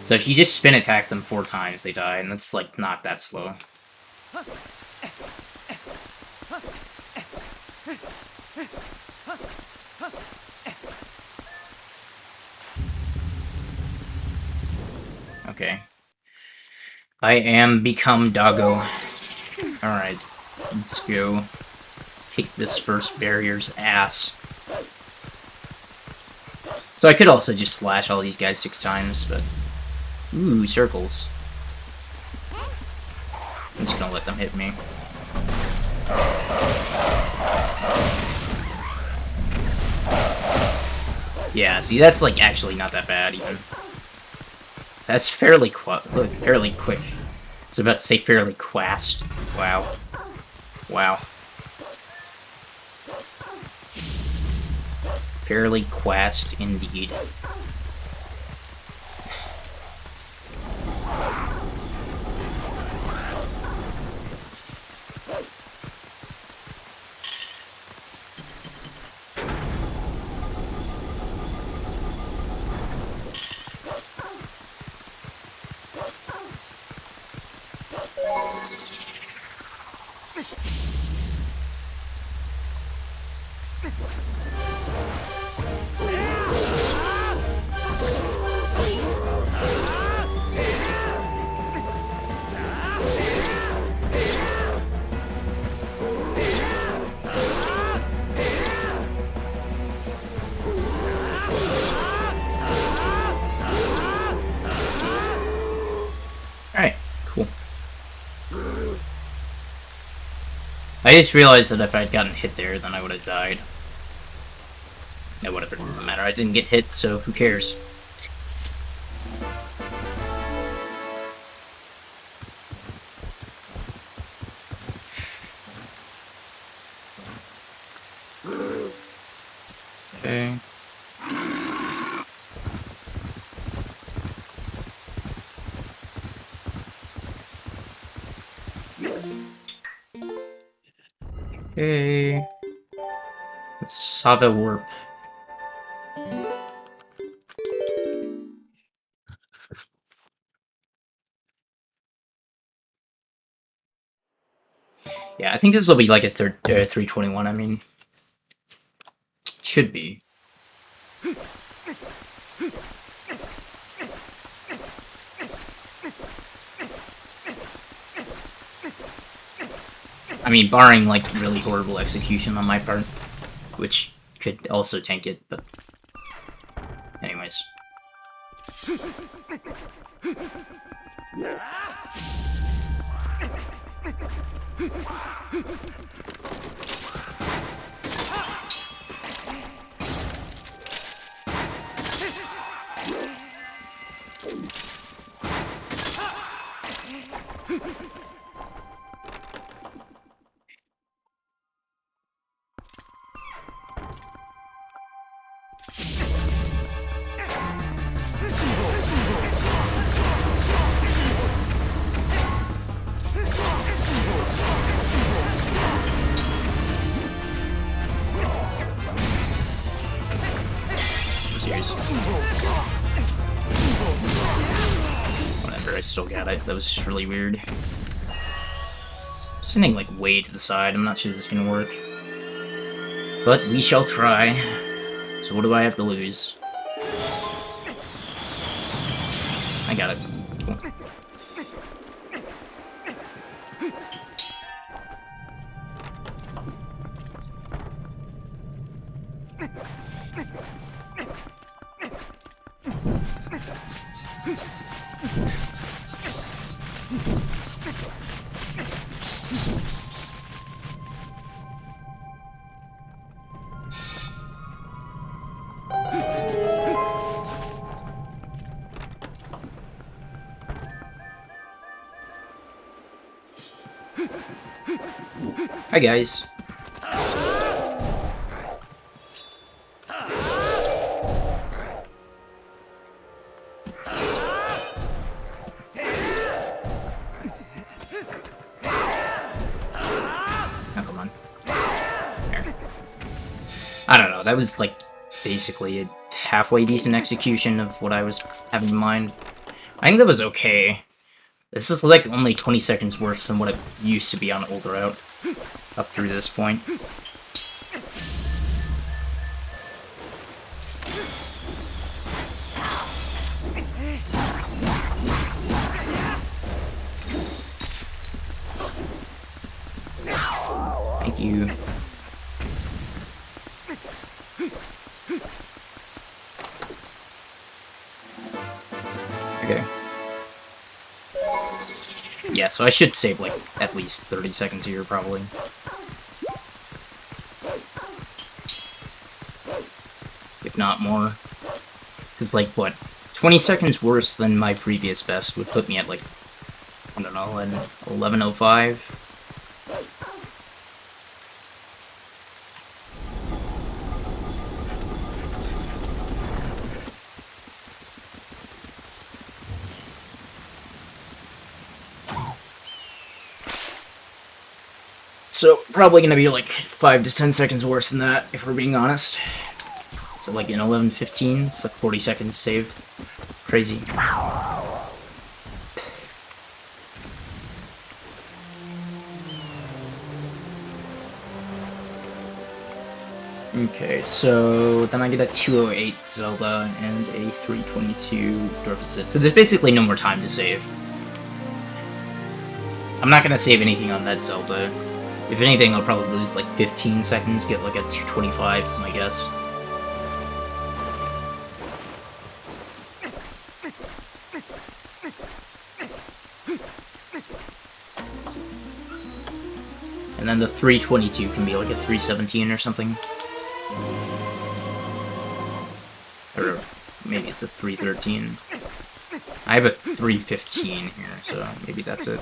So if you just spin attack them 4 times, they die, and that's like not that slow. Okay. I am become Doggo. Alright, let's go kick this first barrier's ass. So I could also just slash all these guys 6 times, but... Ooh, circles. I'm just gonna let them hit me. Yeah, see, that's like actually not that bad even. That's fairly quick. I was about to say fairly quast. Wow. Wow. Fairly quast indeed. Alright, cool. I just realized that if I'd gotten hit there, then I would have died. Yeah, whatever, it doesn't matter. I didn't get hit, so who cares? Okay. Okay. Let's have a warp. Yeah, I think this will be like a 321, I mean. Should be. I mean, barring like really horrible execution on my part, which could also tank it, but anyways. Whatever, I still got it. That was just really weird. I'm sitting like way to the side. I'm not sure this is gonna work. But we shall try. So what do I have to lose? I got it. Cool. Hi guys. Oh, come on. I don't know, that was like basically a halfway decent execution of what I was having in mind. I think that was okay. This is like only 20 seconds worse than what it used to be on older route up through this point. Thank you. Okay. Yeah, so I should save like at least 30 seconds here, probably. If not more. Because, like, what? 20 seconds worse than my previous best would put me at, like, I don't know, an 11:05. So, probably gonna be like 5 to 10 seconds worse than that, if we're being honest. So, like in 11:15, it's like 40 seconds saved. Crazy. Okay, so then I get a 208 Zelda and a 322 Deficit. So there's basically no more time to save. I'm not gonna save anything on that Zelda. If anything, I'll probably lose like 15 seconds, get like a 225 is my guess. And then the 322 can be like a 317 or something. Or maybe it's a 313. I have a 315 here, so maybe that's it.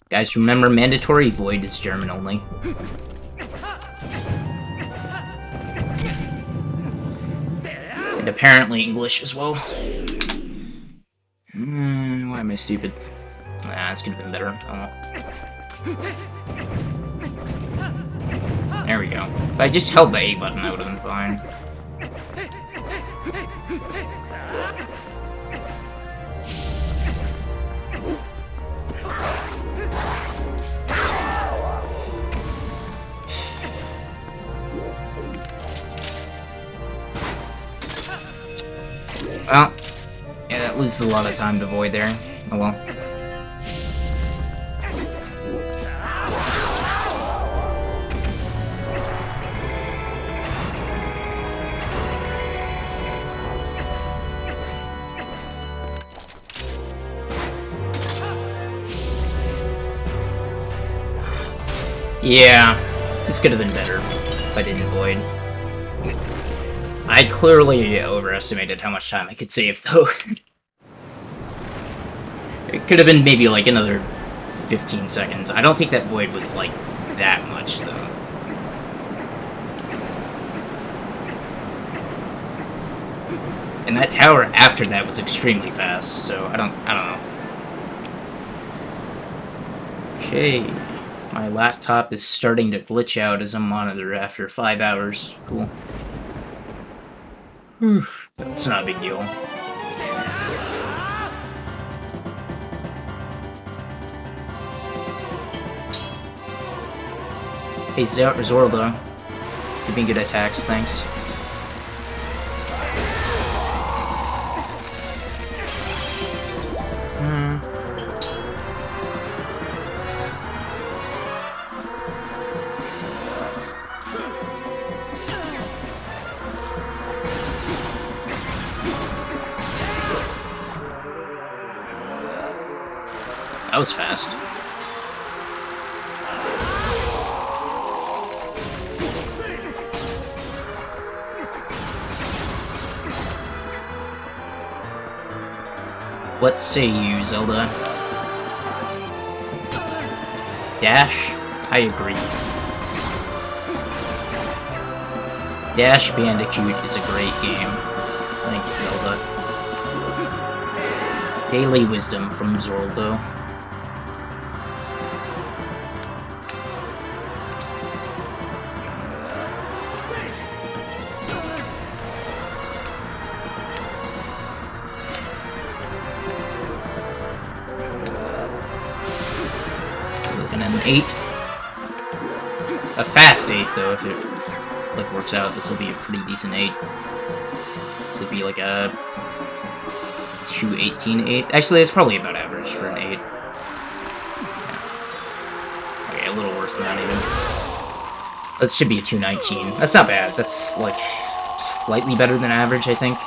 Guys, remember, mandatory void is German only. And apparently English as well. Why am I stupid? This could have been better. Oh. There we go. If I just held the A button, I would have been fine. Well, yeah, that loses a lot of time to void there. Oh well. Yeah, this could have been better if I didn't void. I clearly overestimated how much time I could save, though. It could have been maybe like another 15 seconds. I don't think that void was like that much, though. And that tower after that was extremely fast, so I don't know. Okay, my laptop is starting to glitch out as a monitor after 5 hours. Cool. That's not a big deal. Hey, Zorlo. Giving good attacks, thanks. That was fast. What say you, Zelda? Dash? I agree. Dash Bandicoot is a great game. Thanks, Zelda. Daily wisdom from Zorldo. Looking at an 8. A fast 8, though, if it like works out. This will be a pretty decent 8. This would be like a 218 8. Actually, it's probably about average for an 8. Yeah. Okay, a little worse than that even. That should be a 219. That's not bad. That's like slightly better than average, I think.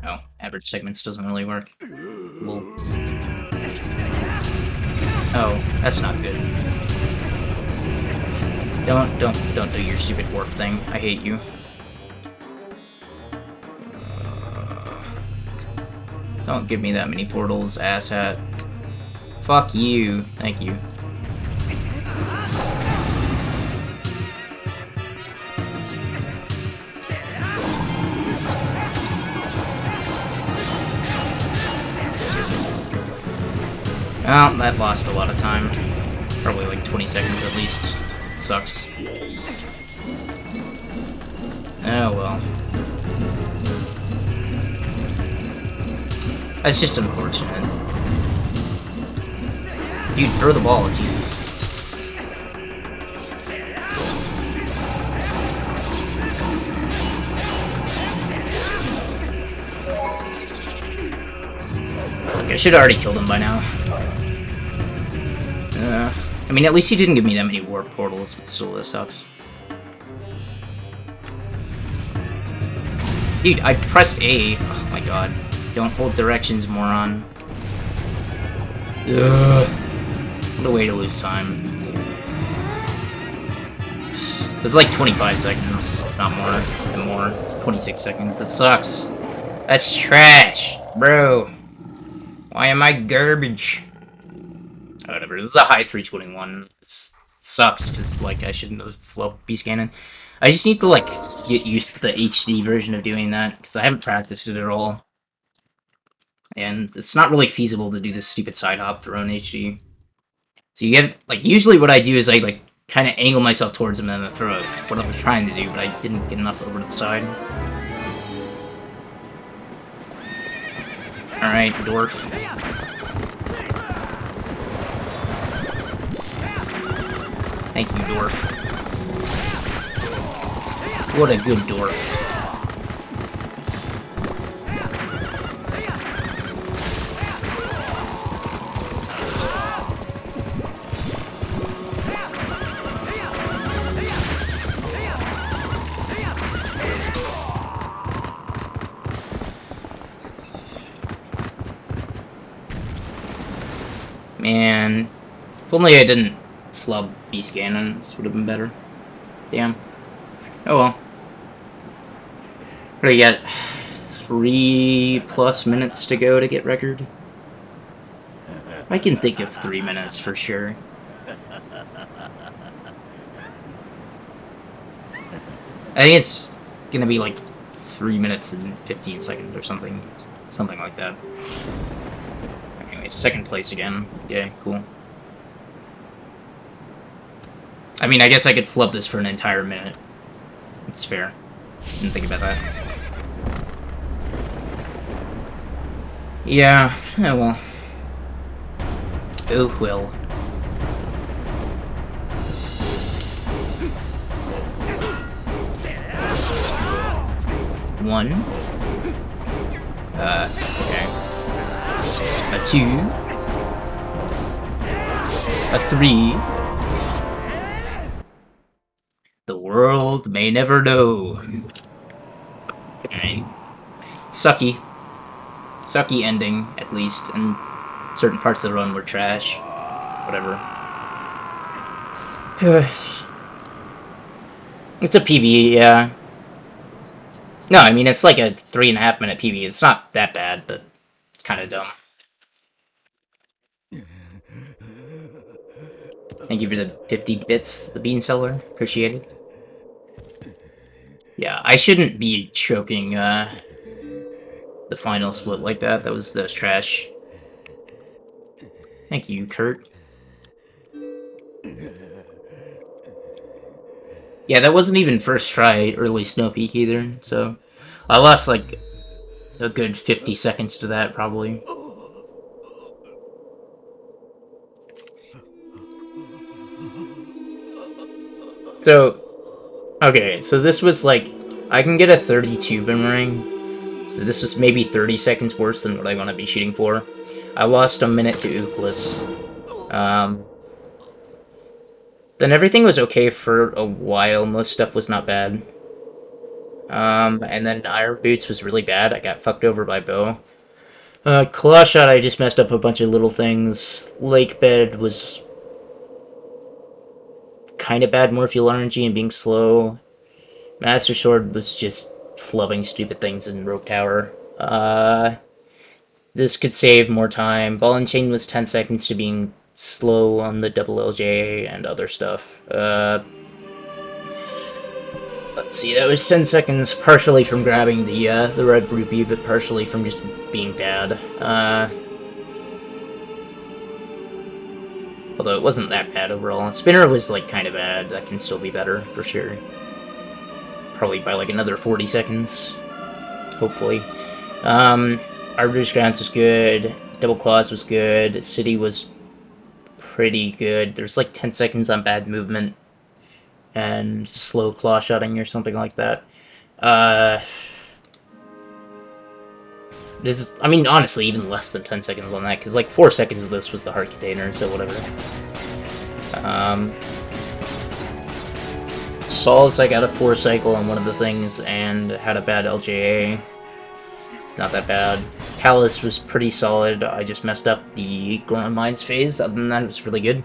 Oh, average segments doesn't really work. Lol. Oh, that's not good. Don't do your stupid warp thing. I hate you. Don't give me that many portals, asshat. Fuck you. Thank you. Well, that lost a lot of time. Probably like 20 seconds at least. It sucks. Oh well. That's just unfortunate. Dude, throw the ball, Jesus. Look, I should have already killed him by now. I mean, at least he didn't give me that many warp portals, but still, this sucks. Dude, I pressed A. Oh my god. Don't hold directions, moron. Ugh. What a way to lose time. It's like 25 seconds, not more, and more. It's 26 seconds. It sucks. That's trash, bro. Why am I garbage? Whatever. This is a high 321. It sucks because like I shouldn't have flubbed Beast Cannon. I just need to like get used to the HD version of doing that because I haven't practiced it at all, and it's not really feasible to do this stupid side hop throw in HD. So you get like usually what I do is I like kind of angle myself towards him and then throw it. What I was trying to do, but I didn't get enough over to the side. All right, dwarf. Thank you, dwarf. What a good dwarf. Man, if only I didn't flub Beast Cannon, this would have been better. Damn. Oh well. What do you got? 3+ minutes to go to get record? I can think of 3 minutes for sure. I think it's gonna be like 3 minutes and 15 seconds or something. Something like that. Anyway, second place again. Yeah, cool. I mean, I guess I could flub this for an entire minute. It's fair. Didn't think about that. Yeah, oh well. Oh well. One. Okay. A 2. A 3. The world may never know. Alright. Sucky. Sucky ending, at least, and certain parts of the run were trash. Whatever. It's a PB, yeah. No, I mean, it's like a 3.5 minute PB. It's not that bad, but it's kind of dumb. Thank you for the 50 bits, the bean seller. Appreciate it. Yeah, I shouldn't be choking the final split like that. That was trash. Thank you, Kurt. Yeah, that wasn't even first try early Snow Peak either, so I lost like a good 50 seconds to that probably. So, okay, so this was like, I can get a 32 boomerang, so this was maybe 30 seconds worse than what I want to be shooting for. I lost a minute to Ooklis. Then everything was okay for a while, most stuff was not bad. And then Iron Boots was really bad, I got fucked over by Bow. Claw Shot, I just messed up a bunch of little things. Lake Bed was kind of bad, more fuel RNG and being slow. Master Sword was just flubbing stupid things in Rogue Tower. This could save more time. Ball and Chain was 10 seconds to being slow on the double LJ and other stuff. Let's see, that was 10 seconds, partially from grabbing the red rupee, but partially from just being bad. Although it wasn't that bad overall. Spinner was like kind of bad. That can still be better for sure. Probably by like another 40 seconds, hopefully. Arbiter's Grounds was good. Double Claws was good. City was pretty good. There's like 10 seconds on bad movement and slow claw shotting or something like that. This is, I mean, honestly, even less than 10 seconds on that, because like 4 seconds of this was the heart container, so whatever. Sols, I got a 4 cycle on one of the things and had a bad LJA. It's not that bad. Callus was pretty solid. I just messed up the Glowing Mines phase. Other than that, it was really good.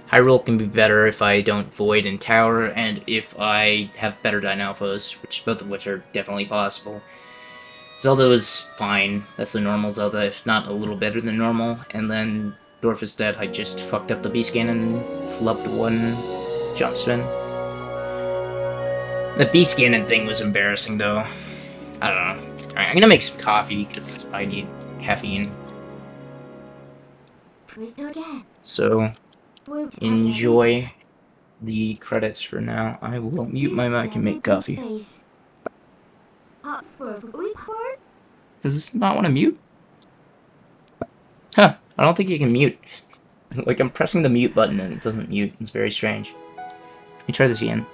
Hyrule can be better if I don't Void and Tower, and if I have better Dynalphos, both of which are definitely possible. Zelda was fine. That's a normal Zelda, if not a little better than normal. And then Dwarf is Dead, I just fucked up the Beast Cannon and flubbed one jump spin. The Beast Cannon thing was embarrassing, though. I don't know. Alright, I'm gonna make some coffee, because I need caffeine. So, enjoy the credits for now. I will mute my mic and make coffee. Does this not want to mute? Huh, I don't think you can mute. Like, I'm pressing the mute button and it doesn't mute. It's very strange. Let me try this again.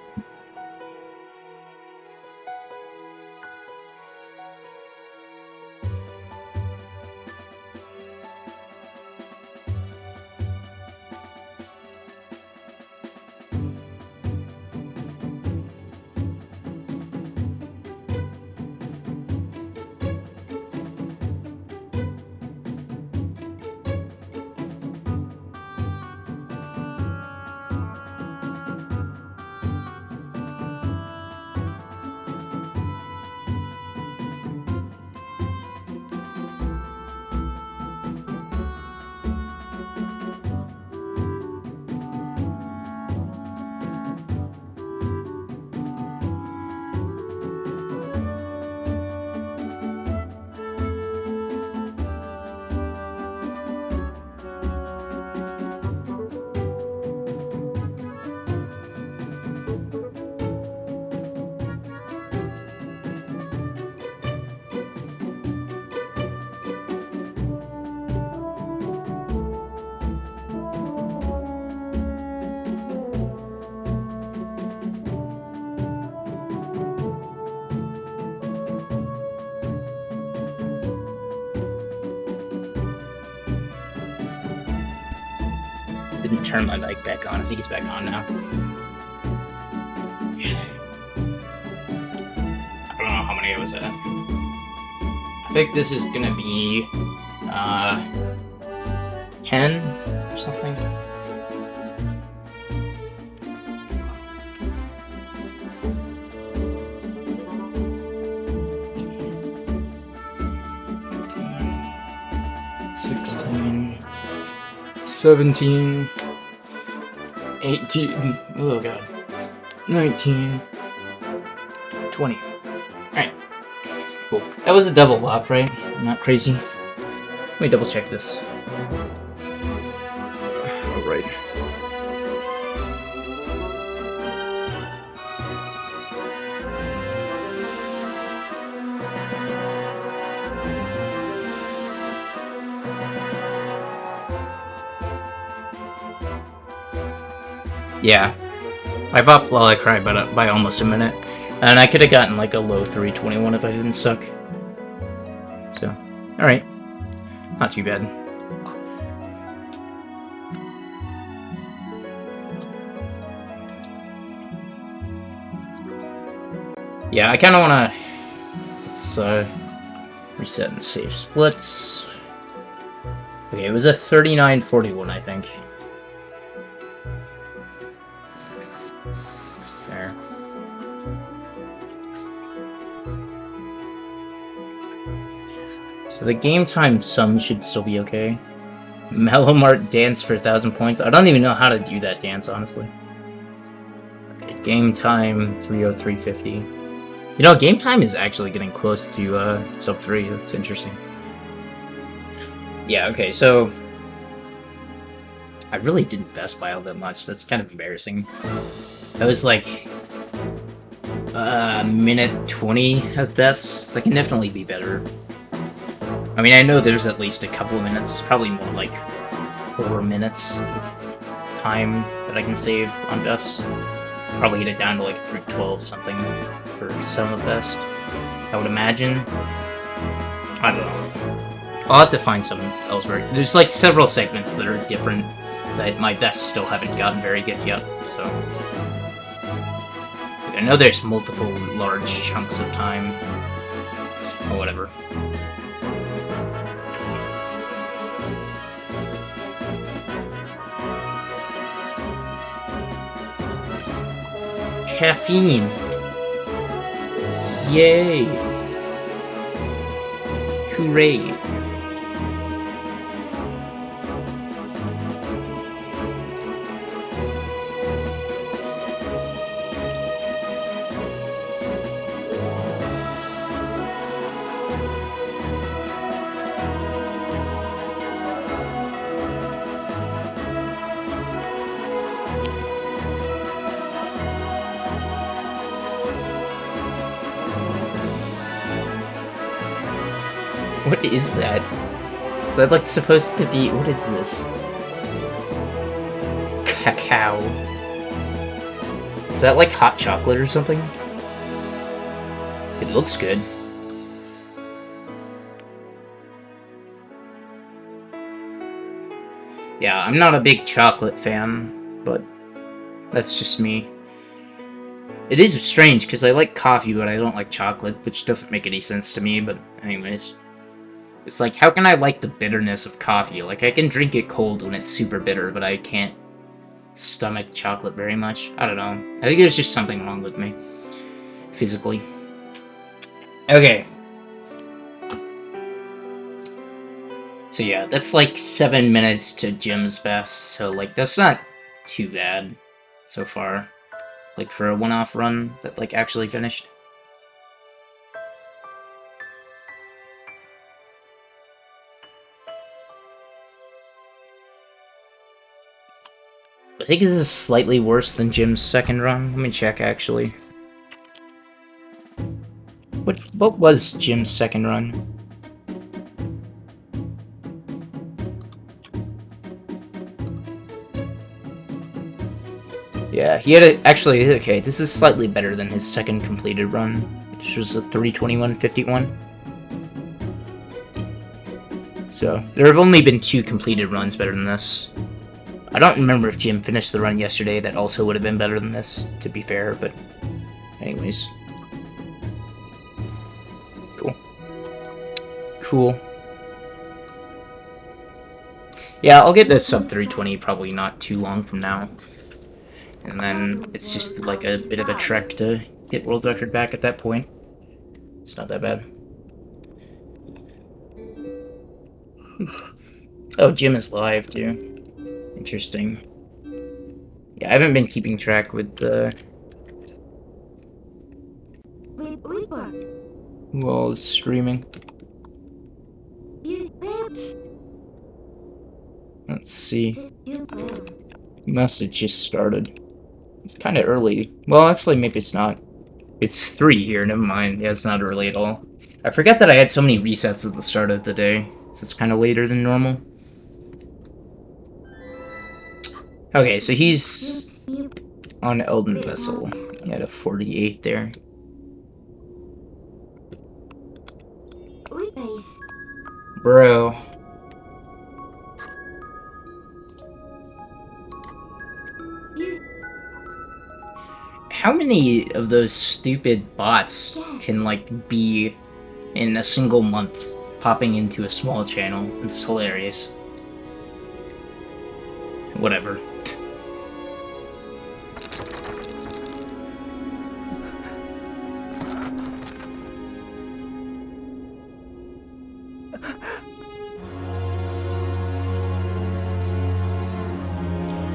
Didn't turn my mic back on. I think it's back on now. I don't know how many I was at. I think this is gonna be 10 or something. $16, $17, 18. Oh god. 19. 20. Alright. Cool. That was a double lock, right? I'm not crazy. Let me double check this. Alright. Yeah. I popped while I cried by almost a minute. And I could have gotten like a low 321 if I didn't suck. So, alright. Not too bad. Yeah, I kind of want to... Let's reset and save splits. Okay, it was a 39-41, I think. There. So the game time sum should still be okay. Mellowmart dance for 1,000 points. I don't even know how to do that dance, honestly. Okay, game time 303.50. You know, game time is actually getting close to sub 3. That's interesting. Yeah, okay, so I really didn't best buy all that much. That's kind of embarrassing. That was like minute 20 at best. That can definitely be better. I mean, I know there's at least a couple of minutes, probably more like 4 minutes of time that I can save on best. Probably get it down to like 312 something for some of best, I would imagine. I don't know. I'll have to find some elsewhere. There's like several segments that are different that my best still haven't gotten very good yet, so... I know there's multiple large chunks of time, or whatever. Caffeine! Yay! Hooray! What is that? Is that like supposed to be... What is this? Cacao. Is that like hot chocolate or something? It looks good. Yeah, I'm not a big chocolate fan, but that's just me. It is strange, because I like coffee, but I don't like chocolate, which doesn't make any sense to me, but anyways. It's like, how can I like the bitterness of coffee? Like, I can drink it cold when it's super bitter, but I can't stomach chocolate very much. I don't know. I think there's just something wrong with me. Physically. Okay. So yeah, that's like 7 minutes to Jim's best, so like, that's not too bad so far. Like, for a one-off run that like actually finished. I think this is slightly worse than Jim's second run. Let me check, actually. What was Jim's second run? Yeah, he had actually, okay, this is slightly better than his second completed run, which was a 321.51. So, there have only been 2 completed runs better than this. I don't remember if Jim finished the run yesterday, that also would have been better than this, to be fair, but anyways. Cool. Cool. Yeah, I'll get this sub 320 probably not too long from now. And then it's just like a bit of a trek to hit world record back at that point. It's not that bad. Oh, Jim is live too. Interesting. Yeah, I haven't been keeping track with who all is streaming. Let's see. You must have just started. It's kind of early. Well, actually, maybe it's not. It's 3 here, never mind. Yeah, it's not early at all. I forget that I had so many resets at the start of the day, so it's kind of later than normal. Okay, so he's on Elden Vessel. He had a 48 there. Bro. How many of those stupid bots can, like, be in a single month popping into a small channel? It's hilarious. Whatever.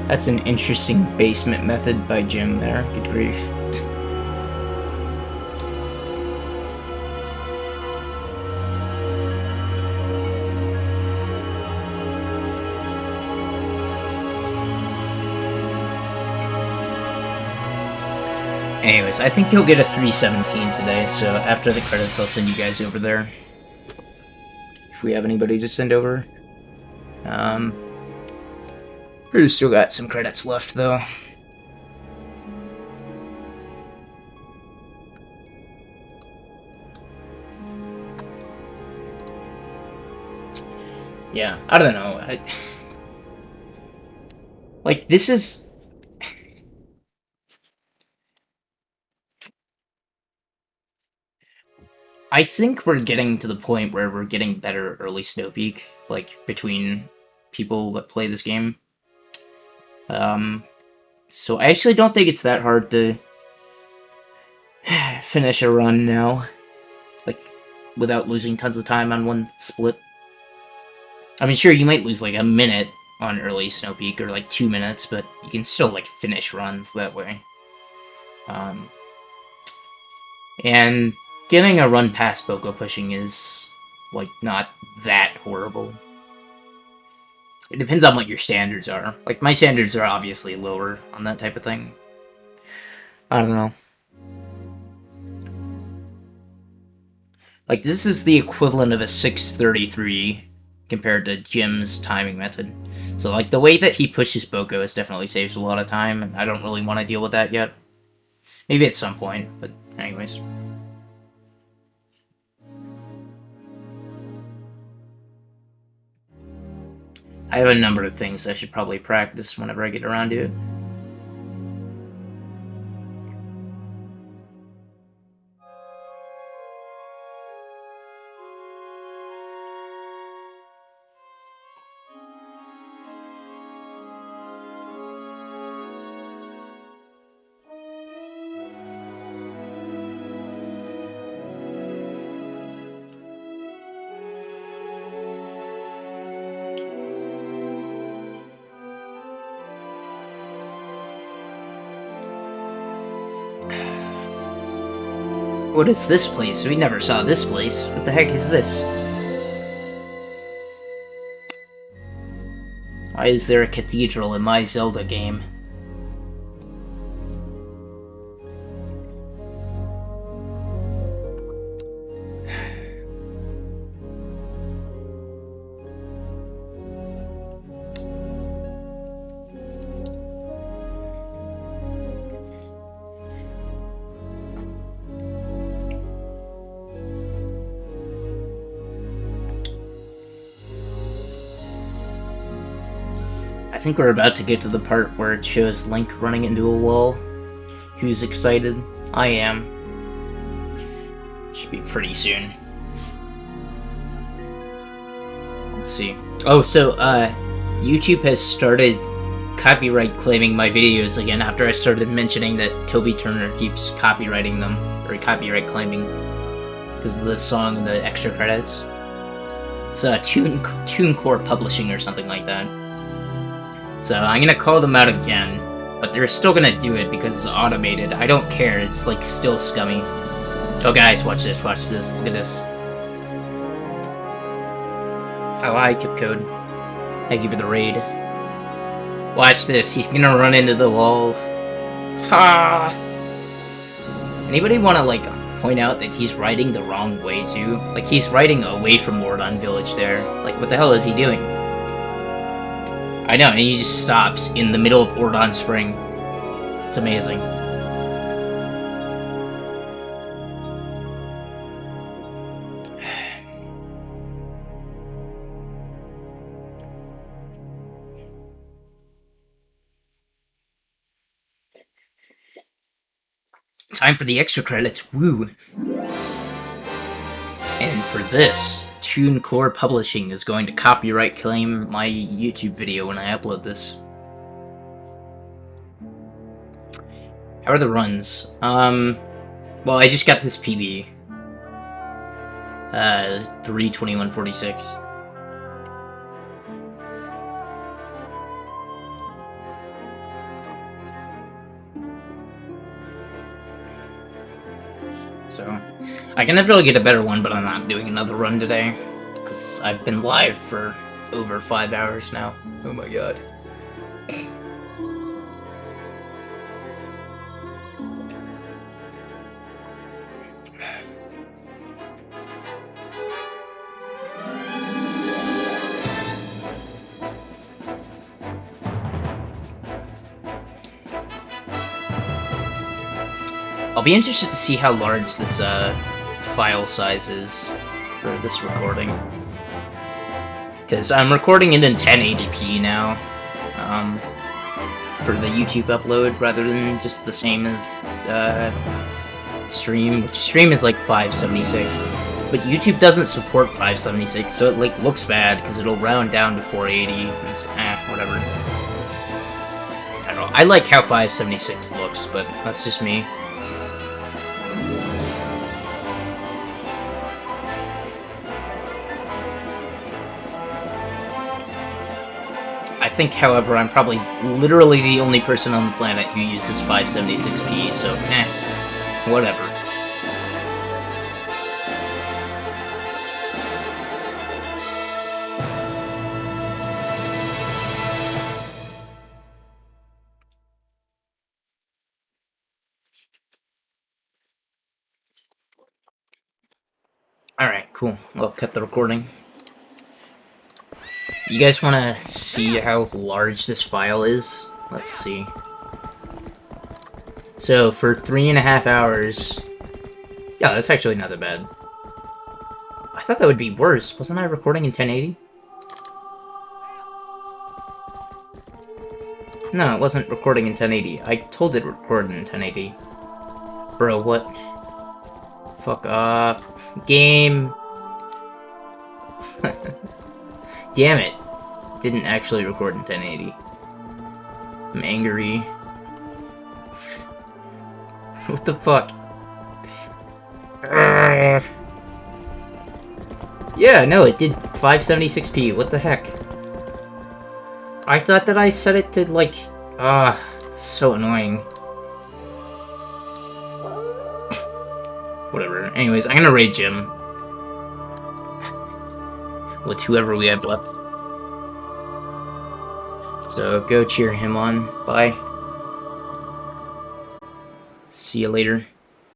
That's an interesting basement method by Jim there. Good grief. Anyways, I think you'll get a 317 today, so after the credits I'll send you guys over there. If we have anybody to send over. We've still got some credits left, though. Yeah, I don't know. Like, this is... I think we're getting to the point where we're getting better early Snow Peak, like, between people that play this game. So I actually don't think it's that hard to finish a run now, like, without losing tons of time on one split. I mean, sure, you might lose, like, a minute on early Snow Peak, or, like, 2 minutes, but you can still, like, finish runs that way. And getting a run past Boko pushing is, like, not that horrible. It depends on what your standards are. Like, my standards are obviously lower on that type of thing. I don't know. Like, this is the equivalent of a 633 compared to Jim's timing method. So, like, the way that he pushes Boko has definitely saved a lot of time, and I don't really want to deal with that yet. Maybe at some point, but anyways. I have a number of things I should probably practice whenever I get around to it. What is this place? We never saw this place. What the heck is this? Why is there a cathedral in my Zelda game? I think we're about to get to the part where it shows Link running into a wall. Who's excited? I am. Should be pretty soon. Let's see. Oh, so, YouTube has started copyright claiming my videos again after I started mentioning that Toby Turner keeps copyrighting them, or copyright claiming, because of the song and the extra credits. It's TuneCore Publishing or something like that. So I'm gonna call them out again, But they're still gonna do it because it's automated. I don't care, it's like still scummy. Oh guys, watch this, look at this. Oh hi, Tipcode. Thank you for the raid. Watch this, he's gonna run into the wall. Ha! Anybody wanna like point out that he's riding the wrong way too? Like he's riding away from Mordon Village there. Like what the hell is he doing? I know, and he just stops in the middle of Ordon Spring. It's amazing. Time for the extra credits, woo! And for this, TuneCore Publishing is going to copyright claim my YouTube video when I upload this. How are the runs? Well, I just got this PB. 3:21:46. So, I can never really get a better one, but I'm not doing another run today. Because I've been live for over 5 hours now. Oh my god. I'll be interested to see how large this file size is for this recording. Because I'm recording it in 1080p now for the YouTube upload rather than just the same as stream, which stream is like 576. But YouTube doesn't support 576, so it like looks bad because it'll round down to 480. It's, whatever. I don't know. I like how 576 looks, but that's just me. I think, however, I'm probably literally the only person on the planet who uses 576p, so whatever. Alright, cool. I'll cut the recording. You guys want to see how large this file is? Let's see. So, for 3.5 hours... Yeah, that's actually not that bad. I thought that would be worse. Wasn't I recording in 1080? No, it wasn't recording in 1080. I told it recorded in 1080. Bro, what? Fuck off. Game! Damn it. Didn't actually record in 1080. I'm angry. What the fuck? Yeah, no, it did 576p. What the heck? I thought that I set it to like... so annoying. Whatever. Anyways, I'm gonna raid Jim. With whoever we have left. So go cheer him on. Bye. See you later.